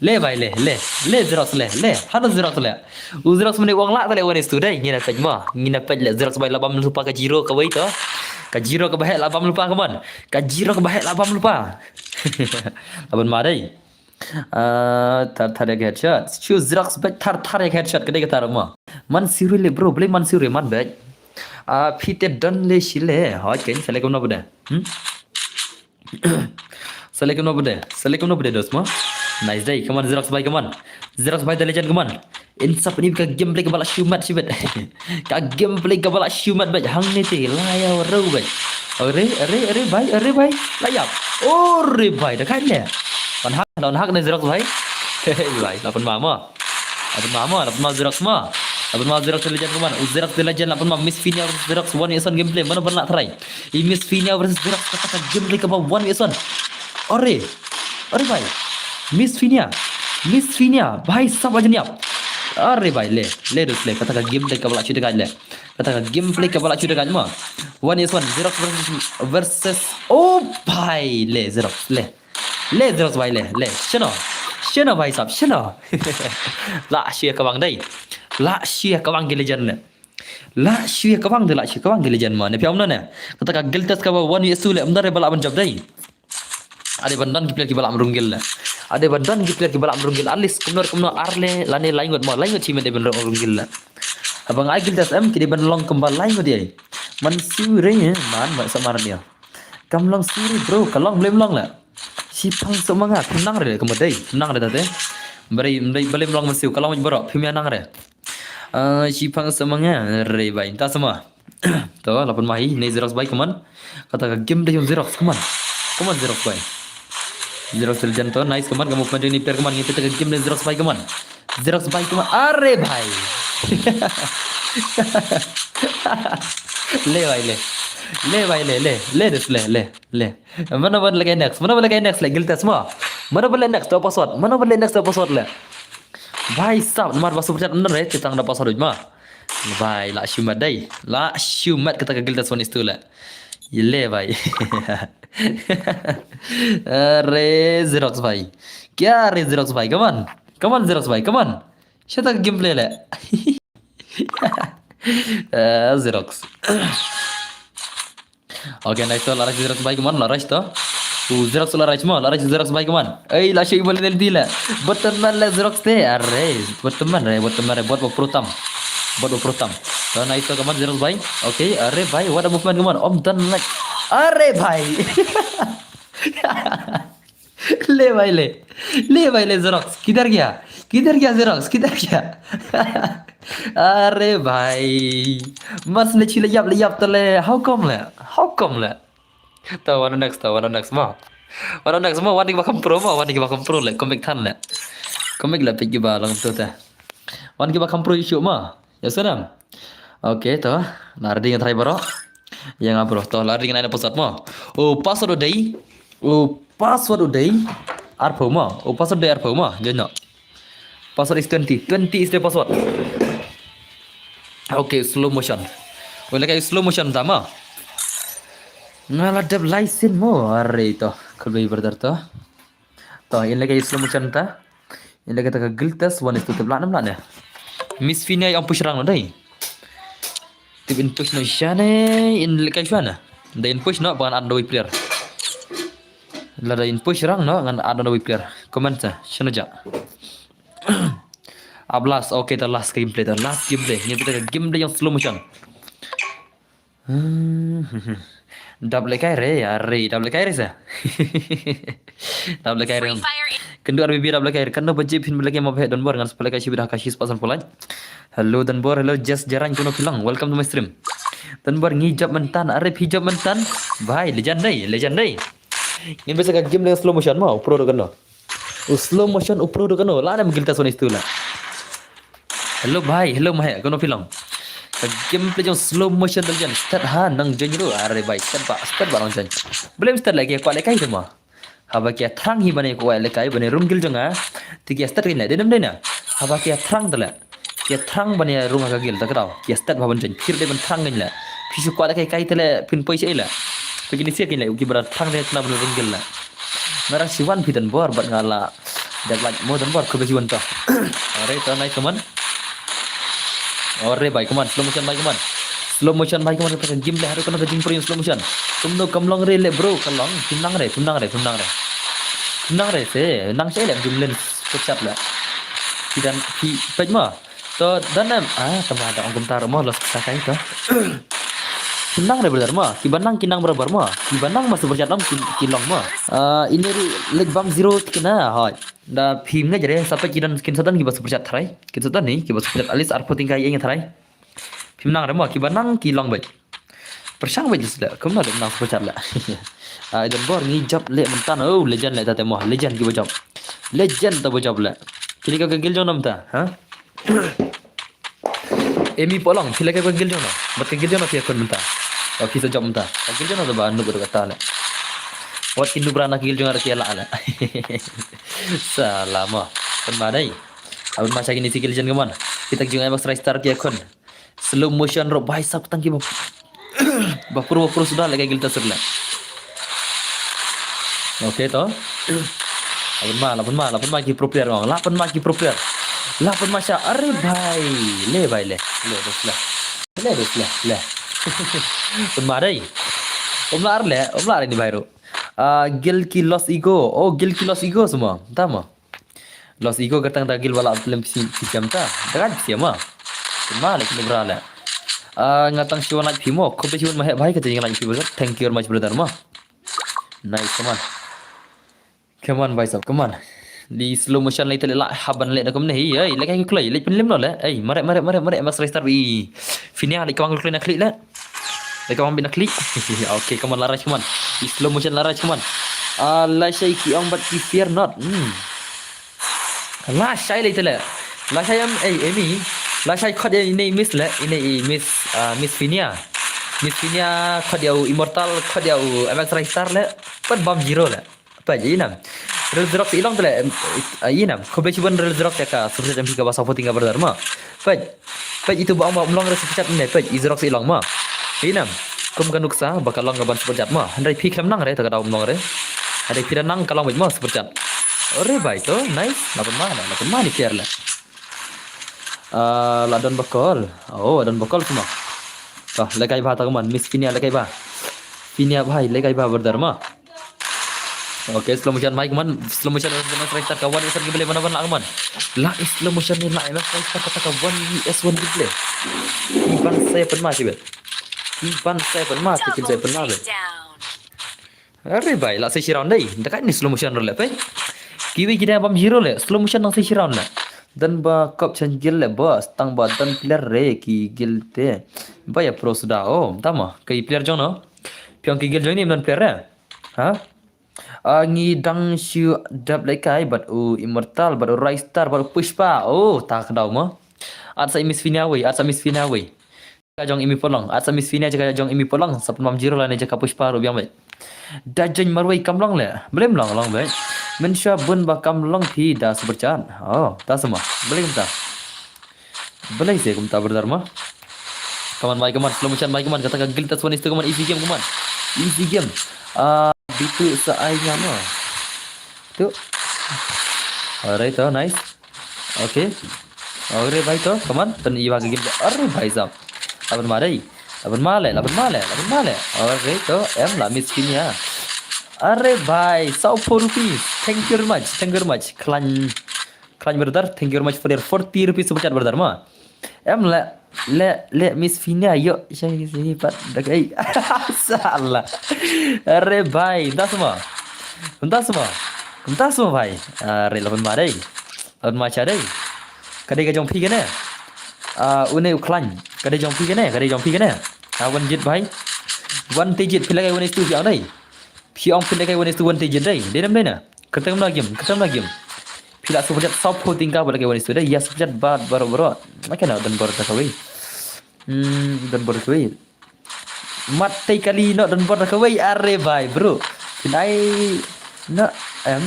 le baik le Xerox le hana Xerox le Xerox meni uang lak tale wan itu dai ngina pej mah ngina pej le Xerox baik lapam lupa ka Jiro ka wei to Kajiro ke bahek labam lupa kawan. Kajiro ke bahek labam lupa. Laban madai. Tar headshot. Choose Xerox back tar headshot kedai kata rumah. Man siri le bro, boleh man siri man back. Pite don le shile. Hoi kain selekum no bude. Selekum no bude dos mo. Nice day. Come on Xerox baik kawan. Xerox baik the legend kawan. Insap ni ka gameplay ka bala shumat sibet. Ka gameplay ka bala shumat bet hang ni te layau rau bet. Are bai layap. Ore bai dah kan le. Pan hak ni Xerox bai. Bai lapan mama. Lapan mama Xerox ma. Lapan mama Xerox legend kaman. Xerox legend lapan mama Miss Finia versus Xerox 1 years on gameplay. Mana pernah try. Miss Finia versus Xerox kata gameplay ka 1 years on. Ore bai. Miss Finia bai sab aja niap. Are baik le kata gameplay ka bala cuda le kata gameplay ka bala cuda mah 1 is 1 Xerox versus oh bhai le Xerox le Xerox bhai le shino bhai sab shino la shia ka bang dai la shia ka bang legend le la shia ka bang legend mah ne piam na kata geltas ka 1 is 2 le amdar bala ban job dai ade bandan ki bala amrungil le ada badan gitu lagi balak merunggil alis kumnor arle lani laingot cima de ben merunggil la abang agil das kidi ben long kembal laingot dia man sure man samar dia kam long sure bro kalong belum long la sipang semangat tenang re kemadai tenang re tate beri belum long mesiu kalong bro pimia nang re sipang semangat re bai ta semua to lapun mahi nei Xerox bai kaman kata game de Xerox kaman Xerox bai Xerox legend to nice kaman kamu pandai ni per kaman ngite tega game Xerox bai kaman are bhai le des le mana bal lagi next le gilta semua mana bal next to password le bhai sab nomor password chat bener ya tentang da password mah bhai la shumat dai kata gilta sonis tu le le bhai अरे Xerox भाई क्या अरे Xerox भाई कमान Xerox भाई कमान शता game play ले Xerox oke nice to laraj Xerox भाई कमान laraj to Xerox Xerox भाई कमान ei la shay bal del dila berteman le Xerox te अरे berteman buat protam to nice to कमान Xerox भाई oke अरे भाई what a movement come on om dan like अरे भाई ले भाई ले Xerox किधर गया Xerox किधर गया अरे भाई mas le chile yap tele how come le tahu warna next mah warna bakam pro le komik tan le komik la pergi balang tu teh warna bakam pro isu mah ya senam oke toh nardi yang terakhir bro Yang apa bro? Toh lari dengan ada password mo. Oh password udah. Oh password udah. Arpo mo. Oh password udah arpo mo. Jangan. Password is 20. 20 is the password. Okay, slow motion. Boleh kayak slow motion sama. Ngaladap license mo. Are itu. Kalau ibarat toh. Toh ini kayak slow motion ta. Ini kata ke giltas one is to tebelan ya. Miss Vina yang push rang dai. Tip in push no shane in kayak mana? Da in push no bukan ada player. La da in push rang no ngan ada player. Comment sa. Shana ja. Ablas okay the last gameplay. Ini kita gameplay yang slow motion. Double kaire ya re double kaire sa. Double kaire. Kendu RBB double kaire kan baje pin belage mau dan bor ngan sepele kashi bidah kashi pasan polan. Hello dan bor hello just jarang kuno bilang welcome to my stream. Dan bor ngijab mentan arep hijab mentan. Bhai legend dai. Ini bisa ke game dengan slow motion mau pro do kano. Slow motion pro do kano la na migilta son istula. Hello bhai hello mah kuno bilang. Gameplay yang slow motion dan start nang janjiru are bhai start ba nang janj. Belum start lagi ko lekai semua. Haba kia thrang hi bane ko lekai bane room gil jonga. Tiga start kina denam dena. Haba kia thrang dala. Kia thrang bane room ka gil takrao. Kia start baban janj. Phir de ban thrang gin la. Phisu ko lekai kai tele pin poi sei la. Begini sih kini uki berat thrang de kena bane room gil la. Mara siwan pidan bor bat ngala. Dak like mo dan bor ko besiwan to. Are to nai teman. Ore baik keman slow motion baik keman. Slow motion baik keman kita game le harus kena gajing pro slow motion. Tumno kamlong re le bro kamlong tunang re. Tunang re se nang se le jumlen pecat la. Tidak pi pejma. To danam tambah ada orang bentar mo los sakai to. Tunang re brother ma. Kibanang kinang berabar ma. Kibanang masuk bercat lam kilong ma. Ini leg bam zero kena hai. Da phim nga jare sampai kidan skin satan ki bas percat tharai kin satan ni ki bas percat alis arpo tingkai yang tharai phim nang remo ki banang ki long bai persang bai jisla kum na nang percat la dan bor ni job le mentan oh legend le tate mo legend ki bajab legend ta bajab la kini ka gil jonam ta ha emi polong phile ka gil jona bat ka gil jona fi kon menta o ki sa job menta gil jona da ba nu ber kata la wat kindu berana gil jona ra ala Salama. Kan badai. Abang macam ini sikil jen keman. Kita juga emang star kia kon. Slow motion rock bahai sab tangki bap. Bapur sudah lagi gilta surla. Oke toh. Lapan ma ki pro player ngong. Lapan ma masya are bhai. Le bhai le. Le dos la. Kan badai. Omlar ini bhai ro. Gil ki lost ego. Oh, gil ki lost ego semua. Tama. Lost ego katang ta gil wala film film ta. Dagan siapa? Cuma lagi berala. Ngatang siwan like pimo. Ko pe siwan mah bhai kata like pimo. Thank you very much brother ma. Nice, come on bhai sab, come on. Di slow motion lai tele la haban le da kom nei. Ei, le kai klei, le penlim no le. Ei, mare mas restart bi. Finia le kawang klei na klik le. Le kawang bina klik. Okay, come on laraj come on. Slow motion laraj come on. La shay ki ong but ki fear not. La shay lai tele. La shay am emi. La shay khod ini miss le. Ini miss Finia. Miss Finia khod yau immortal khod yau MX restart le. Pat bom zero le. Apa je inam. Real Xerox ilang tele. Inam. Ko be chiban Real Xerox ya ka. Surse jam 3 basa foting kabar ma. Pat itu ba umlong rasa pecat ne. Pat Xerox ilang ma. Inam. Kum ganuksa bakal long gaban sepercat ma. Handai pi klam nang re ta kada umlong re. Ada piran nang kalau ma sepercat. Ore bai to nice. Lapan ma ni piar la. Ladon bakal. Oh, ladon bakal semua. Toh lekai ba ta kaman. Miss Finia lekai ba. Finia bhai lekai ba berdar ma. Oke, slow motion mic man, slow motion dengan restart kawan bisa gameplay mana-mana kawan. Lah slow motion ni lah restart kata kawan S1 gameplay. Iban saya pernah sih bet. Iban saya pernah kecil saya pernah bet. Are bai lah saya round dai. Dekat ni slow motion le pe. Kiwi kita bam hero le slow motion nang saya round le. Dan ba kop chan gil le ba stang ba dan player re ki gil te. Ba ya pro sudah oh, tama. Kai player jono. Piang ki gil join ni dan player re. Ha? Ngi dang shu dab lekai but immortal but rise star but pushpa oh tak dau mo at sa miss Finia way Jong imi polong. At sa Miss Fina jaga jong imi polong. Sa pemam jiro lah ni jaga pushpa ro biang baik. Dajeng marwai kamlong le. Belum long baik. Mensha bun ba kamlong phi da seberchan. Oh, ta semua. Boleh kumta. Boleh sih kumta berdharma. Kaman, slow motion baik kaman. Katakan giltas one is to kaman easy game kaman. Easy game. Bitu seainya no. Tu. Alright, nice. Okay. Alright, भाई तो कमान तन ये वाके गेम अरे भाई साहब अपन मारे अरे तो एम ला मिस किnya अरे भाई 100 rupees thank you very much klan brother thank you very much for your 40 rupees super chat brother ma em le miss Fina yuk sini pat dagai salah अरे भाई entah semua भाई अरे lapan macam deh kadai ka jong phi ke ne une uklan kadai jong phi ke ne one jit bhai one digit phila kai one is tu phi dai phi ong phila kai one is tu one digit dai denam dai na ketam na game phila subjat sop ho tingka bala kai one is tu dai ya subjat baro macam na dan bor ta kawai mat tai kali no dan bor ta kawai are bhai bro nai na em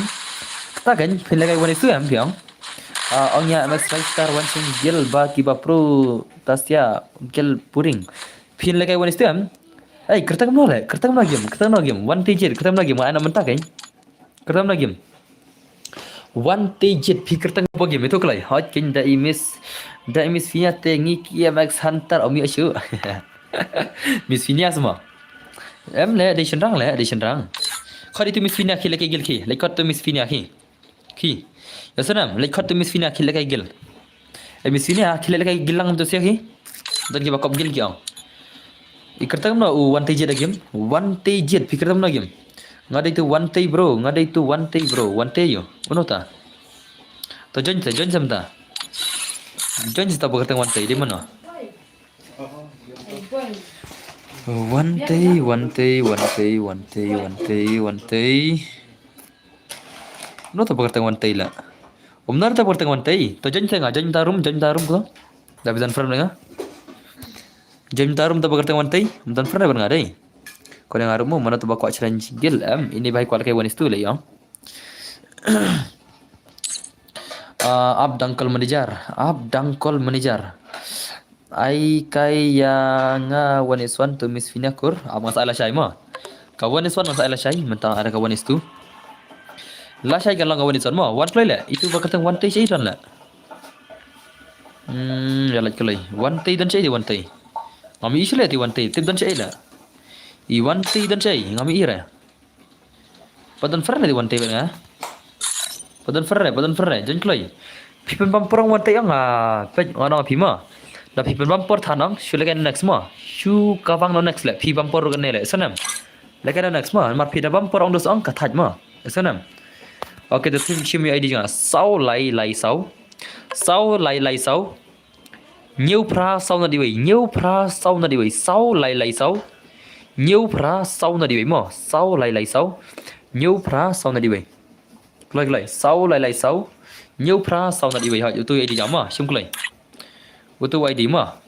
ta kan phila kai one is tu em phiang Ongnya MX Star wancing gel ba kiba pro tasya gel puring pin lekai one istem kertang no game one digit kertang no game ana mentah kan kertang no game one digit pi kertang no game itu kelai hot kin da imis Fina tengi ki MX Hunter omi asu Miss Fina semua em le edition rang khadi tu Miss Fina ki lekai gel ki lekot tu Miss Fina ki ya sanam lekot tu Miss Fina khile kai gil Miss Fina khile kai gilang tu sia ki dan ki bakop gil ki ang ikertam na one digit game fikirtam na game ngadai tu one bro one tay yo uno ta to join samta join sta bakatang one tay di mana one tay no ta bakatang one tay la Umnar ta portang wantai, to jan tarum ko. Dapat dan firm denga. Jan tarum ta portang wantai, dan firm ban ngadai. Ko yang arum mana tu bakwa challenge gil ini baik kual kai wanis tu le yang. Up dangkol manager. Ai kai yang wanis one to Miss Fina kur, masalah syai ma. Kawan is one masalah syai, mentang ada kawan is tu. La syai kan lang kawan isan mo one play le itu bakatang one tay syai dan la ya laj kalai one tay dan syai di one tay ngami isle ti one tay tip dan syai la I one tay dan syai ngami ira padan ferre di one tay ba padan ferre jan kalai pipen pamporong one tay ang pej ono phima da pipen pampor thanang shule kan next mo shu kawang no next le pi pampor kan ne le sanam le kan next mo mar pi da pampor ong dos ong ka thaj mo sanam Oke, the team shimi ID jangan sau lai sau nhiều pra sau na diwei sau lai sau nhiều pra sau na diwei mo sau lai sau nhiều pra sau na diwei klai sau lai sau nhiều pra sau na diwei hỏi tôi ID jangan mo shim klai tôi ID mo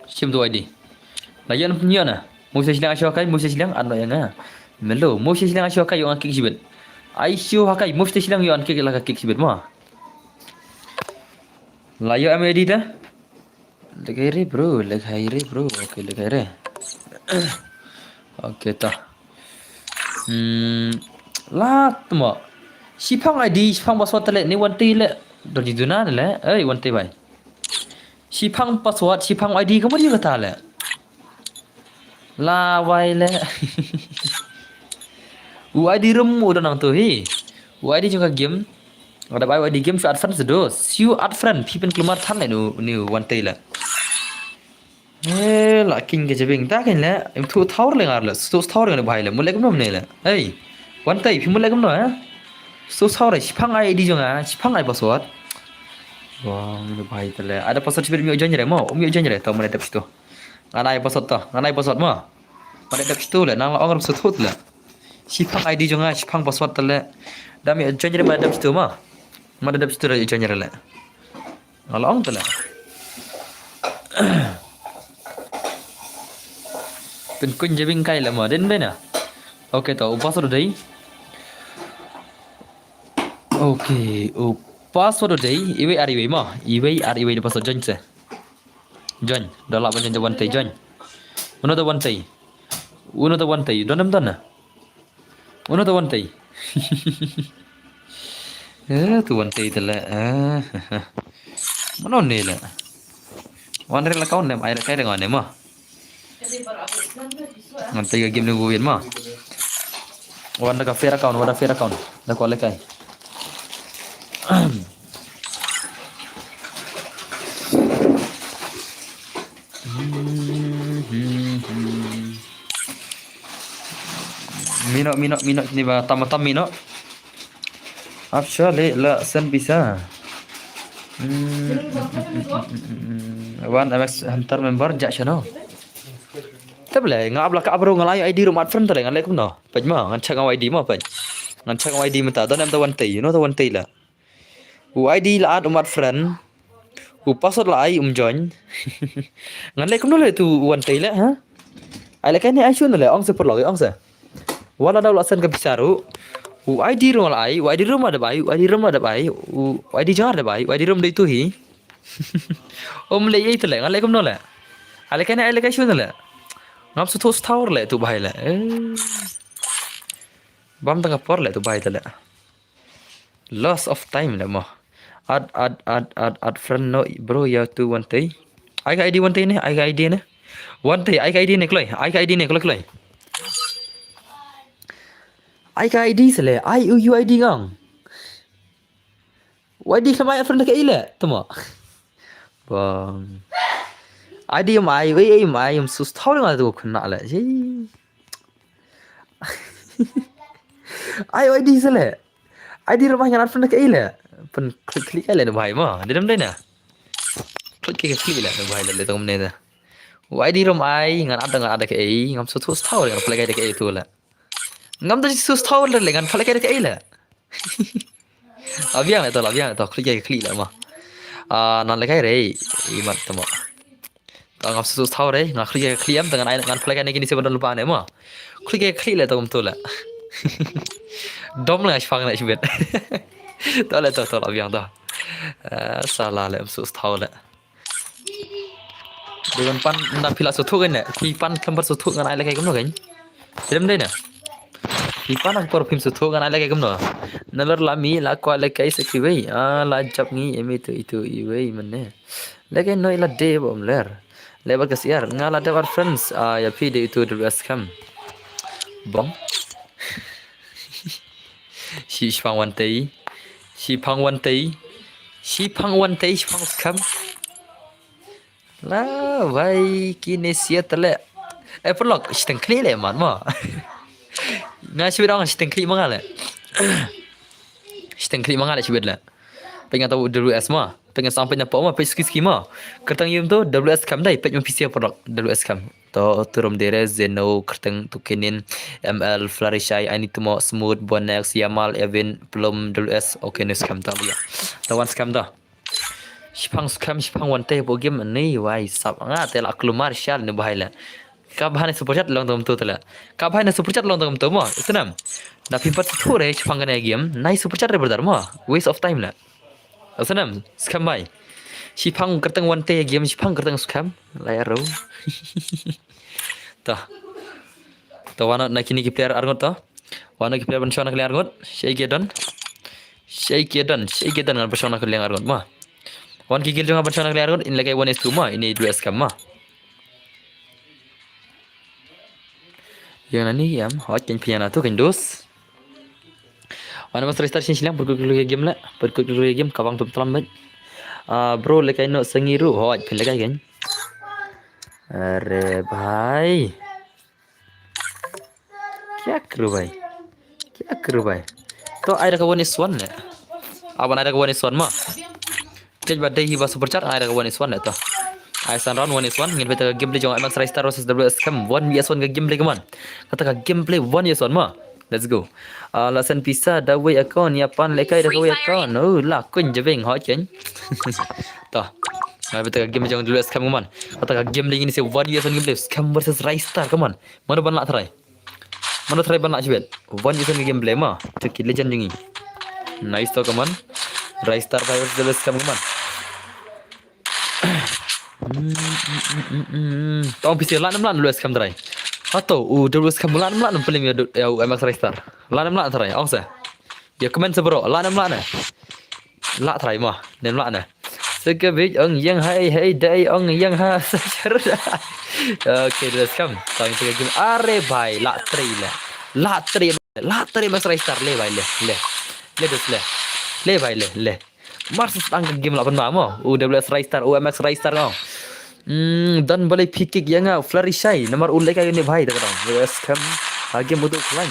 shim tôi ID layan punya na mau silang ano yang melo mau silang asyokai yang akik sibet Aisyah hakai mesti silang yon kek lah kek sibet mah. Layo MAD dah. Legai bro. Okey legai. Okey ta. Lat mo. Sipang ID sipang password tele ni one tay le. Doji duna le. One tay bai. Sipang password sipang ID kamu dia kata le. La wai le. UID remu udah nang tu hi. UID juga game. Ada UID game su advance sedo. Siu advance pipen keluar than le ni one tay la. La king ke jebing ta kan la. Em thu thaur le ngar la. So thaur le bhai la. Mulai kum ne la. One tay pi mulai kum no ha. So thaur sipang ID juga sipang ai password. Wah, ni bhai ta la. Ada password sibir mi ojan jere mo. Mi ojan jere ta mulai dap situ. Nganai password mo. Mulai dap situ la. Nang orang su thut la. Sipang ID juga sipang password tele dami janjere madam situ ma madam situ janjere le along tele เป็นกุญจะวิ่งไกลละหมอเด่นไปน่ะโอเคต่ออุปสรรคใดโอเคอุปสรรคใดอีเวอารีเวมาอีเวอารีเวอุปสรรคจันทร์จันดอลลาร์มันจะวันเตยจันuno the one tay uno the one tay donam dana uno the one tay tu one tay tala mano nela one rela kaun nem ai kai dengan nem ma ngan tay game nu win ma one ka fair account da ko le kai Mino ni ba tam mino actually la sen bisa one MX hunter member jak chano table ngap la ka bro ngalai ID room friend tale ngalai kum no paj ma ngan chak ID ma paj ngan chak ID mata don am the one tay you know the one tay la u ID la ad umat friend u password la ai join ngalai kum no le tu one tay la ha ai la kai ni ai chun le ong se por lo ong se wala daw lasan ka bisaru u ID room la ai ID room ada bai ID room ada bai u ID jar ada bai ID room dei tu hi om le ei tele ngalai kum no le ale kai ni ai le kai chun le ngap su thos thawr le tu bai le bam tanga por le tu bai tele loss of time le mo ad friend no bro ya tu one tay ai ga ID one tay ne ai ga ID ne one tay ai ga ID ne kloi ai ga ID ne kloi ai ga ID sele ai u ID ngang ID sama ya friend ke ile temo bang ID mai we mai sus thau le tu khna le ji ai ID sele ID rumah yang friend ke ile pen klik ile ne bhai ma dedam dai na klik le bhai le tom ne da ID rum ai ngan ada ke ai ngam sus thau le flag ke ai tu la ngam da sus thau le ngan flag ke ai la abiang le to klik le ma non le kai re I mat tamo ngam sus thau re ngam klik am dengan ai ngan flag ne kini se ban lupa ne ma klik le tom tu la dom le phang le chibet to le to abiang to salah le sus thau le dengan pan na pila su thu kan ne ki pan khambar su thu ngan ai le kai kum no kan dem dai na ki pan ang por phim su thu ngan ai le kai kum no nalar la mi la kwa le kai se ki wei la jap ngi emi tu itu I wei man ne le kai no ila de bom ler le ba kasiar ngala de war friends ya pi de itu de west kam bom si phang wan tei si phang wan scam la vai kini sia tele perlok steng kli le man ma nga shi dong steng kli mangale shi la pengen tahu WS ma pengen sampai napa ma pe ski ma kertang yum tu WS cam dai pe PC perlok WS cam to turum dere zeno kertang tukinin ML flourishai ani tumo smooth bonex yamal evin plum WS okay ni scam ta ya tawan scam da Shipang one tay bo game ni wai sab nga te la klumar shal ni bahai ka bahane super chat long tom tu tala ka bahane super chat long tom tu mo itanam na pimpat tu re shipang ne game nai super chat re berdar mo waste of time la asanam scam bai shipang kertang one tay game shipang kertang scam la ya ro ta wana na kini ki player argot ta wana ki player ban shona kali argot shake dan ngan persona kali argot ma one kikil jong apa channel kalian in lagi one is two ma ini 2 scam ma yang nani yam hot ken piana tu kan dos wana mas restart silang perkulu game la perkulu game kawang tu telam bro lekai no sengiru hot pin lekai kan अरे भाई क्या करूं भाई तो ai ka one is one le aban ai ka one is one ma Tej badai hiba super chat ai daga 1 is 1 to. Ai san round 1 is 1 ngin beta gameplay jong Max Star versus WS Cam 1 vs 1 ga gameplay kaman. Kata ka gameplay 1 vs 1 ma. Let's go. Lasan pisa da way account ya pan lekai da way account. Oh la kun je veng ho chen. To. Nah, betul game jangan dulu scam kaman. Kata game lagi ni saya one year game scam versus Rise Star kaman. Mana ban nak try? Mana try ban nak cibet? One year game play mah. Cek legend jengi. Nice to kaman. Rise Star versus dulu scam kaman. Tahu PC lan dulu scam try. Atau dulu scam lan paling ya MX Rise Star. Lan try. Awak sah. Ya komen sebro. Lan la try mah. Nem lan nah. Sekebij ang yang hai dai ang yang ha sajar. Okay, let's come. Time to game. Are bhai la try mas Rise Star le bhai le. Le dos le. Le bhai le. Mars tang game la pan ma mo. UWS Rise Star OMX Rise Star ngau. Dan boleh pikik yang flurry shy nomor ulai kayak ni bhai tak tahu. Scam game mutu klan.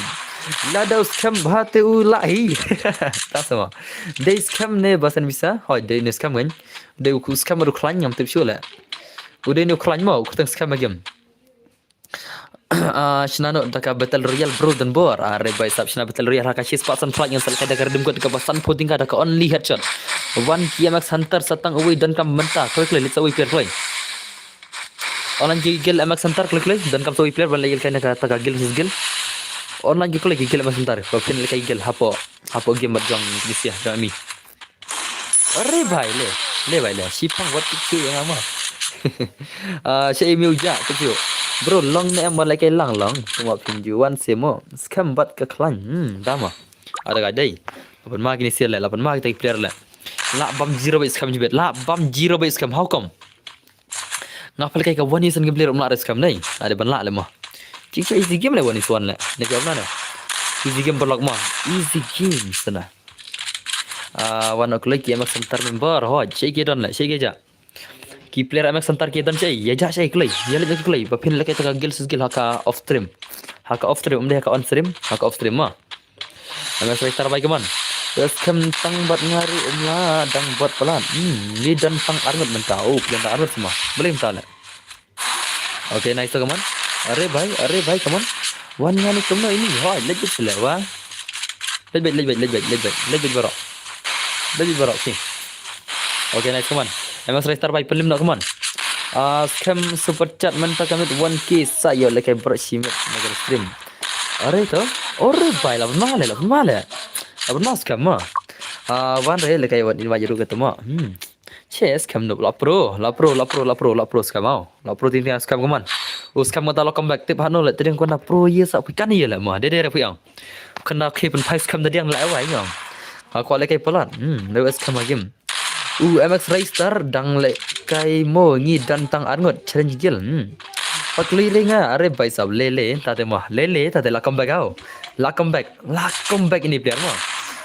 Lada scam bahate ulahi. Tak sama. Day scam ne basan bisa. Hoi day ne scam kan. Day ku scam ru klan yang tipsu lah. Udah ni klan mau ku tang scam game. Shenano daka battle royale bro dan bor. Are by sab shena battle royale haka chase pasan flag yang selkai daka redim ko daka basan puting ka daka only headshot. One KMX hunter satang away dan kam mentah. Klik let's away player. Online gigil MX Hunter klik dan kam sawi player ban lagi kena kata gigil gigil. Online gigil MX Hunter. Bakin lagi gigil hapo game berjong Indonesia kami. Are bhai le bhai le. Sipang buat kecil yang ama. Saya email ja kecil. Bro long ni am lagi lang. Tengok pinjuan semo. Scam bat ke klan. Dama. Ada gadai. Lapan mark ini sial le. Lapan mark kita player le. La bam 0 by scam jibet. La bam 0 by scam. How come? Ngapal kayak one is game player umlar scam nai. Ada ban la le mah. Cik easy game le one is one le. Nak jawab mana? Easy game berlok mah. Easy game sana. One o'clock MX Hunter member. Ho, cik don le. Cik aja. Ki player MX Hunter ki don cik. Ya ja cik klay. Ya le cik klay. Bapin le kayak tak skill haka off stream. Haka off stream haka on stream. Haka off stream mah. MX Hunter baik man. Scam tang buat ngari umla dang buat pelan. Ni dan tang arnut mentau. Yang tak arnut semua. Boleh minta le. Okay, nice to kaman. Are bhai kaman. Wan ngani tumno ini. Hoi, legit sila wa. Legit barok. Okay. Okay, nice kaman. MX Rise Star bhai pelim nak kaman. Scam super chat mentah kami 1k saya lekai bersimit negara stream. Are to? Ore bhai lah male. Abang mas scam mah. Wan re lekai wan ini wajar juga tu mah. Chess scam no la pro scam mau. La pro tinggal scam kaman. Scam mata lo comeback tip hano le tadi kena pro ye sak pikan ye le mah. Dia re piang. Kena ke pen pai scam tadi yang lai wai ngam. Aku lekai pelan. Lewas scam game. MX Rise Star dang lekai mo ngi dan tang arngot challenge gil. Pakli lenga are bhai sab lele tade mah. Lele tade la comeback au. La comeback ini player mah.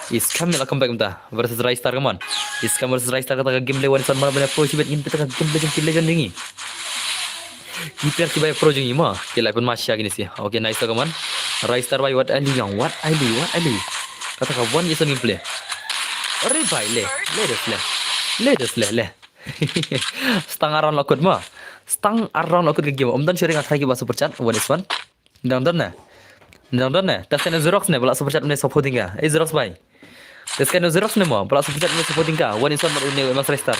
Scam la comeback mta versus Rise Star kaman. Scam versus Rise Star kata game lewan san mana bena pro sibet ingin kita game legend dingi. Player ki bay pro jingi mah. Kila pun masya gini sih. Okay, nice to kaman. Rise Star bay what ali. Kata ka one is game play. Are bhai le. Stang around lakut mah. Stang around lakut ke game. Om dan sharing athai ki ba super chat one is one. Dang na. Tas kena Xerox ne bala super chat ne supporting ka. Xerox bhai. Tas kena Xerox ne mo bala super chat ne supporting ka. One is one baru ne MX Rise Star.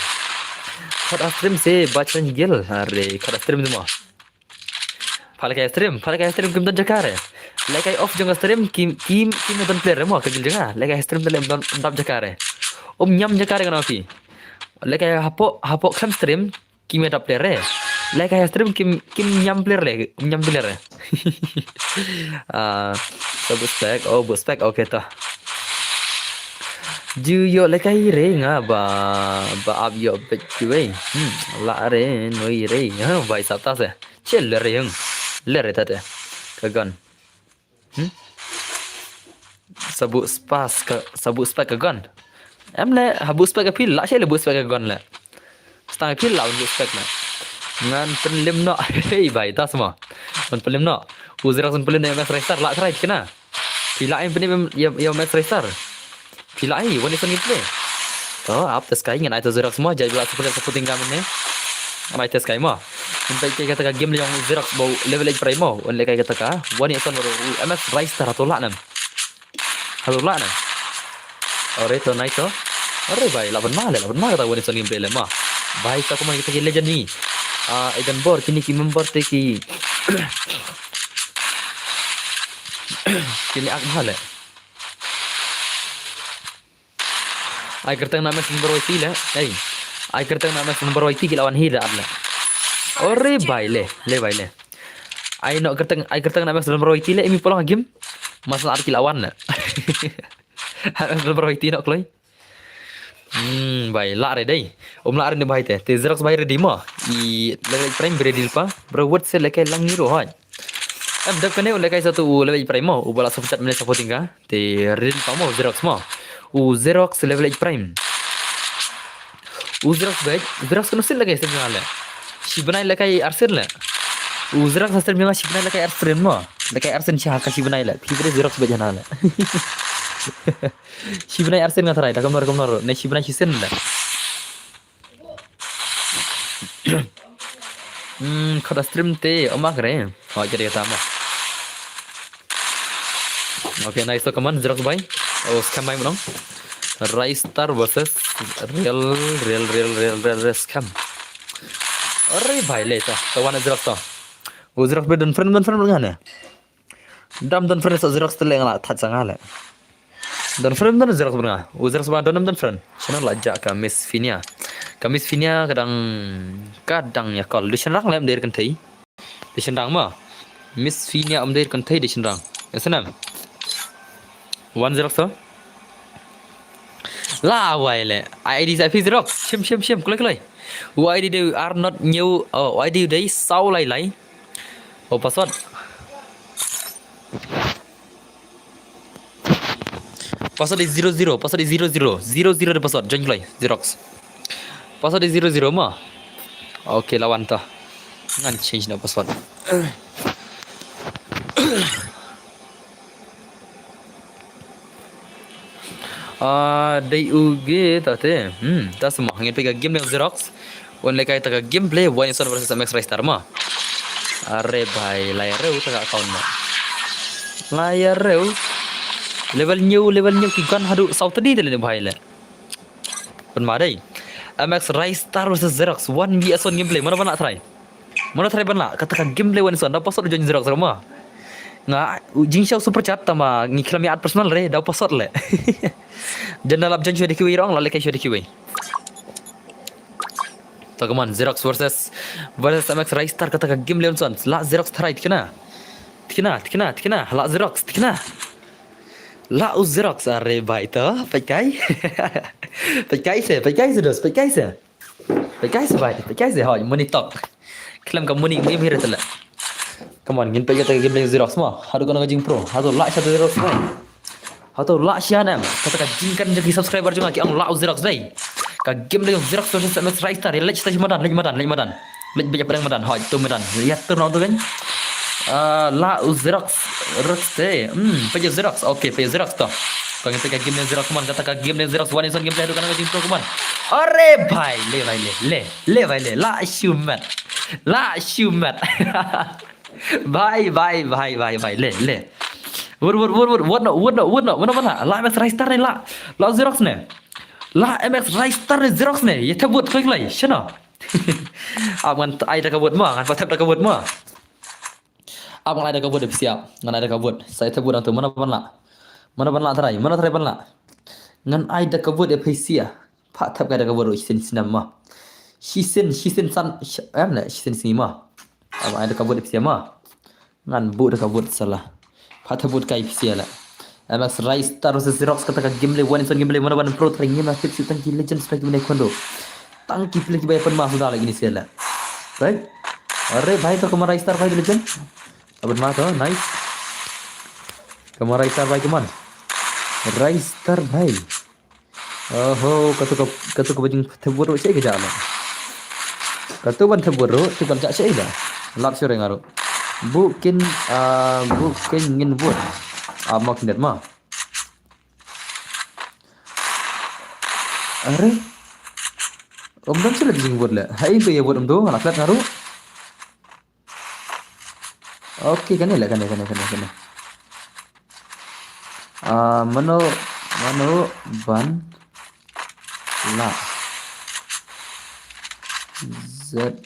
Khat stream se baca gel. Are khat stream ne mo. Falkai stream kim dan jakare. Lekai off jang stream kim dan player mo kagil janga. Lekai stream dalam dam jakare. Nyam jakare kana fi. Lekai hapo kam stream kim ada player. Lekai stream kim nyam player. Sabu spek okay ta. Juyo lekai re nga ba ab yo betjuwe. La re noi re. Bai sabta se. Chel re yung. Le re tate. Kagan. Sabu spek kagan. Em le habu spek apil la chel habu spek kagan le. Stang apil la habu spek na. Ngan penlim no. Hey bai ta semua. Penlim no. Uzira sun pelim MX Rise Star la try kena. Pilain penim ya MX Rise Star. Pilai one is one play. Oh, up the sky ngan itu Xerox semua jadi belas supporting kami ni. Amai tes kai mo. Sampai kayak kata game yang Xerox bau level age prime mo. Only kayak kata ka one is one MX Rise Star atau lah nam. Ore to night to. Ore bai 8 mah kata one is one game play le mah. भाई का कमान kita legend ni. Ikan bor kini ki member te ki kini ak mahal. Ai kertang nama number waiti le. Ai kertang nama number waiti ki lawan hira adla. Ore भाई ले भाई ले. Ai kertang nama number waiti le imi polang game. Masalah ki lawan le. Number waiti nak kloi. Baik, lari deh. Lari ni baik teh. Xerox bayar di mana? I level prime beri pa. Bro, what se lekai lang ni roh. Ab dak kene lekai satu level prime mo. Ubala support mele supporting ka. Te real pa mo Xerox mo. Xerox level prime. Xerox baik. Xerox kena sel lekai sebenarnya le. Shibnai lekai Arsenal le. Xerox hasil memang Shibnai lekai Arsenal mo. Lekai Arsenal sih hak Shibnai le. Fibre Xerox bejana le. Shibnai Arsenal nggak terai, dah kamar. Nih Shibnai Hisen lah. Kalau stream te, omak keren. Oh jadi kata apa? Oke, nice to kaman Xerox bay. Oh scam bay menong. Rise Star versus real scam. Ore bay le ta. Kawan Xerox ta. Xerox bay dan friend dengan ya. Dam dan friend Xerox tu lengan lah, tak sangat lah. Dan friend dan Xerox benar. Xerox bah dan friend. Channel lajak ke Miss Finia. Ke Miss Finia kadang ya kalau di channel lah amdir kan thei. Di channel mah Miss Finia amdir kan thei di channel. Ya senam. One Xerox tu. Lah waile. ID saya Xerox. Shim kulai. ID they are not new. Oh ID they sau lai. Oh password. Password is 00. Password is 00. 00 the password. Join play. Xerox. Password is 00 mah. Okay, lawan ta. Ngan change na password. Day uge tate. Ta semua ngin pega game dengan Xerox. Wan lekai ta gameplay one son versus MX Rise Star mah. Are bhai layar reu ta account mah. Layar reu level new ki gun hadu sau tadi tele bhai le. Pen madai. MX Rise Star versus Xerox 1vs1 gameplay. Mana nak try? Mana try ban lah? Katakan gameplay one son. Dah password join Xerox rumah. Nga Jingxiao super chat tama ngiklam ya personal re dah password le. Jangan lap jangan di kiwi rong la lekai di kiwi. So come on, Xerox versus MX Rise Star katakan gameplay one son. La Xerox try tikna. La Xerox tikna. La Xerox are भाई तो पैkai se hoi money talk kelam kam money game hira tala come on ngin pega ta game Xerox ma hadu kana jing pro hadu la sha Xerox mai hadu la sha nam kata ka jingkan jadi subscriber juga ki ang la Xerox dai ka game Xerox versus MX Rise Star lech ta madan lech beja pedang madan hoi tu madan lihat tu no tu kan la Xerox Roxte pega Xerox okay pega Xerox to pengen pega game Xerox man kata ka game Xerox one son game play kana jing pro kuman are bhai le bhai le la shumat bhai le word no mana la MX Rise Star ne la Xerox ne la MX Rise Star ne Xerox ne ye tabut klik lai shana aman ai da kabut ma kan patap da kabut ma abang ada kabut siap ngan ada kabut saya tabut tu mana ban la try ban la ngan ai da kabut e phaisia patap ga da kabut hisen sinam ma hisen san hisen sima abang ada kabut sia ma ngan bu da kabut salah pataput kai phaisia la MX Rise Star versus Xerox kata gameplay one son gameplay mana ban pro try ngin aktif sitan ki legend strike bine kondo tangki play ki bay pan ma sudah lagi ni sia la right अरे भाई तो कमर Rise Star भाई legend अब मा तो nice कमर Rise Star भाई कमान Rise Star भाई ओहो कतो बजिंग थबुरो छै के जाला कतो ban थबुरो tu ban cak sei dah lap sore ngaro bukin ngin buat mak net ma अरे om dam sila jing buat la hai be buat om do anak lat ngaro Oke kan ya kan. Mano ban la. ZEROX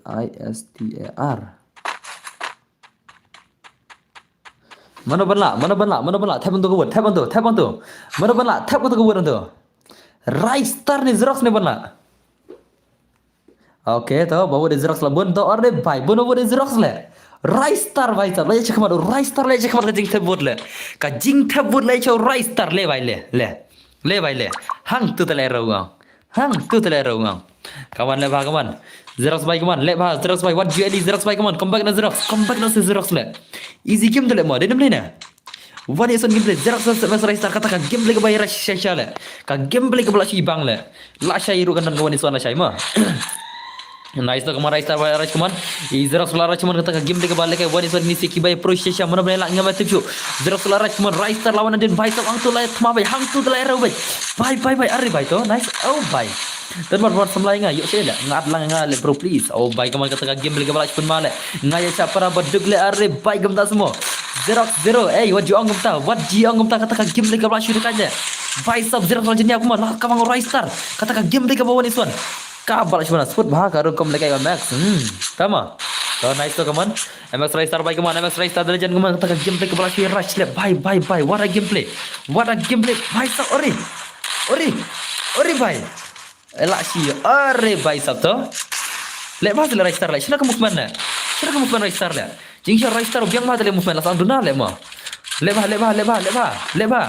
RAISTAR. Mana banla tap untuk kebun tap untuk mana banla tap untuk kebun itu Raistar nih Xerox nih banla. Oke toh bawa di Xerox lah bun toh order भाई bun bawa di Xerox le Raistar भाई साहब ले चेक मारो Raistar ले चेक मारो जिंग tab board le का जिंग tab board ले चो Raistar ले भाई ले भाई ले hang tu tele raung kawan le bah kawan Xerox भाई kawan le bah Xerox भाई what GLE Xerox भाई kawan come back na Xerox le easy game tu le mo denam le na what is on gameplay Xerox mas Raistar kata ka gameplay ke bayar syasha le ka gameplay ke bala si bang le la syai ru kan kawan iswan la syai ma nice to kamar Raistar bayar kaman Xerox lara cuman kata ka gameplay ke balik ke one iswan ni siki bay pro syasha mana bela ngam tu Xerox lara cuman Raistar lawan den bai tak angtu lai thma bai hang tu lai ro bai arre bai to nice oh bai dan buat semlai ngai yuk saya ngat lang ngai bro please oh bai kaman kata ka game liga balak pun male ngai cha para baduk le arre bai gam ta semua Xerox zero what you angum ta kata ka game liga balak syukur aja bai sab Xerox lanjutnya aku mah lah kamang Raistar kata ka game liga bawa ni suan ka balak syukur sport bah karu kom liga max tama so nice to kaman MX Raistar bai kaman MX Raistar legend kaman kata ka game liga balak syukur rush le bai what a gameplay bai sab ori bai elak sih are bai sabto lek mas le Raistar le sila ke movement Raistar le jing sya Raistar biang ma le movement la sang duna le ma le ba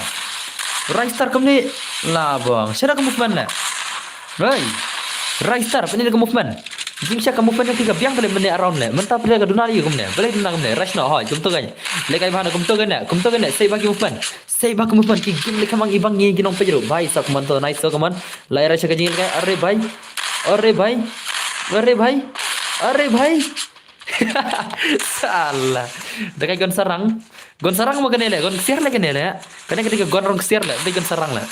Raistar kem ni la bang sila ke movement le right Raistar pani ke movement jing sya ke movement tiga biang le mene around le mentap le ke duna li kem ne balik duna kem ne rush no ha kum to gan le kai bhana kum to gan ne sei bagi movement ki game le kamang ibang ni ginong pejro bai sak man to nice so kaman lai ra chaka jing kai arre bai salah dekai gon sarang mo kanele gon siar le kanele kana ketika gon rong siar le gon sarang le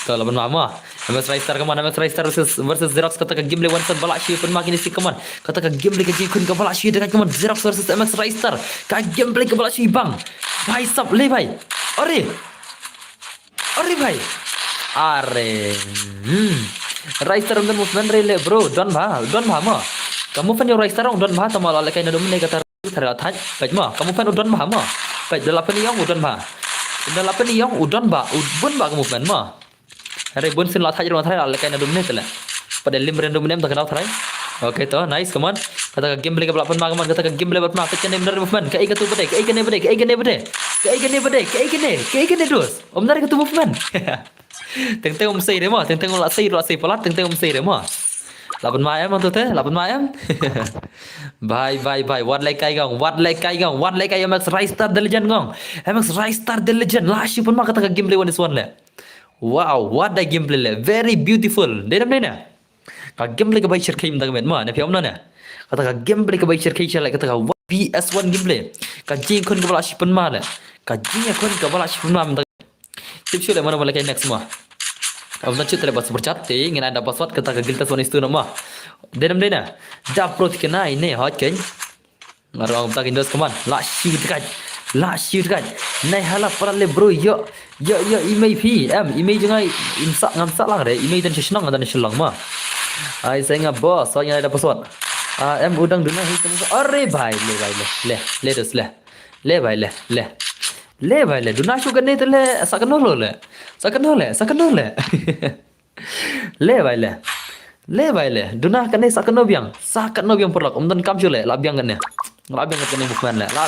to laban mama MX Raistar kaman MX Raistar versus Xerox kata ka game le one shot balak shi pun makin si kaman kata ka game le ke jikun ka balak shi dekat kaman Xerox versus MX Raistar ka game le ke balak shi bang bai sab le bai ore bai are Raistar dengan movement le bro don ba ma kamu fan yo Raistar ong don ba tama la kai na dum ne kata thara thaj bai ma kamu fan don ba ma bai dalapan ni yang udon ba bun ba kamu fan ma are bun sin la thaj ro thara la kai na dum ne tala pada lim random nem tak kenal thara oke to nice kaman kata ka game ke balapan ma kaman kata ka game bat ma ka chane benar movement kai ka tu bade kai kene dos om dari ka tu movement teng om sei de ma teng la sei palat teng om sei de ma 8 mai em tu thế 8 mai em bye what like kai gong MX Raistar the legend gong MX Raistar the legend la shi pun ma kata ka gameplay one is one le wow what the gameplay le very beautiful de nam ne ka gameplay ka bai share kai mda ma ne phiom na ne kata ka gameplay ka bai share kai chala kata ka PS1 gameplay ka jing kon ka bala shi pun ma le ka jing kon ka bala shi pun ma mda tip shule mana boleh kai next ma अब ना चित्र बस bercate ngin ada password kata ka giltas one istu nama denam dena da prot kena ini hot kan ngarang tak indos kaman la shoot kan nai hala para le bro yo email pi email jangai insa ngam sa lang re email dan senang dan selang ma ai saya ngap bos soalnya ada password em udang duna hi kamu are bhai le dos le bhai le duna shu kan ne tele sakano le le bhai le duna kan ne sakano biang porlak dan kam chule la biang kan ne movement le la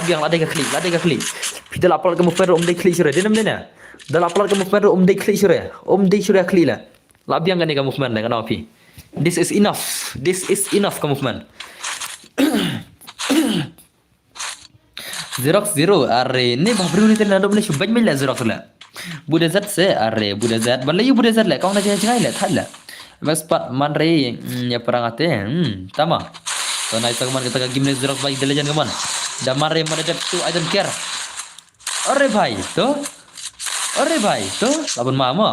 biang la dega klik pidal apal ke movement om dei klik sure denam dena dal apal ke movement om dei klik sure klik la biang kan ne ka movement le kana pi this is enough ka movement Xerox zero are ne babru ni tena dom le shubaj mil Xerox la bude zat se are bude zat ban le bude zat le kaung na jangai le thal la mas pat man re ya perang ate tama to nai tak man kita ka gimne Xerox bai de legend kaman da mare man dat tu I don't care are bhai to labun mama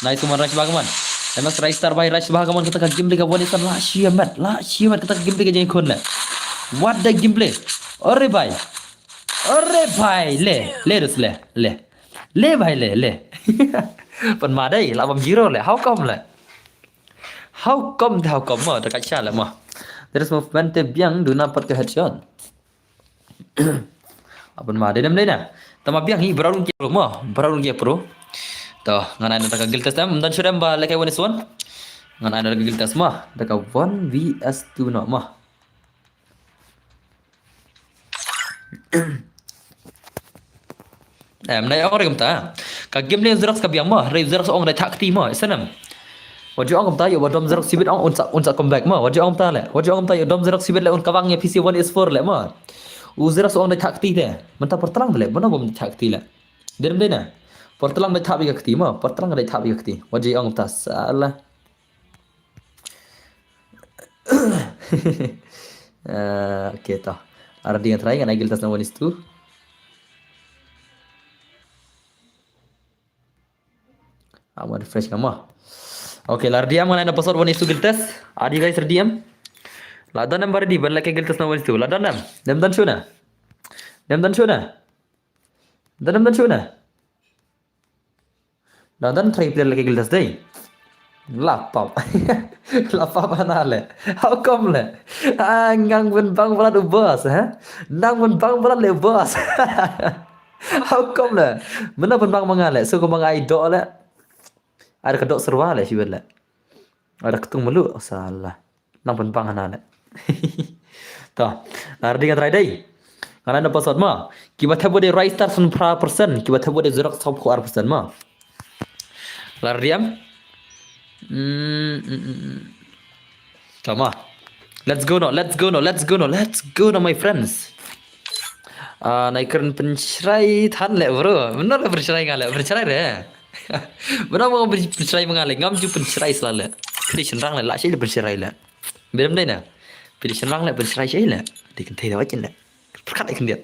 nai tu man rash bagaman MX Raistar bai rash bagaman kita ka gimle ka woni san la shiamat kita ka gimle ka jeng khon la what the gameplay are bhai le dos le bhai le Phần mà đây là bấm zero lại how come mà dekat salah mah. There is movement biang do not ke headshot. Apa mà đây nè. Tama biang hi berarung kia pro mah, berarung kia pro. Toh ngana ada dekat giltas tam dan sudah ba lekai one is one. Ngana ada dekat giltas mah, dekat 1 vs 2 no mah. Em này ông đây cầm ta. Cả game lên Xerox cả biang mah, rồi Xerox ông đây thắc ti mah, senam. Wajib ông cầm ta, yo dom Xerox sibit ông unsa comeback mah, wajib ông ta le. Wajib ông ta yo dom Xerox sibit le un kawangnya PC 1S4 le mah. Xerox ông đây thắc ti de. Mentah pertelang le, mana bom thắc ti le. Dem đây nè. Pertelang đây thak bi kakti mah, pertelang đây thak bi kakti. Wajib ông ta salah. Okay toh. Ada yang try kan agil tas nawan itu. Mau refresh kamu. Oke, lar diam mana password one itu giltas. Adi guys diam. Ladan number di balik ke giltas nawan itu. Ladan nam. Dem dan shuna. Dem dan shuna. Dan shuna. Ladan try player lagi giltas deh. Lapap. Lapap mana le? How come le? Ngang ben bang berat bos, ha? Nang ben bang berat le bos. How come le? Mana ben bang mangale? So ko mga idol le. Ada kedok serwa le sibet le. Ada ketung melu salah. Nang ben bang ana le. Toh, ardi kan try dai. Kana ada password ma. Kiba thabo de right start 100%, kiba thabo de Xerox top 4% ma. Lar diam. Come on. Let's go no my friends. Naikkan pencerai tan le bro. Benar pencerai ngale, pencerai deh. Benar mau pencerai mengale, ngam ju pencerai selalu. Pilih senang le, lak sih pencerai le. Belum deh na. Pilih senang le pencerai sih le. Dikentai dah wajan le. Perkat ikan dia.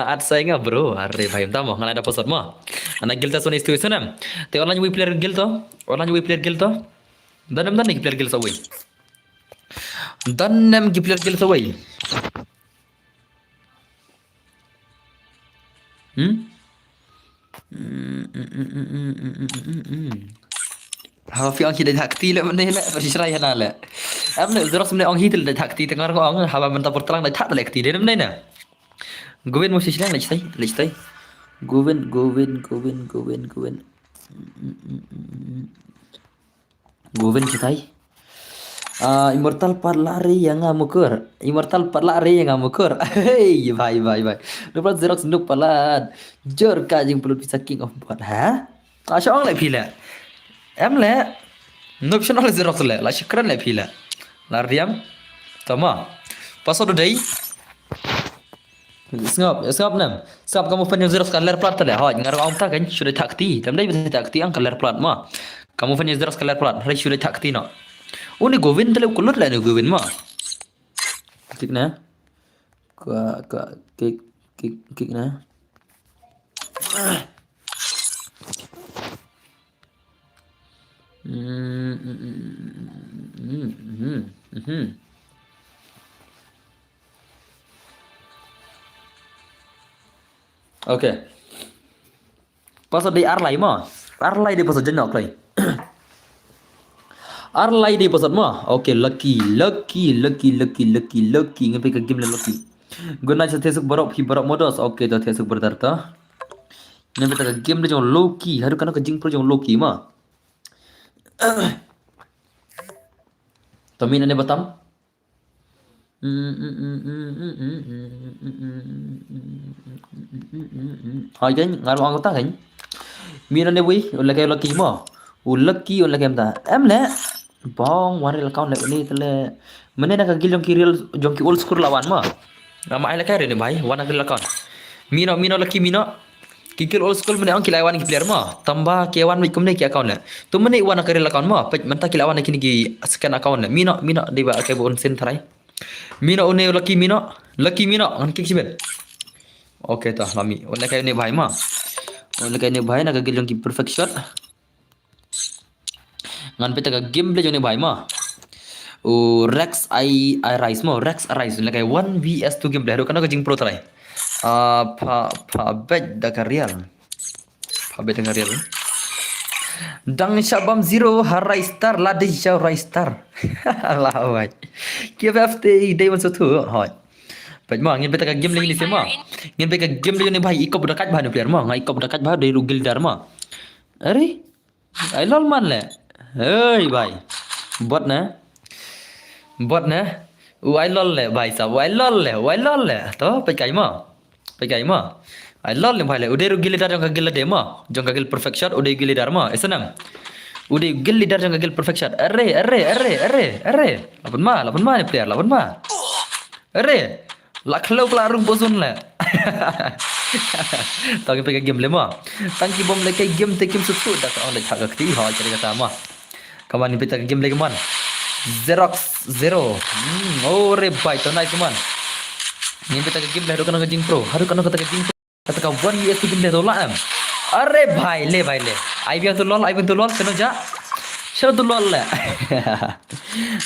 At saya nggak bro, hari bayam tamu, nggak ada password mah. Anak guild tuh itu sana. Te online we player guild tuh, Dan nih player guild away. Dan player guild away. Hafi ang kita hakti le mana le berserai hana le. Am le Xerox mana ang hitil le hakti tengah ko ang haba mentah pertelang le tak le hakti de mana na. Gowen mesti silang le stai. Gowen. Gowen citai. Immortal parlare yang ngamukur. Hei, bye. Dapat Xerox nuk palat. Jor kajing perlu bisa king of bot. Ha? Asya ang le pila. Em le. Nuk shon le Xerox le. La syukran le pila. Lar diam. Tama. Password dai. Ngap nam. Sab kamu fan Xerox kan ler plat le. Ha, ngar ang ta kan sudah takti. Tam dai bisa takti ang kan ler plat ma. Kamu fan Xerox kan ler plat. Hari sudah takti no. Oh ni Govin tele kulot lah ni Govin mah. Klik na. Klik na. Okay. Password di Arlai mah. Arlai di password jenok lai. Arlai di password mah. Okay, lucky. Ngapai ke game le lucky. Guna cha thesuk barok modus. Okay, to thesuk berdarta. Ngapai ta game le jong lucky. Haru kana ke jing pro jong lucky mah. Tomin ane batam. Hai kan ngar ang ta kan. Min ane wi ulah ke lucky mah. Lucky ulah ke ta. Em le bong waril account le ni tele. Mana nak gil jong ki old school lawan mah. Nama ai le kai ni bhai, wana gil account. Mino lucky mino. Kikil old school mana ang kilaiwan ki player mah. Tambah ki wan mi kumne ki account le. Tu mana wana karil account mah. Mentah kilaiwan kini ki scan account le. Mino di ba ke bon sen tharai. Mino une lucky mino an ki sibel. Okay ta lami. Ona kai ni bhai mah. Ona kai ni bhai nak gil jong ki perfect shot. Ngan peta game play jone bhai ma. Rex I rise mo Rex arise like 1 vs 2 game play kana ka jing pro try. Pa bet da ka real. Habis dengar ya. Dang Shabam Zero Harai Star Ladi Shao Rai Star. Allah ơi. Kia FT đây một số thứ hỏi. Vậy mà ngin beta game lagi ni semua. Ngin beta game lagi ni bhai ikop dekat bah player mah. Ngai ikop dekat bah dari Rugil Dharma. Are? Ai lol man le. Hey bhai. Bot na. Bot na. Ai lol le bhai sahab. Ai lol le. To pekai mah. Pekai mah. Ai lol le bhai le. Udah Rugil Dharma jong kagil dema. Jong kagil perfect shot udah Rugil Dharma. Senang. Udah Rugil leader jong kagil perfect shot. Are. Lapan mah ni player. Lapan mah. Are. Lak kalau pelarung bosun lah. Tangki pakai game lemah. Tangki bom lagi game tekim susu dah kau lagi hak keti hal cari kata mah. Kawan ni pakai game lagi man. Xerox Zero. Oh rebai tu naik man. Ni pakai game lagi kan ngajing pro. Haru kan kata ngajing pro. Kata kau one US game lagi tolak am. Are bhai le. I biang tu lol. Kena ja. Siapa tu lol le?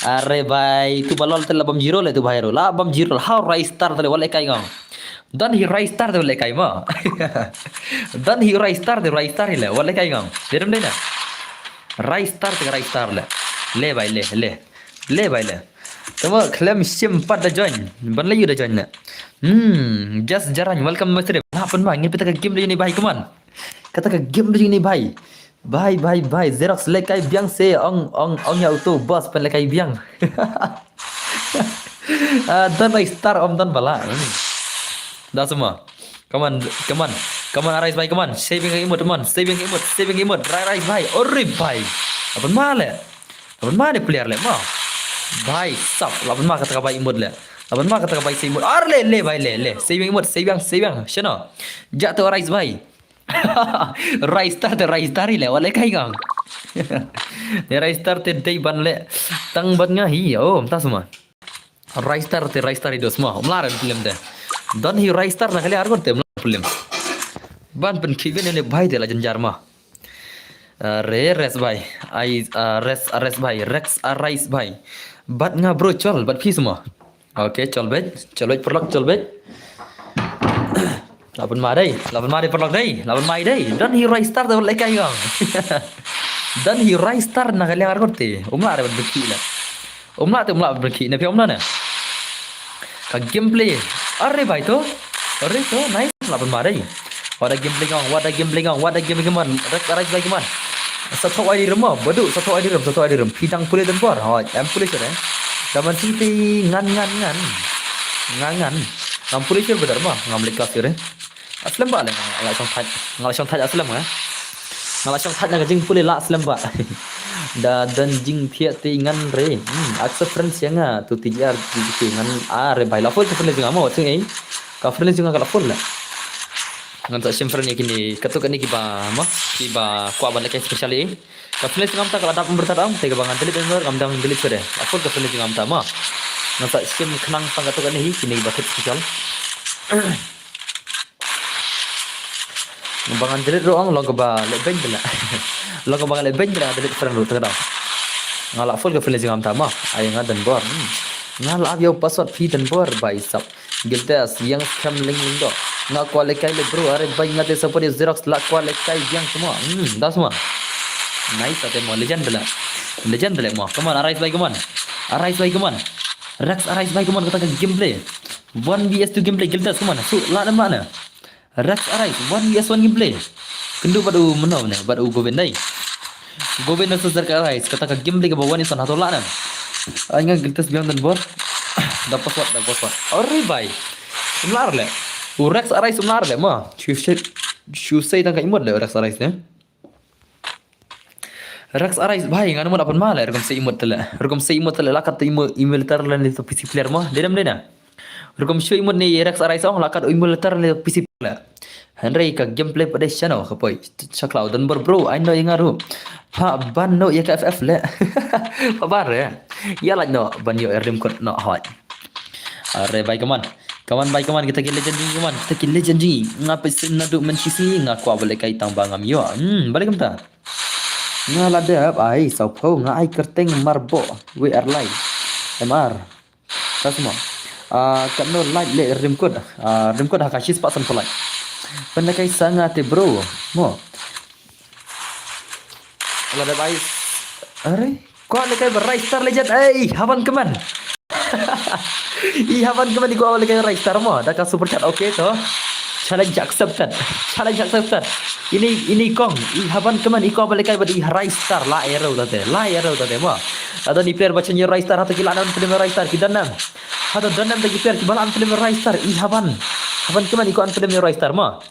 Are bhai, tu balol tu labam zero le tu bhai ro. Labam zero. How rise star tu le wale kai ngam. Dan hi rise star tu wale kai ma. Dan hi rise star tu rise star le wale kai ngam. Deram deh na. Rise star le. Le bhai le. Tama klaim simpat dah join. Ban layu dah join le. Just jaran welcome master. Apa mah ingin kita ke game lagi ni bhai kaman. Kata ke game lagi ni bhai. Bye Xerox lekai biang se ong ya tu bos pen lekai biang. Dan star om dan bala. Dah semua. Come on arise bye come on. Saving imut teman. Saving imut. Rise bye. Ori bye. Apa ni player le mah. Bye sap. Lapan mah kata bye imut le. Lapan mah kata bye imut. Le bye le. Saving imut. Shano. Jatuh rise bye. Rai star le wale kai gang. Rai star te dei ban le tang ban nga hi entah semua. Rai star itu semua. Melaran film te. Dan hi rai star na kali argon te film. Ban pen kiven le bhai te la janjar mah. Res bhai. Res bhai. Rex arise bhai. Bat nga bro chol bat phi semua. Okay, chol bet perlok chol bet. Lapan mai perlok đây. Dan hi rai star tu like kai gang. Dan hi rai star na kali argon te. Umla ada berki lah. Umla berki. Napi umla na. Ka gameplay. Are bhai to nice. Lapan mai. Wada gameplay gang. Man. Rai bhai man. Satu ID room bodoh. Satu ID room. Pidang pulih dan por. Am pulih sudah. Daman sini ngan. Ngam pulih sudah benar mah. Ngam lekas sudah. Aslam ba le ngala chong thaj aslam ha ngala chong thaj na jing pule la aslam ba da dan jing thia ti ngan re aksa friends yang tu tijar ti ngan are bai la fol friends nga mo chung ei ka friends nga kala fol la ngan ta sim friend yakini katuk ni ki ba kwa ban ke special ei ka friends ngam ta kala dap bertadam te ka bangan delit ngor ngam dam delit sore afol ka friends ngam ta ma ngan ta sim khnang pang katuk ni kini ba special Bangan delit roang lo ba le benj la. Lo ba le benj la delit friend ru tengah. Ngala full ke feeling ngam tama. Ay nga dan bor. Ngala ab yo password fi dan bor bai sap. Gildas yang scam link do. Nga ko le kai le bro are bai ngate support Xerox la ko le kai yang semua. Dah semua. Nice ate mo legend la mo. Come on arise bai come on. Rex arise bai come on kata gameplay. 1vs2 gameplay Gildas come on. Su la dan mana? Rex arise 1vs1 gameplay. Kendu badu menau ne badu Govind dai. Govind na sasar ka arise kata ka gameplay ka bawan isan hatola na. Anga Gildas biang dan bor. Dapat what. Ori bai. Umlar le. Rex arise umlar le ma. Chu say tang ka imot le Rex arise ne. Rex arise bai nganu mo dapat mala rekom say imot tele la kat email tar lan itu PC player ma. Dedam dena. Rekom show imot ni Rex arise ong la kat email tar le PC Henry ka gameplay pada channel kapoi chaklau dan bro I know yang aru ha ban no ya FF le pa bar ya like no ban yo rim kot no hot are bye kaman kita ke legend ji ngapa sin nadu mencisi ngaku boleh kai tang bangam yo balik kamta ngala de ai sau pho ngai kerteng marbo we are live MR kasmo kan no like le rim kot hakashi pasan polai Pendekai sangat bro. Mo. Lada baik. Are, kau lekai berai star legend. Havan keman. Havan keman di kau lekai berai star mo. Dah ka super chat okay to. Challenge accepted. Challenge accepted. Ini kong. Havan keman iko lekai badi rai star la arrow tate. La arrow tate mo. Ada ni player baca rai star atau kila anan film rai star kita nam. Atau danam tagi player kibala an film rai star. Havan. Havan keman iko an film rai star mo.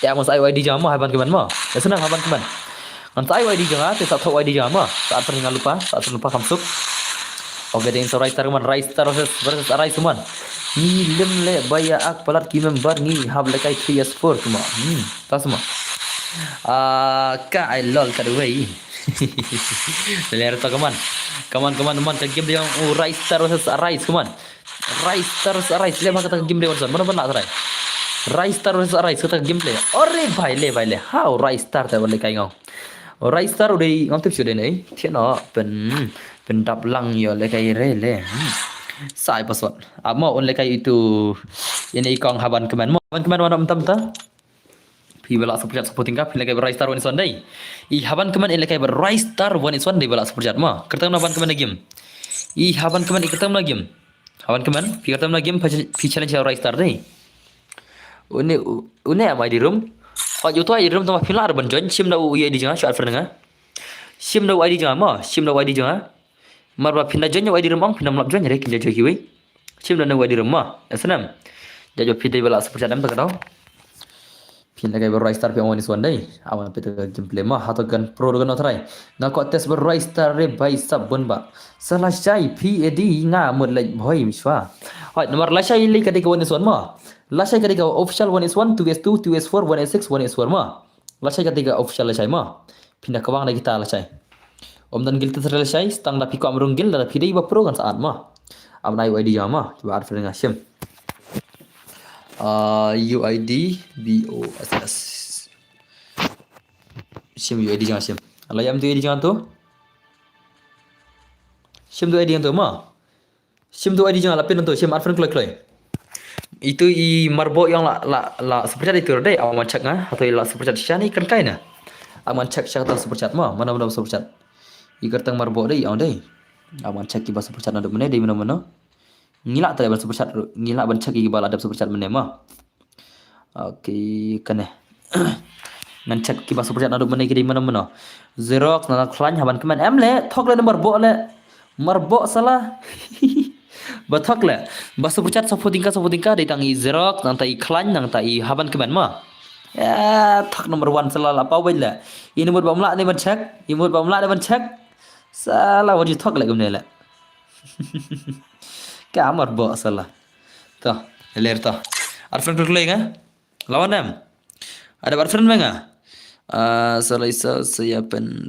Ya mas IYD jangan mo Havan keman mo. Ya senang Havan keman. Nanti YD jangan, tetap tahu YD jangan mah. Saat pernah lupa, kamsuk. Oke, dengan seorang star man, Rai star versus Rai cuman. Ni lemle baya ak palat ki member ni hab lekai 3s4 cuma. Tas semua. Ka I lol ka dewey. Ler to kaman teman ka game dia Rai star versus Rai cuman. Rai star versus Rai, lema kata game dia mana nak Rai. Rai star versus Rai kata gameplay. Ore bhai le. How Rai star ta boleh kai ngau. Rai star udah ngam tip sudah nih. Tiada no pen dap lang yo lekai le. Sai paswat. Mau on lekai itu ini ikong Havan keman mo. Havan keman mana mentam. Pi balak super chat supporting ka lekai Rai star one is one day. Havan keman lekai Rai star one is one day balak super chat mo. Kertam Havan keman game. Havan keman kertam game. Havan keman pi kertam game pi challenge Rai star deh. Une amai di room. Pak Juto ai rum tama filar ban join sim dau ye di janga shot frenga. Sim dau ai di janga ma, sim dau ai di janga. Marba pinda join ai di rum ang pinda mlap join re kinja joki we. Sim dau ai di rum ma. Asnam. Jajo pidai bala super chat am tak tau. Pinda kai Rai star pe on is one day. Awan pe gameplay ma hato gan pro gan try. Na ko test Rai star re bai sab bun ba. Salah chai PAD nga mud lai bhoi miswa. Hoi nomor la chai li kadai ko one is one ma. Lasai ketika official 1s1, 2s2, 2s4, 1s6, 1s4 ma. Lasai ketika official lasai ma. Pindah ke bang lagi kita lasai. Om dan gil terus lasai, stang dapi ko amrung gil dan pidai ba pro kan saat ma. Am na UID jama, coba arif dengan sim. UID BOSS. Sim UID jangan sim. Alayam tu UID jangan tu. Sim tu UID jangan tu ma. Sim tu UID jangan lapin tu sim arif kloi. Itu marbok yang la super chat itu deh aman cek ngah atau la super chat siapa ni kan kaina aman cek atau super chat mana super chat kertang marbok deh deh aman cek iba super chat ada mana deh mana ngilak tadi super chat ngilak ban cek iba ada super chat mana mah oke kan nan cek iba super chat ada mana di mana Xerox nana klan haban keman le thok le marbok salah Batak le, bas super chat supporting ka ditangi Xerox nang tai klan nang tai Havan keman ma. Ya, thak number 1 salah apa wei le. Ini mud bamla ni ban check, Salah wajib thak le gumne le. Ka amar bo salah. Toh, ler toh. Arfan klek nga. Lawan nam. Ada arfan menga. Salah saya pen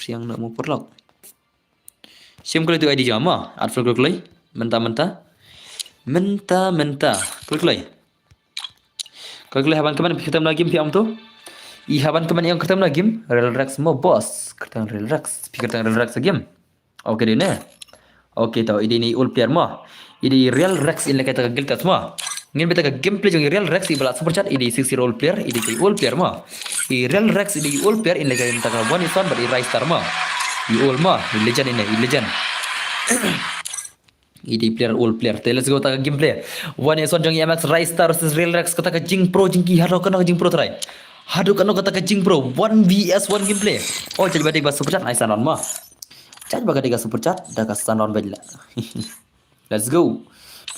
yang nak mau perlok. Sim kali tu ID jama, arfal klik mentah. Klik. Haban keman kita lagi piam tu. Haban keman yang kita lagi Real Rex mo boss. Kita Real Rex game. Oke deh ne. Oke tahu ini all player mo. Ini Real Rex ini kita gil tat mo. Ngin beta gameplay jong Real Rex ibala super chat ini 60 all player ini all player mo. Real Rex ini all player ini kita one is one bagi Rai star mo. All ma, legend. Ini player all player. Let's go ta gameplay. One is one jong MX Rai star versus Real Rex kata ka Jing Pro jing ki haro kana Jing Pro try. Hado kana kata ka Jing Pro 1 vs 1 gameplay. Oh jadi badi bas super chat nice on ma. Chat baga diga super chat dah ka on bajla. Let's go.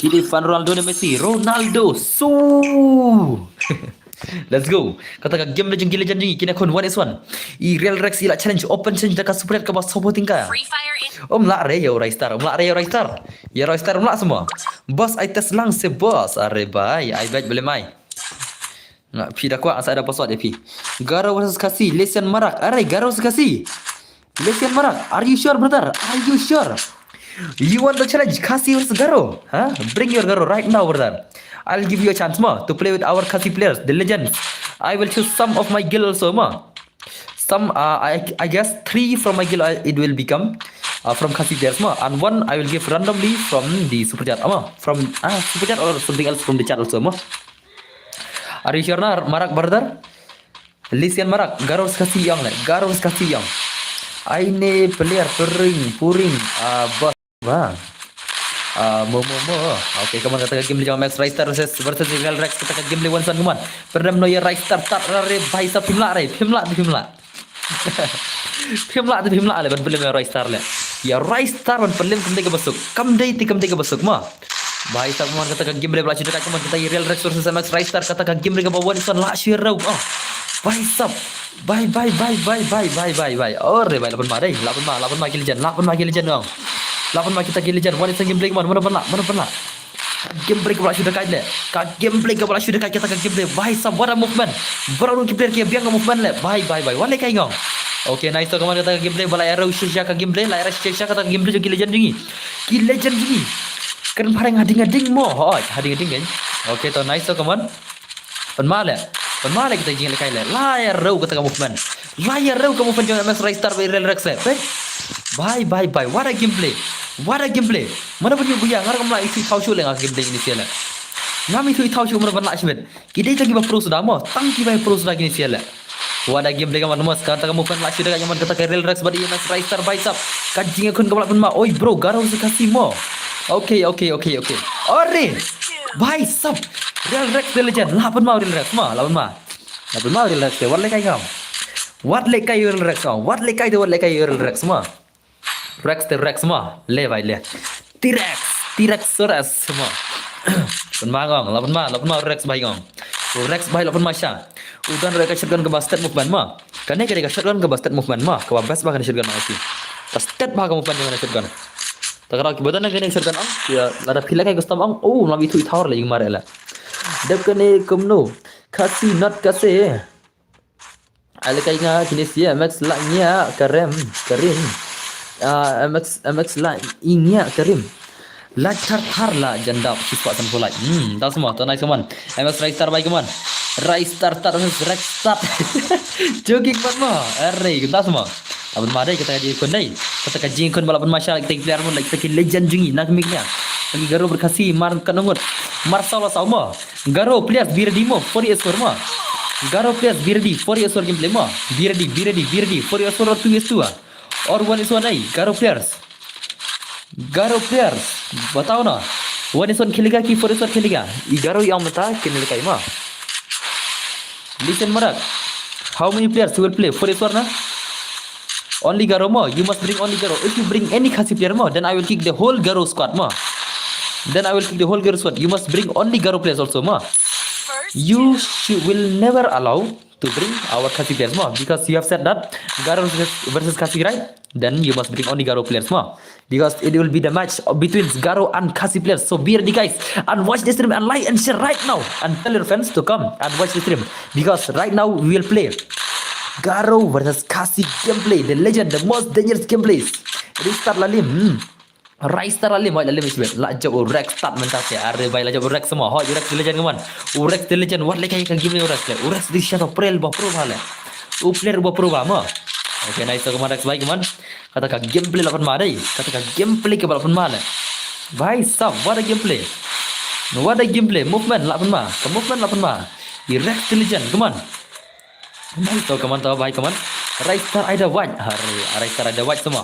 Kini fan Ronaldo Messi, Ronaldo. Let's go. Kata ka game legend kini kon 1s1. Real Rex ila challenge open challenge dah ka super chat ka bas supporting ka. La re ya Rai star. Ya Rai star la semua. Bos I test lang se bos. Are bhai, I bet boleh mai. Nak pi dah kuat asal ada password dia pi. Garo versus Kasi, Lesian Marak. Are Garo versus Kasi. Lesian Marak. Are you sure brother? Are you sure? You want the challenge Kasi versus Garo? Huh? Bring your Garo right now brother. I'll give you a chance ma to play with our Kasi players, the legends. I will choose some of my guild also ma. Some I guess 3 from my guild it will become from Kasi players ma, and 1 I will give randomly from the super chat ma, from super chat or something else from the chat also ma. Are you sure na Marak brother? Lisian marak, garos kasih yang le, garos kasih yang. Aine player puring, bos, bang. Momo. Oke, kamu katakan game jam Max Rice versus Real Rex katakan game one son kaman. Perdam no ya Rice start rare bhai sab phimla. Phimla le ban film Rice star le. Ya Rice star ban film kam dai ke basuk ma. Bhai sab kaman katakan game bela cerita kaman kita Real Rex versus Max Rice star katakan game ke one son la share rau. Bhai sab. Bye. Ore bhai lapan ma kilijan dong. 8 ma kita gilijan wani sang gameplay mana pernah gameplay kepala sudah kait le gameplay kepala sudah kait kita gameplay bhai sab what a movement baru gameplay kia biang movement le bye wale kai ngong oke nice to kaman kata gameplay bala era shisha ka gameplay la era shisha kata gameplay jo gilijan dingi kan parang hading mo hoi hading kan oke to nice to kaman penmale kita jing le kai le la era kata movement la era ka movement jo MS Rai Star Real Rex le bye what a gameplay mana punya buya ngar kamla isi thau chu le ngar gameplay ini siala ngami thu thau chu mana ban la chibet kidai tagi ba pro sudah mo tang ki bai pro sudah gini siala what a gameplay kaman mas kata kamu kan la chu daga nyaman kata Real Rex badi MS Rai Star bye sap kajing kun kamla pun ma oi bro garo se kasih mo okay ore bye sap Real Rex the legend la pun ma Real Rex ma Real Rex what le kai ngam what le kai Real Rex ma Rex semua, le vai le. T-Rex soras semua. Pun mangong, lapan ma Rex bai ngong. Rex bai lapan ma sha. Udan reka shotgun ke basket movement ma. Kane ke shotgun ke basket movement ma. Ke bas bahkan shotgun ma sih. Basket bah ke movement dengan shotgun. Takara ki badan kene shotgun ang. Ya lada phila kai gustam ang. Oh, nabi thu thawar le mare la. Dep kane kumno. Kasi not kase. Ala kai nga kinisia max la nya karim. MX la inya Karim la thar la janda siswa tan pula dah semua to nice kaman MS Rai Star baik kaman Rai Star Rex Star jogging pat ma arre kita semua abun madai kita di kondai kita kajing kon balapan masyarakat kita player mun kita legend jungi nak miknya lagi garo berkasih mar kanungut marsala sama garo players birdimo for esor ma garo players birdi for esor gameplay ma birdi for esor 2 और 1:1 नहीं गारो प्लेयर्स बताओ ना 1:1 खेलेगा कि 4:1 खेलेगा ये गारो yang mata खेलने का इमा listen marak how many players will play 4:1 na only garo mo you must bring only garo if you bring any khasi player mo then I will kick the whole garo squad mo you must bring only garo players also mo you will never allow to bring our Khasi players more because you have said that Garo versus Khasi, right? Then you must bring only Garo players more because it will be the match between Garo and Khasi players. So be ready, guys, and watch the stream and like and share right now and tell your friends to come and watch the stream because right now we will play Garo versus Khasi gameplay, the legend, the most dangerous gameplays. Restart lalim. Rai Star lalim isbet la jauh Rex start mentas ya are bai la jauh Rex semua ho Rex the legend kaman Rex the legend what like kan game Rex di shot prel ba pro bale player ba pro ba ma okay nice kaman Rex bai kaman kata ka gameplay lapan ma dai kata ka gameplay ke lapan ma le bai sab what a gameplay movement lapan ma ke movement lapan ma di Rex the legend kaman nice kaman tahu bai kaman Rai Star ada white Rai Star ada white semua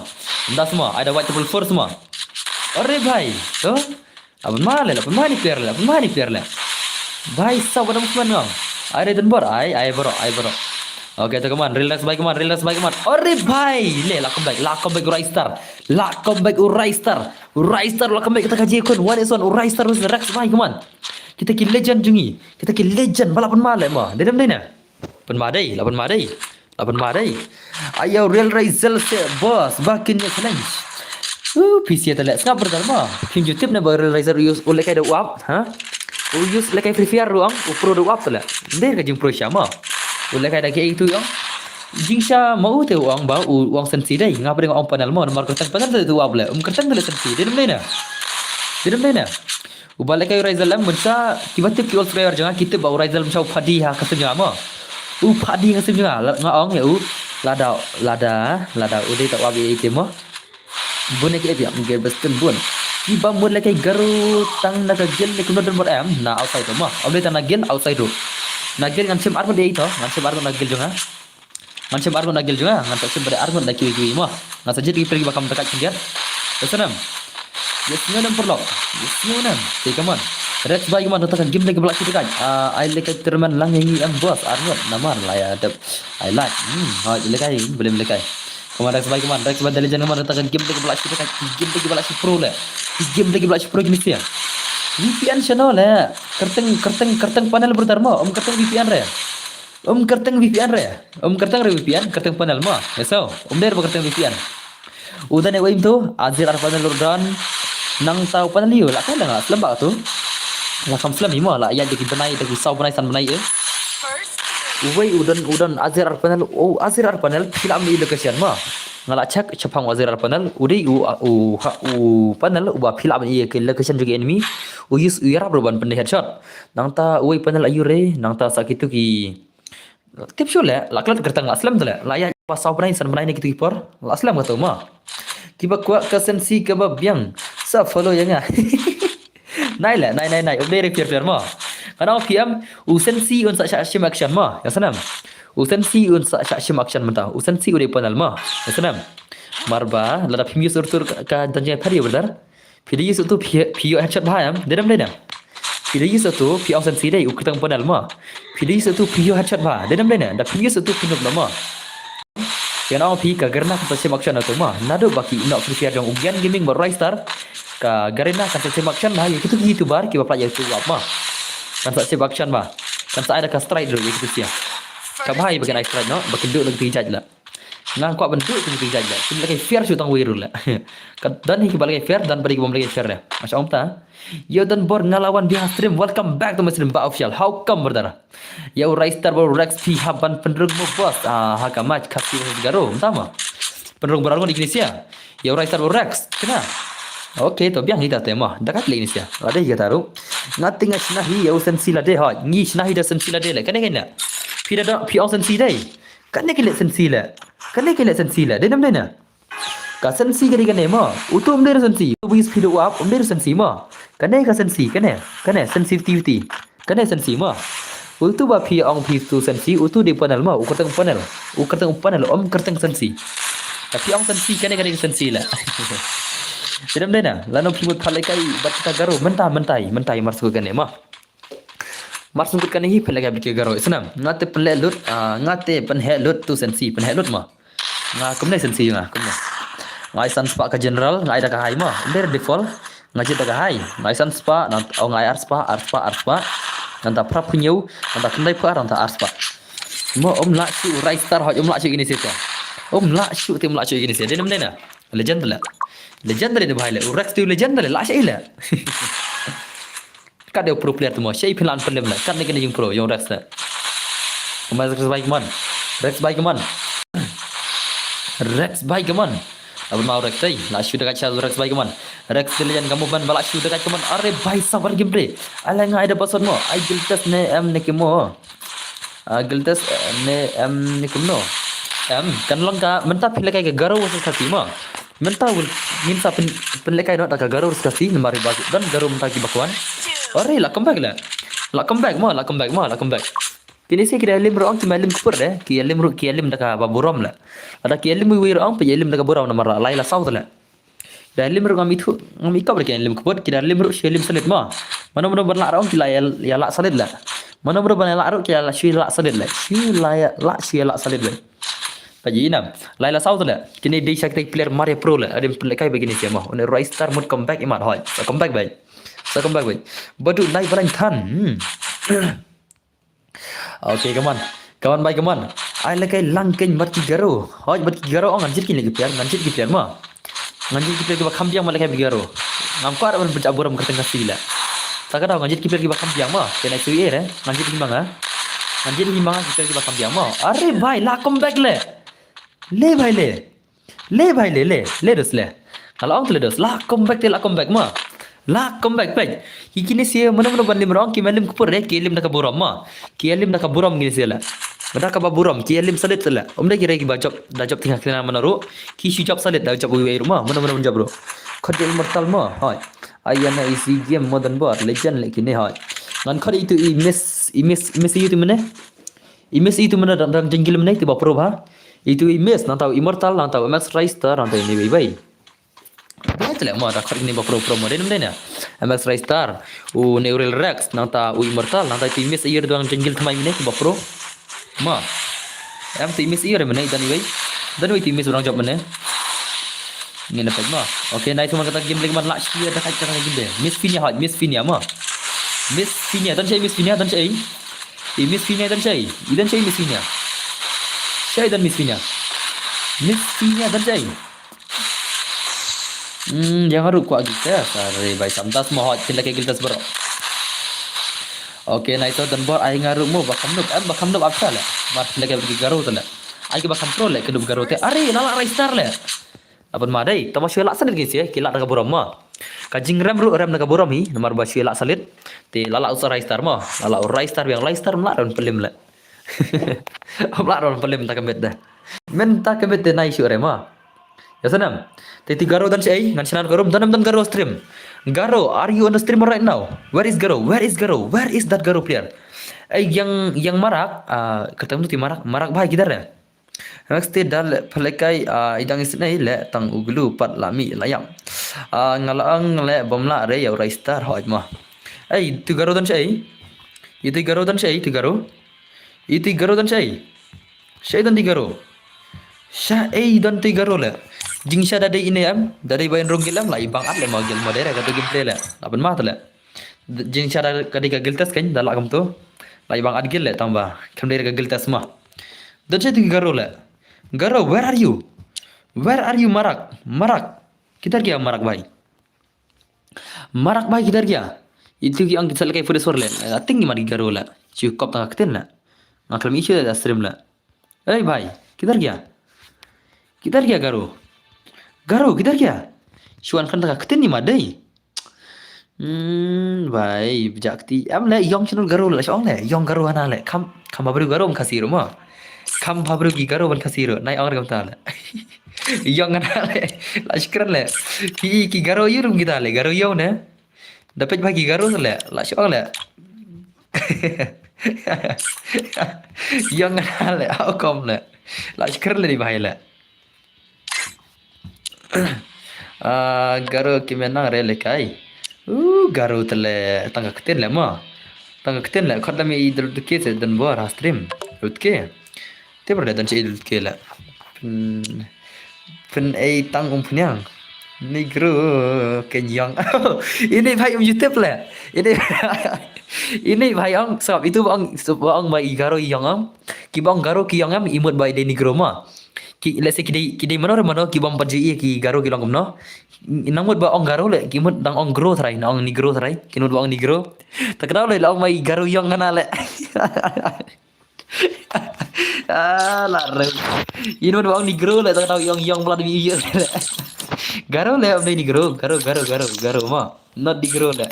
dah semua ada white triple 4 semua. Arre भाई तो अब माले player le भाई सब pada movement ngam are dan bor ai boro oke to kaman relax baik kaman arre भाई le la comeback Rai Star la comeback kita kaji kon 1:1 Rai Star versus Rex baik kaman kita ki legend jungi kita ki legend balapan male ma dedam dena pen madai ayo Real Rizal se boss bakinnya challenge PC tadi skap pertama film YouTube na Real Rizal use oleh kai da uap ha use le kai free fire ruang pro da uap tala der ka jing pro syama oleh kai da ke itu yang jing sha mau te uang ba uang sensi dai ngapa dengan orang panel mo nomor kertas panel tu uap le kertas tu sensi dedam dena ubale kai Rizal lam mensa tiba-tiba ki all player jangan kita bau Rizal macam padi ha katanya ma padi ngasim juga ngaong ya lada udah tak wabi itu mah bune ke dia mungkin besten bun tiba mulai kai garu tang naga gel ni kuno dan em na outside mah abis tang gel outside tu Nagil ngan sim argon dia itu, ngan sim argon nagil juga. Ngan sim argon nagil juga, ngan tak sim pada argon dah kiwi mah. Ngan saja pergi bakam dekat kendiat. Kesenam. Yes, ngan perlu. Yes, ngan. Take come on. Rex baik man datang game lagi belak kita kan. I like terman lang yang am bos argon namar lah ya. I like. Ha lekai boleh lekai. Kemarin Rex baik man Rex badal jangan man datang game lagi belak kita kan. Game lagi belak pro lah. Game lagi belak pro gini sih. VPN channel lah. Kerteng panel berdarma. Om kerteng VPN re. Om kerteng VPN re. Om kerteng re VPN kerteng panel mah. Esau. Om der kerteng VPN. Udah nih wim tu Azir panel urdan nang tahu panel liu lah kan enggak lembak tu. Lah kam film ni mah lah ya jadi benai dari sau benai san benai Uwai udan Azir panel Azir panel film ni location mah. Ngala cek cepang Azir panel udai panel ubah film ni ke location juga enemy. Uyus uyara berban pendek headshot. Nang ta uwai panel ayure nang ta sakit tu ki tip show lah kelat kertang lah aslam tu lah ya pas sau benai san benai ni gitu ipor lah aslam kata mah. Tiba kuat kesensi ke biang sa follow yang ah. Nai. Update repair mah. Karena PM usensi un sa shim action mah. Ya sanam. Usensi un sa shim action mentah. Usensi udah panel mah. Ya sanam. Marba lada film surtur ka danjai pari benar. Video itu video headshot bahayam. Dedam. Video itu video usensi dai ukutang panel mah. Video itu video headshot bah. Dedam. Da video itu pinuk mah. Yang awak pi karena kita shim action atau mah. Nado baki nak prepare yang ujian gaming baru start. Ka garena kan saya action lah itu gitu bar kita pelajari tu apa kan saya action bah kan saya ada ka strike dulu gitu sih ka bahai bagian strike no bagian duduk lagi jaj lah nang kuat bentuk tu lagi jaj lah kita lagi fair shoot tang wiru lah dan ni kita lagi fair dan bagi bom lagi fair lah masya Allah ta yo dan bor ngalawan di stream welcome back to Muslim Ba Official how come berdara yo Raistar baru Rex P haban penerung bos haka match kasih garo entah penerung berarung di Indonesia yo Raistar baru Rex kena Okey, tu biang kita tema. Dekat lagi ni sia. Ada juga taruh. Ngating snahi ya usen sila deh. Ha, ngi snahi dah sen sila deh lah. Kan Pida dah pi usen sila deh. Kan sen sila. Kan sen sila. Deh nam deh. Ka sen si kan ma. Utu umder sen si. Tu bagi speed up umder sen si ma. Kan sen si kan sensitivity. Kan sen si ma. Utu ba pi ong pi tu sen si. Utu di panel ma. Ukatang panel. Om kertang sen si. Tapi ong sen si kan sen si lah. Sedap dah. Lalu pimut palakai batka garo mentai masukkan ni mah. Masukkan ni palakai bikin garo. Senam. Ngate penhelut tu sensi penhelut mah. Kemana sensi juga kemana. Ngai spa ke general ngai dah kahai mah. Under default ngaji dah kahai. Ngai spa ngai arspa. Nanta prap punyau nanta kendai par nanta arspa. Mo om lak shu right star hot om lak shu ini sih. Om lak shu tim lak shu ini sih. Dia nama legend lah. Legendary dia bahaya. Rex tu legendary lah syai lah. Kad dia pro player tu mah. Syai pelan pelan lah. Kad ni kena yang pro yang Rex lah. Rex baik man. Abang mau Rex tadi. Lah shoot dekat Charles Rex baik man. Rex legend kamu ban balak shoot dekat man. Are baik sabar gameplay. Alah ngai ada password mo. I giltas ne ne kemo. Giltas ne ne kemo. Kan long ka mentah pilih kayak garo sekali mah. Mentah minta penlekai nak garur sekali nemari bagi dan garur mentaki bakuan. Ore lah comeback. Kini saya kira lim roang cuma lim kupur deh. Kia lim dah baburam lah. Ada kia lim wui roang pe lim dah baburam nama laila saud lah. Dah lim roang itu ngamikap lagi lim kupur. Kira lim roang lim salit mah. Mana berlak roang kila ya lak salit lah. Mana berlak roang kila lak salit lah. Lak salit lah. Pagi inam, Laila South lah. Kini dia sakit player Mario Pro lah. Ada pelekai begini siapa? Oni Rise Star mood comeback imat hoi. Comeback baik. Badu naik balang tan. Okay, kawan baik kawan. I lekai langken mati garo. Hoi mati garo orang anjir kini lagi player mah. Anjir player kita kambiang malah kayak garo. Nampak orang bercaburam kertengah sila. Tak ada anjir player kita kambiang mah. Kena itu anjir gimana? Anjir gimana kita kambiang mah. Are bhai lah comeback le. Le dos le. Kalau orang tu le dos, lah comeback mah. Lah comeback baik. Kini sih mana banding orang kimalim kupur deh, kialim nak kaburam mah. Kialim nak kaburam gini sih lah. Benda kaburam, kialim salit lah. Dah kira dah job tinggal kena menaruh. Kisu job salit dah job gue rumah. Mana job bro. Kadel mortal mah. Hai. Ayana isi game modern bar legend lagi ni hai. ngan khot itu imes itu mana imes itu mana dalam jengkil mana itu bapro ha itu imes nantau immortal nantau max Raistar nantau ini bai betul lah mau khot ini bapro pro modern mana max Raistar u neural rex nanta u immortal nanta itu imes iya dalam jengkil temai mana itu bapro ma em itu imes iya mana itu bai dan itu imes orang job mana ini dapat mah oke nah itu mah kata game lagi mana lak sia dah kata game deh Miss Finia mah Miss Finia dan saya Miss Finia dan saya Miss Finia dan saya Miss Finia dan Miss Finia dan saya yang harus kuat kita sare baik samtas mau hot cinta kayak kita bro oke nah itu dan bor ai ngaruh mau bakam nup apa lah mat lagi pergi garo tu lah ai bakam pro lah kedua garo teh are nala Raistar lah apa madai tama syelak salit guys ya kilak naga borom mah kajing ram naga borom hi nomor ba syelak salit te lala usah Raistar mah lala Raistar yang Raistar melak ron pelim lah melak ron pelim tak kemet dah men tak kemet te nai syure mah ya sanam te ti garo dan sei ngan sinan garo dan garo stream garo are you on the stream right now where is garo where is that garo player yang marak ketemu ti marak bahai kita dah next dal pelekai idang isnai le tang uglu pat lami layam ngalaang le bomla re ya Raistar hoj mah tu garo dan sei itu garo dan sei tu garo dan sei dan ti garo dan ti garo le jing sya dade ini am dade bayan ronggilam lai bang at le magel modere kata gameplay le lapan mah le jing sya dade kadika giltas kan dalak kam tu lai bang at gil le tambah kamdere ka giltas mah dan sei ti garo le garo where are you marak kitar kya marak bhai kitar kya itu ki ang kisal kai fure sorle ating mari garo la cukup tak keten la ngaklam isu da stream la bhai kitar kya garo kitar kya shuan kan tak keten ni madai bhai jakti am le yong channel garo la shong le yong garo ana le kam babru garo kasiro ma kam babru ki garo ban kasiro nai ang gam ta le yong ana le la shikran le ki garo yurum kita le garo yong ne dapat bagi garo le la shong le yong ana le au kom le la shikran le di bhai le garo ki menang re le kai garo tele tangga keten le ma tangga keten le khot lami idul ke se dan bor stream utke te ber dan se idul ke la pen tang punyang negro kenyang ini bhai YouTube le ini bhai ang sebab itu bang bai garo yang am ki bang garo ki yang am imut bai de negro ma ki let's say kidai mano ki bang paji ki garo ki long no namut ba ong garo le ki mut dang ong gro thrai na ong negro thrai ki nut ba ong negro tak kenal le ong mai garo yang kana le la re inut ba ong negro le tak tahu yang pula demi iya garo le ong negro garo ma not negro le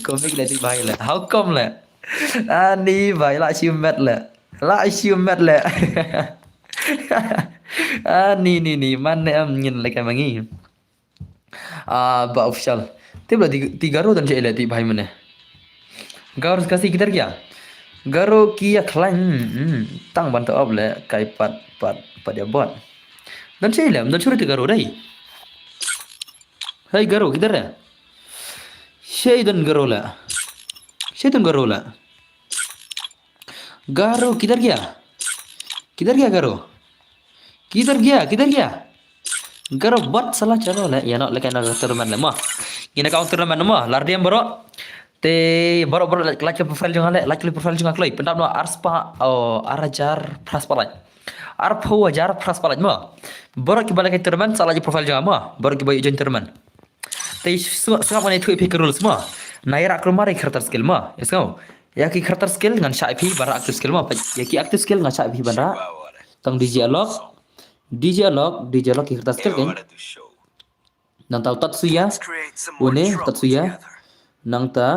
komik le di bhai le how come le ani bhai la siu met le ni mana am nyin like mangi ba official tebla di garo dan jele di bhai mane garo kasih kitar kya garo kia klang tang bantu ab le kai pat dia bot dan jele dan suruh di garo dai hai garo kitar ya Shaydan garo la garo किधर गया garo garo bot salah chalo le ya nak lekan nak turnamen le mah ina ka turnamen mah lardiam boro te boro like profile jong le like profile jong kloi pendap no arspa arajar praspalaj arpo ajar praspalaj mah boro ki balai turnamen salah profile jong mah boro ki bayi join turnamen te semua mana itu epic rules mah naira kromare khartar skill mah esau ya ki khartar skill ngan sha ip bara active skill mah ya ki active skill ngan sha ip bara tang DJ lock ki khartar skill kan nang tau tatsuya nang ta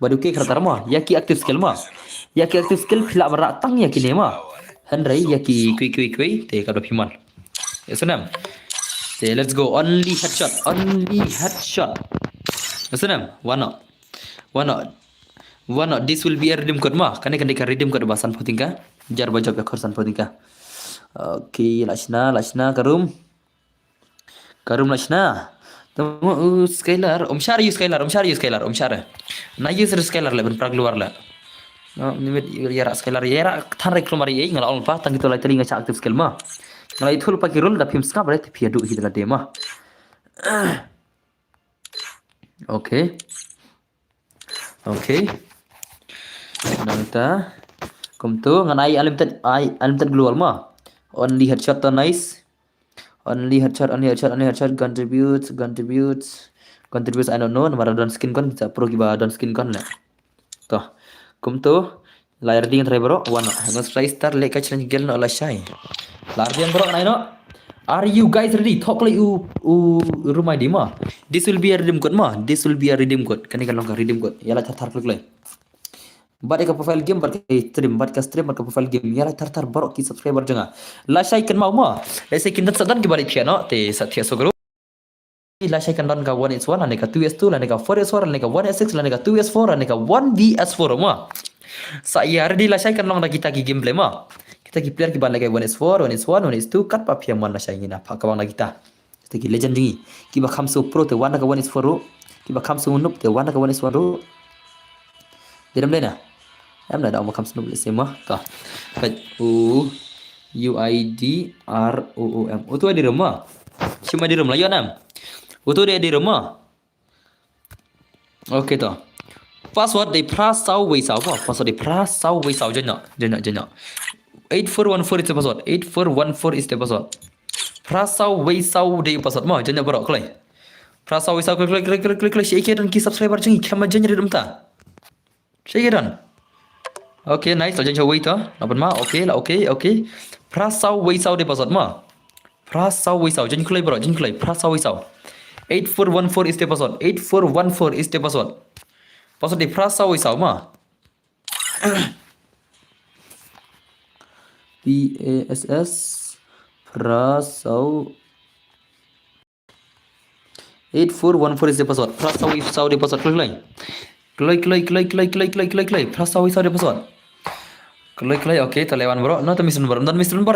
badu ki khartar mah ya ki active skill phila bara tang ya ki ne mah hanrai ya ki kui te ka do phiman esunam te let's go only headshot esunam one One not this will be a redeem code ma. Kan redeem code bahasan potingka. Jar bajab ya korsan potingka. Okay, lachna karum lachna. Temu Skylar, Om Syar use Skylar, Om Syar. Na use Skylar le ben pra keluar le. No, nimit yara Skylar yara than rek keluar ye ngala on pa tang itu lai tali ngaca aktif skill ma. Ngala itu lupa kirul da pim skap ret pia du hidla de ma. Okay. Nanta kom tu nganai unlimited global ma. Only headshot nice. Only headshot contributes I don't know nomor don skin kon bisa pro kiba don skin kon le. Toh. Kom tu layar ding try bro one ngas try star le ka challenge gel no la shy. Lar dian bro nai no. Are you guys ready? Talk like you rumah di ma. This will be a redeem code ma. Kani kan long redeem code. Yala tar klik le. Bad ka profile game bar stream bar ka profile game yala tar barok ki subscriber janga. La shy kan mau ma. La shy kin sadan ki balik piano te satya sogro. La shy kan don ka 1x1 ane ka 2s2 ane ka 4s4 ane ka 1s6 ane ka 2s4 ane ka 1vs4 ma. Saya ready la shy kan long da kita ki gameplay ma. Kita ki player ki ban lagi 1s4 1s1 1s2 kat pa pia man la shy ngina pa ka bang kita. Kita ki legend jingi. Ki ba kham so pro te 1 ka 1s4 ro. Ki ba kham so noob te 1 ka 1s1 ro. Diram lena. Em là đâu mà không snoop lại xem á cả cái UIDROOM itu di rumah cuma di rumah ya nam itu dia di rumah oke toh password di prasau wisau apa password di prasau wisau jenak 8414 itu password 8414 is the password prasau wisau di password mah jenak berok klay prasau wisau klik share dan ki subscriber jengi kama jenyi di rumah share dan okay, nice. Là cho wait đó. Là bên má. Okay là okay. Prasau wait sau đi password mà. Prasau wait sau. Chính clay bro. Prasau wait sau. 8414 is the password. 8414 is the password. Password đi prasau wait sau mà. PASS prasau 8414 is the password. Prasau wait sau đi password klik. Prasau wait sau đi password. Klik oke terlewan bro no to mission bar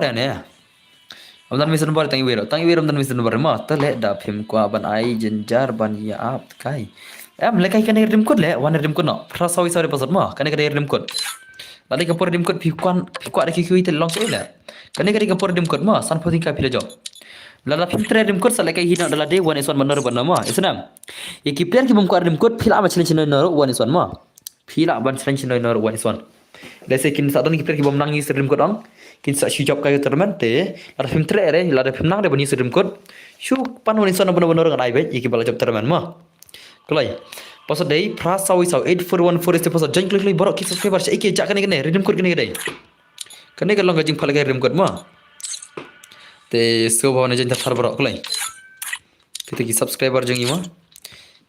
ya ne amdan mission bar tangi wero amdan mission bar ma tele da phim kwa ban ai jenjar ban ya ap kai em le kai kan redeem code le one redeem code no prasau isore password ma kan ka redeem code lali ka por redeem code phi kwa da ki te long se le kan ka por redeem code ma san photing ka phi jo lala phim tre redeem code sala kai hina dala de one is one manor ban ma isnam ye ki player ki bum kwa redeem code phila ma challenge no one is one ma phila ban challenge no one is one Dese kin sa don kita bom nang redeem code on kin sa shujab kayo tournament te ada film tre la ada film nang de bani redeem code shu pan woni sona benar nang ai be iki bala job tournament ma klai pasal dei prasau 8414 este pasal jan klik borok ki subscriber sa iki jak kan redeem code kan dei kan kan long gajing phalga redeem code ma te so bawna jan tar borok klai kita ki subscriber jangi ma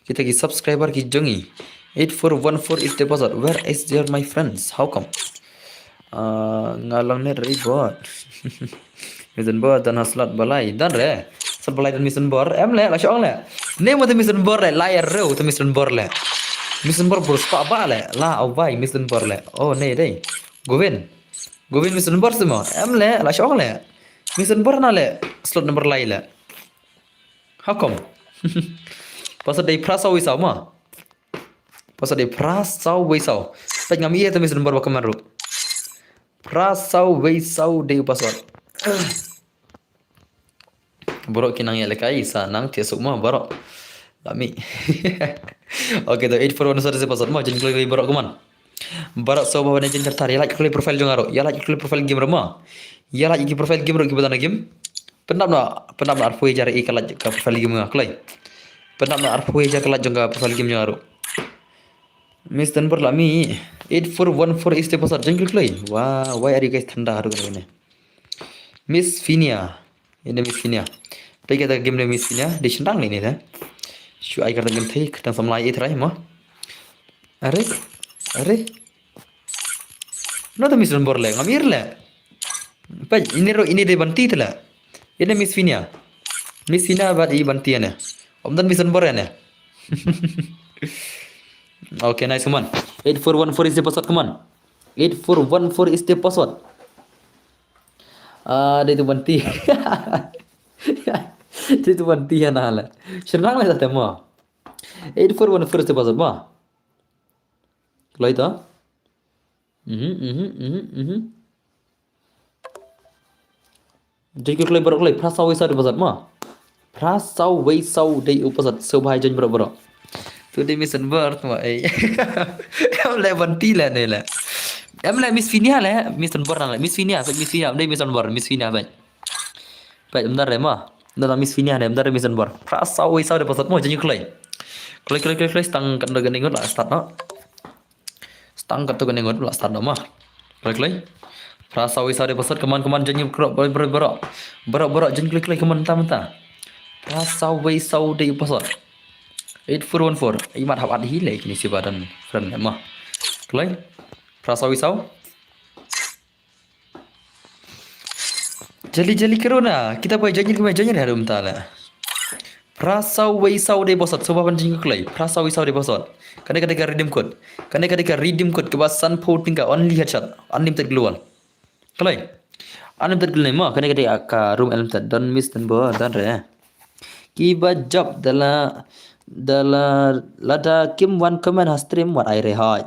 kita ki subscriber ki jangi 8414 is the password. Where is there my friends? How come? Ngalang ne ribot. Mission board dan haslat balai. Dan re. Sat balai dan mission board. Em le la syong le. Ne mo mission board le layar re to mission board le. Mission board bros pa ba le. La au bai mission board le. Oh ne dei. Govin mission board semua. Em le la syong le. Mission board na le. Slot number lai le. How come? Pasal dei prasau wisau ma. Pasal dia prasau wisau. Tak ngami ya temis nomor bakaman ru. Prasau wisau dia password. Borok kinang ya lekai sanang tiasuk mah borok. Lami. Oke tu 8414 se password mah jen klik borok kuman. Borok so bawa jen tertar ya like klik profile jong aro. Ya like klik profile game ramah. Ya like profile game ro kibatan game. Pendam na arfu jar ikalat ka profile game ngaklai. Pendam na arfu jar kalat jong ka profile game jong aro. Miss Tanpur lami 8414 is the password jangan klik lagi. Wow, why are you guys thanda haru ini? Miss Finia. Ini Miss Finia. Tapi kita game Miss Finia di sendang ini dah. Shu ai kata game thai kita samlai itu mah. Are. No to Miss Tanpur le, ngamir le. Pak ini de banti tela. Ini Miss Finia. Miss Finia bad i banti ane. Omdan Miss Tanpur ane. Okay, nice, come on. 8414 is the password, come on. 8414 is the password. Dia tu banti. Dia tu banti ya nala. Senang lah tak mau. 8414 is the password, ma. Kalau itu? Jadi kalau baru kalau prasau wisa di password, ma. Prasau wisa di password. Subhai jen berapa? Tu dia mission birth, ma. Em lại banti lah ni lah. Em lại Miss Finia lah, mission birth lah. Miss Finia, dia mission birth, Miss Finia baik. Baik, bentar ya, ma. Bentar Miss Finia deh, bentar mission birth. Prasau wisa di password, ma. Jadi kalau Klik stang kan dagan ingot lah start no. Stang kan dagan ingot lah start no mah. Klik. Prasa wisa de pasat keman janji berak janji klik keman ta. Prasa wisa de pasat. 8414. Imat hab adi hile kini si badan friend mah. Klik. Prasa wisa. Jali kerona. Kita boleh janji harum ta lah. Prasa wisau de bosot sebab panjang kelai. Prasa wisau de bosot. Kadang redeem code. Kadang redeem code kebasan voting ka only headshot. Unlimited global. Kelai. Unlimited global mah. Kadang ka room unlimited. Don't miss dan bo dan re. Kiba job dala lada kim one comment has stream what I rehat.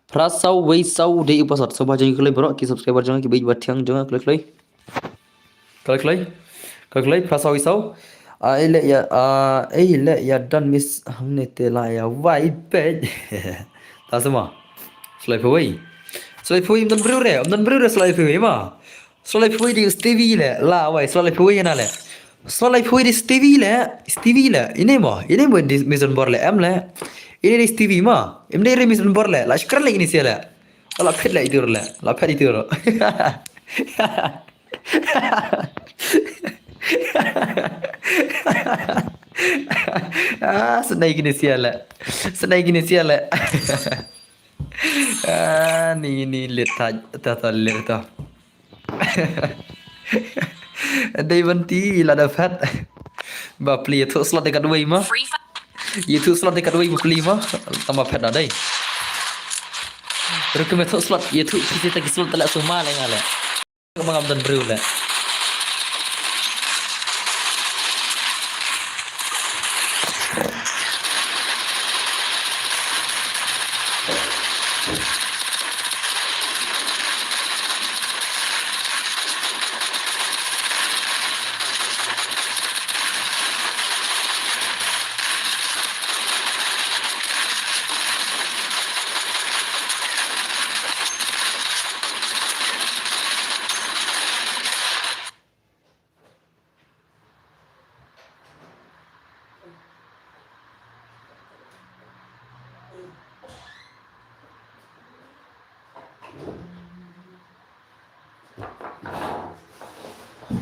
Prasa wisau de bosot sebab panjang kelai bro. Ki subscriber jangan ki bagi batiang jangan klik. Klik prasa wisau. Ile ya dan miss हमने तेला ya white page. Tak semua. Slide away dan berure slide away mah. Slide away di Stevie le. La wai slide away na le. Slide away di Stevie le. Ini di mission board le am le. Ini di Stevie mah. Em di mission board le. La shukran le ini sia le. La pet le itu le. La pet itu. Senai gini siala. Ni lihat ta. Dai banti la dapat. Ba play tu slot dekat dua mah. Itu slot dekat dua play mah. Tambah pet dah dai. Rekom tu slot itu kita slot tak semua le ngale. Mangam dan bru le.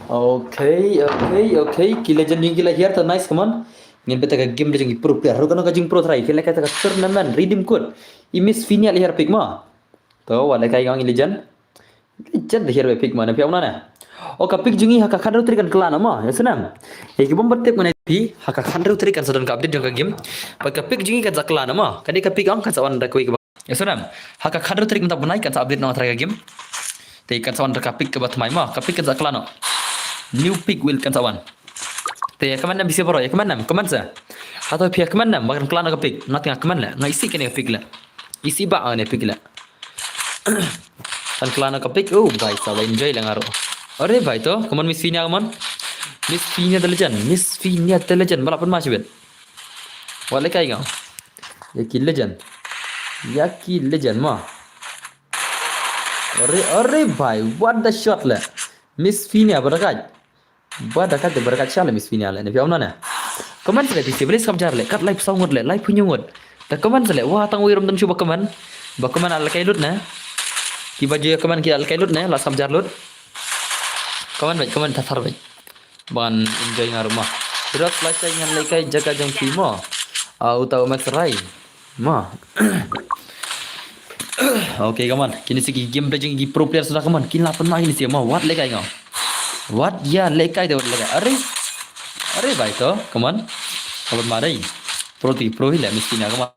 Okay. Kila janji kila here ta nice come on. Ngin beta ka game janji pro player. Ro kana ka jing pro try. Kila kata ka tournament redeem code. Imis Finia here pick ma. To wala kai gang legend. Legend here pick ma na piau na na. O ka pick jingi haka khandru trikan klan ma. Ya senam. E ki bomber tip mana pi haka khandru trikan sadan ka update jang ka game. Pa ka pick jingi ka zaklan ma. Kadi ka pick ang ka sawan da koi. Ya senam. Haka khandru trik menta banai kan sa update na try ka game. Te kan sawan da ka pick ka batmai ma. Ka pick ka zaklan. New pick will kan sawan. Te ya kaman nam bisa bro ya kaman sa. Atau pihak kaman nam makan klan ka pick. Not nga kaman la. Nga isi kan pick la. Isi ba ne pick la. Kan klan ka pick. Oh guys, sa enjoy lang aro. Are bhai to, kaman Miss Finia kaman. Miss Finia the legend. Balapan masih bet. Wala kai gaw. Yaki legend ma. Are bhai, what the shot la. Miss Finia berakat. Berakat shala Miss Finia la. Nabi amna na. Kaman sele tisi belis kam jarle. Kat live sangot le, live punya ngot. Ta kaman sele wah tang wiram dan coba kaman. Ba kaman al kailut na. Ki baju kaman ki al kailut na, las kam jar lut. Kaman tatar baik. Ban enjoy ngar rumah. Berat selesai dengan lekai jaga jang primo. Utau max rai. Ma. Okay kaman. Kini segi game belajar gi pro player sudah kaman. Kini lapan mah ini sih ma. What lekai ngau? What ya lekai tu lekai. Are baik to kaman. Kapan marai. pro hi le Miss Fina kaman.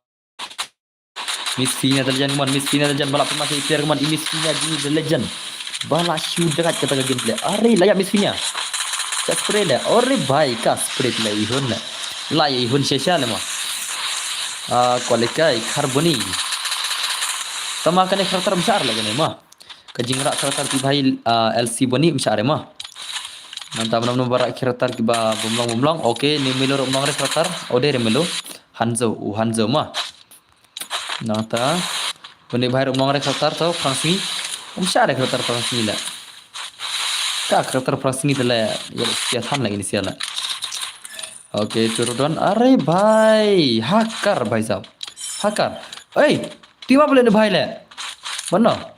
Miss Fina the legend kaman, Miss Fina the legend balap masih player kaman, Miss Fina gini the legend. Bala shoot dekat kata gameplay. Are layak Miss Fina. Cak spray le. Ore bhai ka spray le ihun le. La ihun shesha le ma. Kualikai karboni. Tama kane karakter besar lagi nih mah. Kajingrak karakter ti bhai LC boni besar mah. Mantap nam barak karakter ki ba bomlong. Oke, ni milo bomlong re karakter. Ode re milo. Hanzo mah. Nata. Boni bhai bomlong re karakter to Fransi. Besar re karakter Fransi la. Ka karakter Fransi itu la ya siatan lagi ni siala. Oke, turun. Are bhai, hacker bhai sahab. Hacker. Hey, tiba boleh ni bhai le. Mana?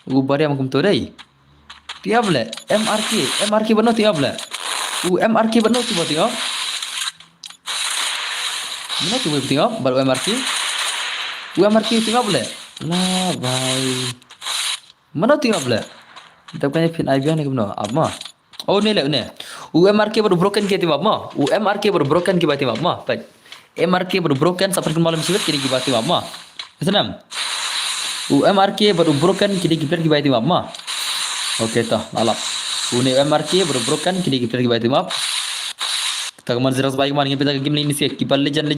Bari am kumto dai. Tiap le MRK bano tiap le. MRK bano tiba tiap. Mana tiba tiap baru MRK. MRK tiap le. Lah bhai. Mana tiap le. Tapi kan pin IBM ni bano. Apa? Oh ni le ni. MRK baru broken ke tiap ma. MRK baru broken ke tiap ma. Baik. MRK baru broken sampai malam siwet kiri ke tiap ma. Senam. MRK baru broken kiri kiper ki tiap ma. Oke toh, lalap. Uni MRK baru broken kini kiper ki baiti maaf. Kita kemana zeros baik mana kita game ini sih kiper legend.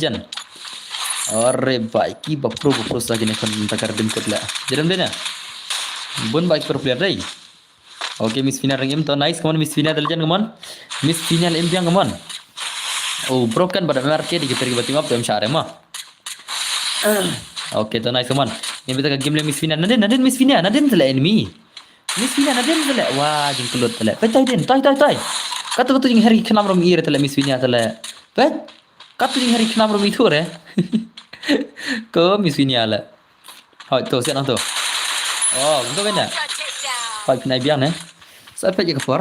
Arre baik ki pro lagi nih kan takar dem ketla. Jerem deh na. Bun baik pro player deh. Oke Miss Fina rangim to nice kaman Miss Fina legend kaman. Miss Fina impian kaman. Oh broken pada MRK di kiper ki baiti maaf tem syare mah. Oke to nice kaman. Yang kita game Miss Fina. Nadin Miss Fina, Nadin telah enemy. Miss Fina nadin tele wah jing kelut tele petai den tai kata jing hari kenam rom ire tele Miss Fina tele pet kata jing hari kenam rom itu re ko Miss Fina la hoi to sian to oh betul benda pai pinai biang ne saya pej ke por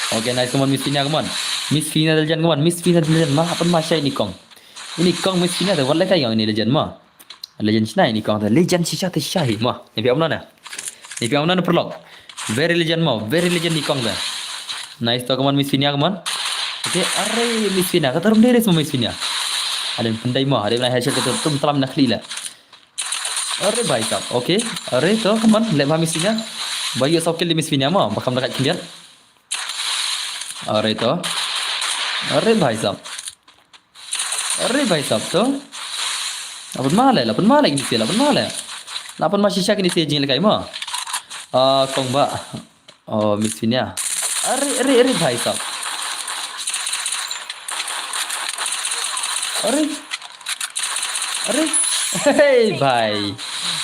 oke nice come on Miss Fina come on Miss Fina legend come on Miss Fina legend mah apa masya ini kong Miss Fina tu wallahi kayak ini legend mah legend China ini kau legend sisa tersyahi mah ni piam mana perlok very legend ni kau dah nice to kaman Miss Fina kaman okay are Miss Fina kata rum deres Miss Fina ada pendai mah ada headshot kata tum talam nakli lah are baik tak okay are to kaman lek Miss Fina bayu sokil di Miss Fina mah bakam dekat kalian are to are baik sab to Lapan malah ini sih, lapan masih syak ini sih jing lekai mah. Kong ba, oh Miss Fina. Are bhai sab. Hey bhai.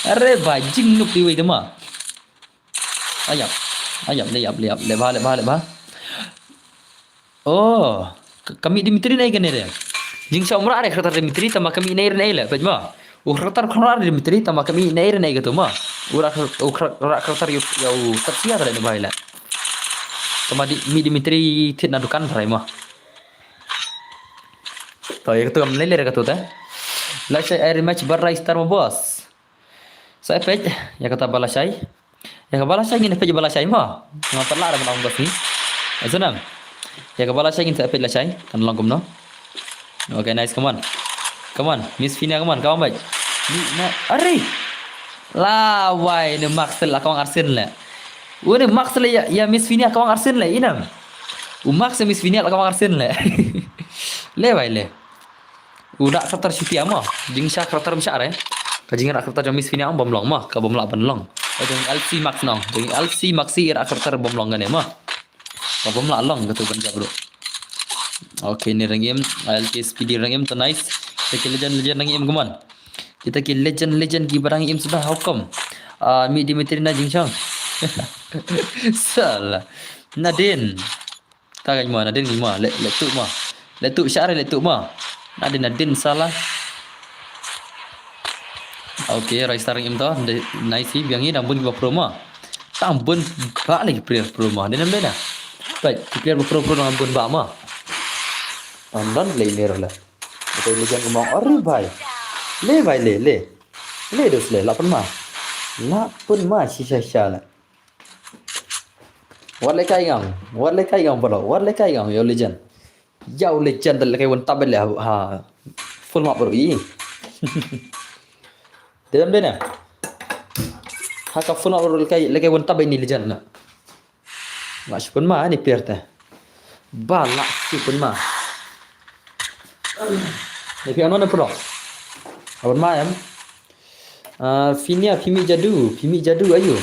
Are bhai jing nuk diwi tu mah. Ayam lebah. Oh, kami Dimitri naik kan ni. Jing sa umrah ada karakter Dimitri tambah kami nair la pajma. Karakter khnar Dimitri tambah kami nair gitu mah. Karakter yau tersia ada ni bahila. Tambah Dimitri tidak dukan sarai mah. To ya tu kami lele kata tu. Lasai air match barra star mo boss. Saya pej ya kata balasai. Ya kata balasai ni pej balasai mah. Ngapa lah ada menang bos ni. Azanam. Ya kata balasai ni saya pej lasai kan langkum no. Okay, nice. Come on. Miss Fina, come on. Baik. Are. Lah, why ni Maxel lah kawang Arsenal lah. Ni Maxel ya Miss Fina kawang Arsenal lah. Inam. Max Miss Fina kawang Arsenal lah. Le why le. Udah karakter Siti mah. Jing sya karakter besar Kajing rak karakter Miss Fina bom long mah, ka bom lak ban long. Jing LC Max nong. Jing LC Maxi rak karakter bom long kan mah. Ka bom lak long gitu ban bro. Oke ini rangim LK speedy rangim to nice. Kita legend rangim kuman. Kita ki legend ki barang im sudah hukum. Mi Dimitri na jingchang. Salah. Nadin. Tagay mo Nadin ni mo letu mo. Letu syare letu mo. Nadin salah. Oke rai starang im to nice biang ni dambun ki promo. Tambun ba lagi player promo. Denam bena. Baik, player pro dambun ba mo. Andan le lah. Betul legend ngomong ori bhai. Le bhai le. Le dos le lapan mah sisa lah. War le kai gang bolo. War le kai gang yo legend. Jauh legend le kai won tabel ha. Full map bro i. Dalam deh na. Ha ka full map bro le kai won tabel ni legend na. Nggak sipun mah ni player teh. Balak sipun mah. Tapi ano na pro. Abon mah em. Finia Pimi jadu ayo.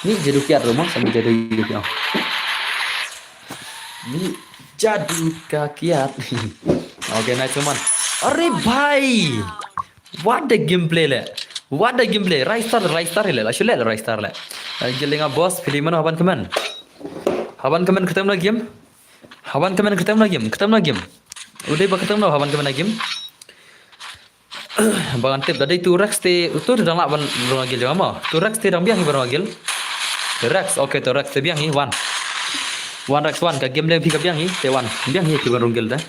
Ni jadu kiat rumah sambil jadu hidup ya. Ni jadu kakiat. Oke, nice teman. अरे भाई what the gameplay le. What the gameplay. Raistar le. Ashule le Raistar le. Gelinga boss filman haban kemen. Haban kemen ketemu lagi game. Haban kemen ketemu lagi game. Udah ba ketemu haban kemen lagi game. Bang tip tadi tu Rex te tu dah nak barang agil juga mah. Tu Rex te dah biang barang agil. Rex okay tu Rex te biang hi one. One Rex one ka game le pi ka biang hi te one. Biang hi tu barang agil dah.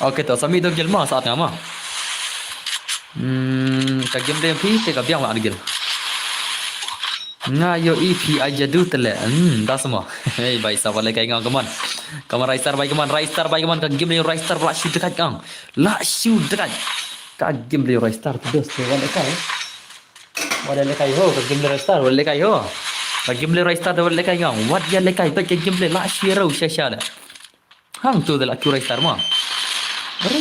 Okay tu sami tu gil mah saat ngama. Ka game le pi te ka biang mah agil. Ngayo EP aja du tele. Dah semua. Hey baik sabar le kai ngam kaman. Kaman Raistar baik kaman ka game le Raistar pula shoot dekat kang. La shoot dekat. Ka game le Raistar terus te wan lekai. Wala lekai ho ka game le Raistar wala lekai ho. Ka game le Raistar wala lekai kang. Wat ya lekai baik ka game le la shiro shasha la. Hang tu de la ku Raistar mah. अरे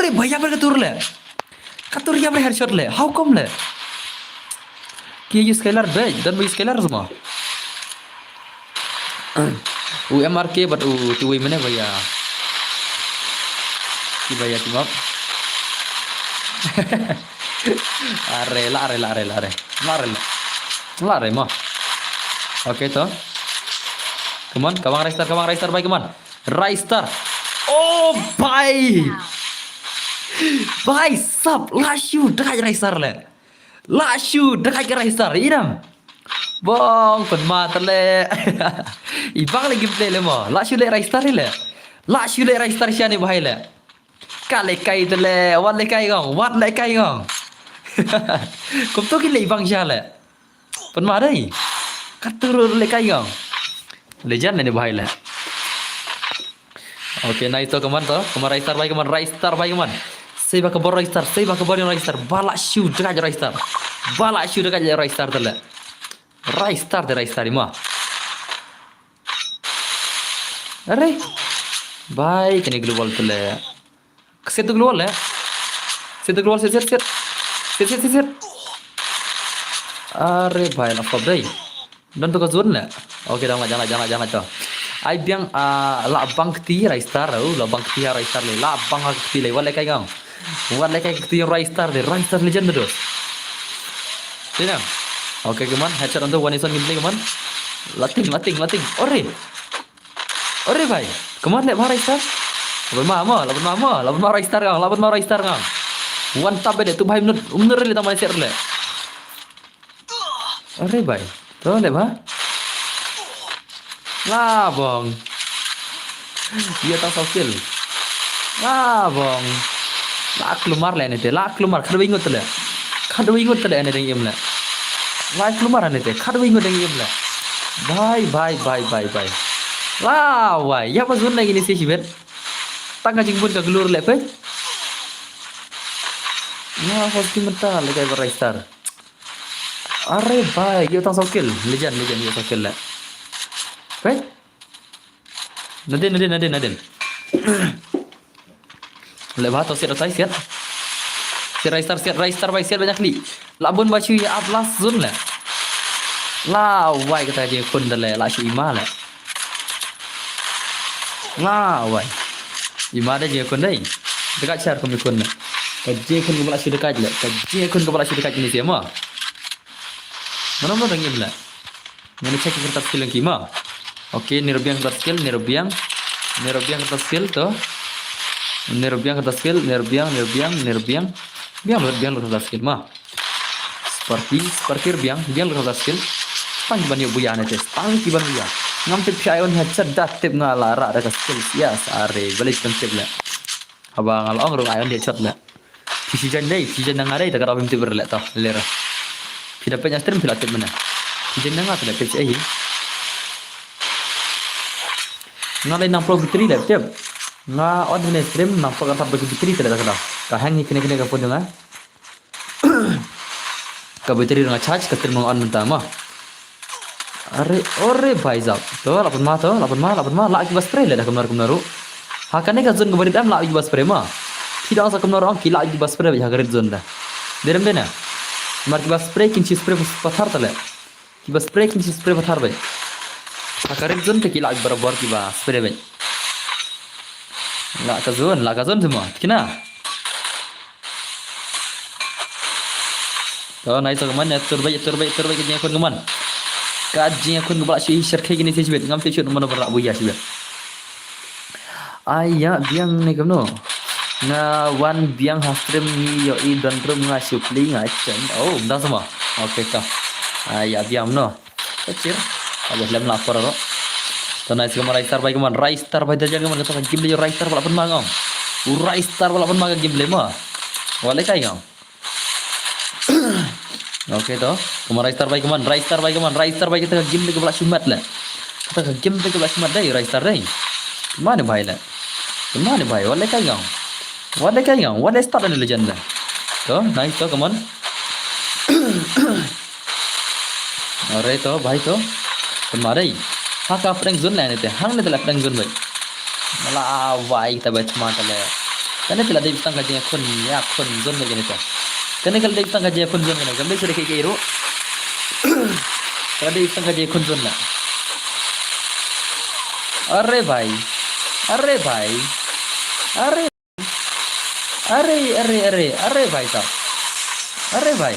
भाई या ber katur ya ber headshot le how come le ki use scalar be dan use scalar semua MRK but tu mana भैया ki भैया team up lare mah oke toh come on Raistar baik come on Raistar oh bye Bhai sab lashu dekat Raistar le. Lashu dekat Raistar iram. Bong penmata le. Ibang lagi play le mo. Lashu le Raistar le. Lashu le Raistar siani bahai le. Kale kai tu le. Wat le kai gong. Kum tu ki le ibang sia le. Penmata dai. Katur le kai gong. Legend le ni bahai le. Oke, nah itu kemana toh? Kemana Raistar baik kemana? Saya bakal bawa Raistar. Balak shoot dekat Raistar. Tele. Raistar ni mah. Are. Baik ini global tele. Keset tu global ya. Set. Are baik nak dai. Dan tu kau zon le. Oke, jangan toh. Ai biang la bang ti Raistar le la bang ti le wala kai gang ti Raistar legend tu tidak oke kaman headshot untuk one ison gameplay kaman lating ore bhai kaman le Raistar laban ma Raistar gang one tap de tu bhai umner le tamai ser le ore bhai to le bha lah bong dia tak skill lah bong la klumar le nete la klumar khadwe ingot le ene deng imle la klumar ane te khadwe ingot deng imle bye lah wai ya pas un lagi ni si sibet tangga jingbun ka gelur le pe ya pas kimenta le kai Raistar are bye dia tak skill legend dia tak skill le right? Nadin. Lepas tu siap. Si Raistar baik siap banyak kali. Labun bacu ya ablas zon le. La wai kata dia kun dale la shu ima le. La wai. Ima dah dia kun dai. Dekat share kami kun le. Kaje kun kepala shu dekat le. Ini siapa? Mana dengi le. Mana cek kertas skill yang kima. Oke, Nirbiang kertas skill tuh. Nirbiang kertas skill. Biang kertas skill mah. Seperti biang kertas skill. Pang ban yo buya netes. Pang kiban buya. Ngam tip syayon headset tip ngalara ada skill. Ya sare balik tip le. Abang along rung ayon headset le. Pijan nang arai tak ada tip berle tah lera. Tidak punya stream pilat tip mana. Jenna ngat le pitch ai. Ngalai 60 fitri le tiap. Nga ordinary stream 40 fitri tidak ada. Kahang ni kene ka pun nga. Ka fitri nga charge ka stream on mentama. Ore bhai sahab. To lapan ma la ki bas spray le dah kumnaru. Hakane ka zon gbarit am la ki bas spray ma. Tidak usah kumnaru ang kila ki bas spray ha garit zon dah. Derem dena. Mar ki bas spray kinchi spray pathar tale. Ki bas spray kinchi spray pathar bai. Hakarit zon te kila barabar ki bas spray bai. La ka zon semua. Kena. To nai so kaman ya terbaik ke nya kon kaman. Kajian kon gbalak shi share kai gini sibet ngam te chut mana berak buya sibet. Aya biang ni kamno. Na wan biang hastrim ni yo I don rum nga supli nga chen. Oh, dah semua. Okey ka. Aya biang no. Kecil. Ada lem lapor ro. Tanai sing marai star bai kaman. Rai star bai dajan kaman kata game le rai star bala pun mangam. Rai star bala pun mangam game le ma. Wale kai ngam. Okey to. Kaman rai star bai kita game le bala simat la. Kata game le bala simat dai rai star dai. Mana bhai la. Mana bhai wale kai ngam. Wale start ni legend la. To nice to kaman. Ore to bhai to. Kemarin haka prank zone lain itu, hang ni telah prank zone baik. Malah awai kita baca mata le. Karena telah dia bitang kajian kon ya kon zone baik ni tu. Karena kalau dia bitang kajian kon zone ni, kalau dia sudah kaya itu, kalau dia bitang kajian kon zone lah. Arre bhai, arre bhai sah, arre bhai.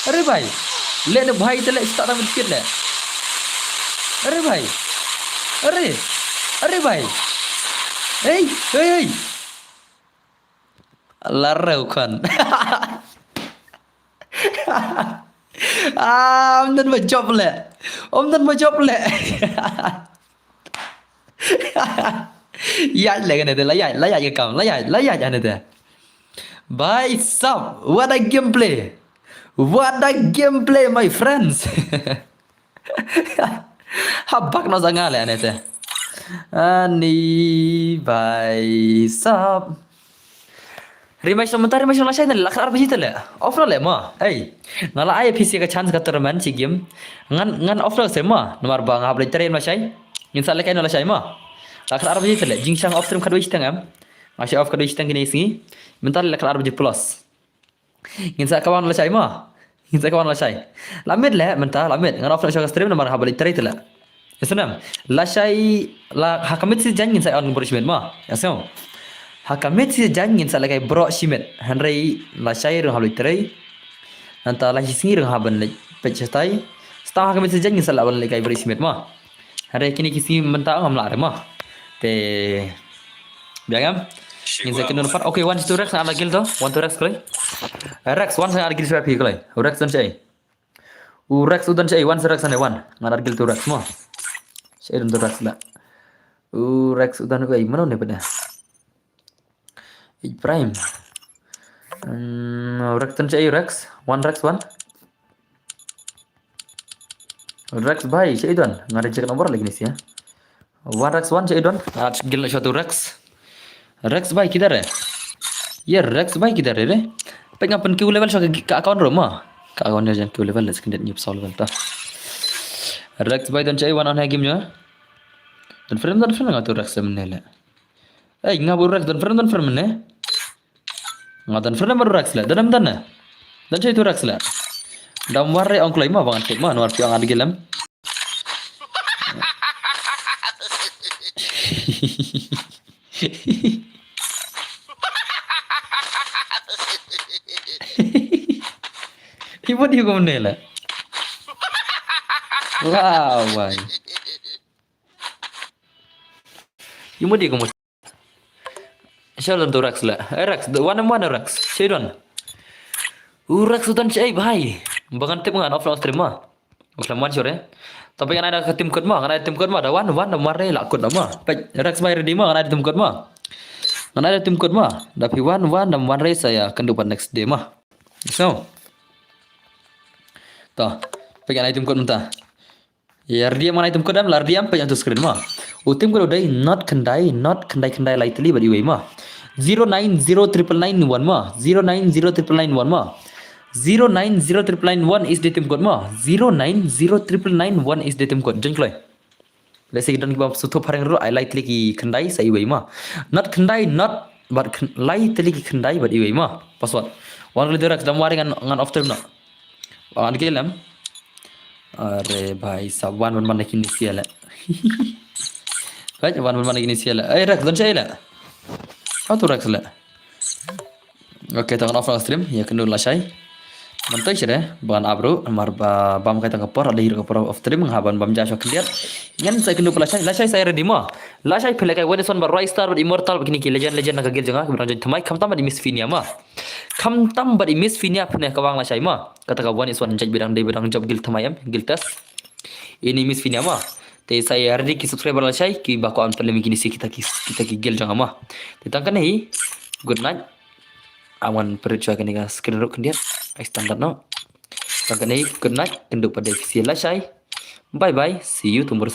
अरे भाई ले ले भाई चले स्टार्ट में किट ले अरे भाई अरे भाई hey larau kan om dan majop le ya le kan itu la ya kam la ya jangan itu bhai sab what a gameplay my friends. Habak no sangal ya nete. Ani bhai sab. Rematch la shay na lakar ba jitale. Off le ma. Hey. Nala ay PC ka chance ka tournament si game. Ngan off se ma. Nomor bang hable train ma shay. Insa le kay no la shay ma. Lakar ba jitale. Jingsang off stream kadoi stang am. Masih off kadoi stang gini singi. Mental lakar ba jit plus. Insa kawan la shay ma. Insa kawan la shay. Lamit le mental lamit. Ngan off stream nomor hable train tala. Isnam. La shay la hakamit si jangin sa on borishment ma. Yasam. Hakamit si jangin sa lagay bro shimet. Hanray la shay rung hable train. Nanta la hisingi rung haban le pechatay. Sta hakamit si jangin sa laban lagay borishment ma. Hanray kini kisi mental ngam la ma. Te biagam. Insa kini number. Okay, 1 to Rex na lagil to. 1 to Rex kali. Rex 1 sa lagil sa pi kali. Rex dan chay. Rex udan chay 1 sa Rex na 1. Ngar lagil to Rex mo. Chay dun to Rex la. Rex udan ko ay mano ne pada. Prime. Rex dan chay Rex 1 Rex 1. Rex bhai chay dun. Ngar check nomor lagi ni sih ya. 1 Rex 1 chay dun. आज गिल शो तो Rex भाई किधर है ये Rex भाई किधर है रे pengen pen Q level so ke account rumah ke account dia Q level let's get new solve ta Rex भाई dan cai one on game nya dan friend enggak tuh Rex menele enggak baru Rex dan friend menele enggak dan friend baru Rex lah dan cai tuh Rex lah dan warre ong klaim banget tik mah war piang ada gelam Ibu dia kau menela. Wow, bhai. Ibu dia kau. Siapa tu Rex lah? Rex, the one Rex. Siapa? Rex sudah cai bhai. Bagan tim kan offline stream mah. Offline man sore. Tapi kan ada tim code mah, ada tim code mah ada one marre lah code mah. Rex bhai ready mah, ada tim code mah. Mana ada tim code mah. Tapi one dan one race saya akan dapat next day mah. So. Toh, pegang item code mentah. Yardiam mana item code am lardiam pegang tu screen mah. Utim code udah not kendai lightly badi way mah. 090991 mah. 090991 mah. 090991 is the team code mah. 090991 is the team code. Jangan kelai. Let's say kita kita suatu parang ro I lightly ki kendai sai way mah. Not kendai not but lightly ki kendai badi way mah. Password. One kali dirak dalam waring ngan off term na. Wan kelam. अरे भाई सब one one मन की initial है भाई one one मन की initial है रख दन चाहिए हाँ तो रख ले oke tangan off stream ya kendur lah say mantai sih bahan abro mar bam kaitan kapor ada hero kapor off stream haban bam jasho clear ngan saya kendur lah say saya ready mah lah say pelak kayak Wednesday bar Rise Star bar Immortal begini ki legend nak gagil jangan kebetulan jadi thamai kam tam di Miss Finia mah kam tam di Miss Finia pernah kawang lah say mah kata kawan iswan jadi bidang job guild thamayam guild test ini Miss Finia mah te saya ready ki subscriber lah say ki bako am terlemi kini si kita ki guild jangan mah ditangkan nih good night awan percaya kan dengan screen rock dia standard no tangkan nih good night kenduk pada visi lah say bye bye see you tomorrow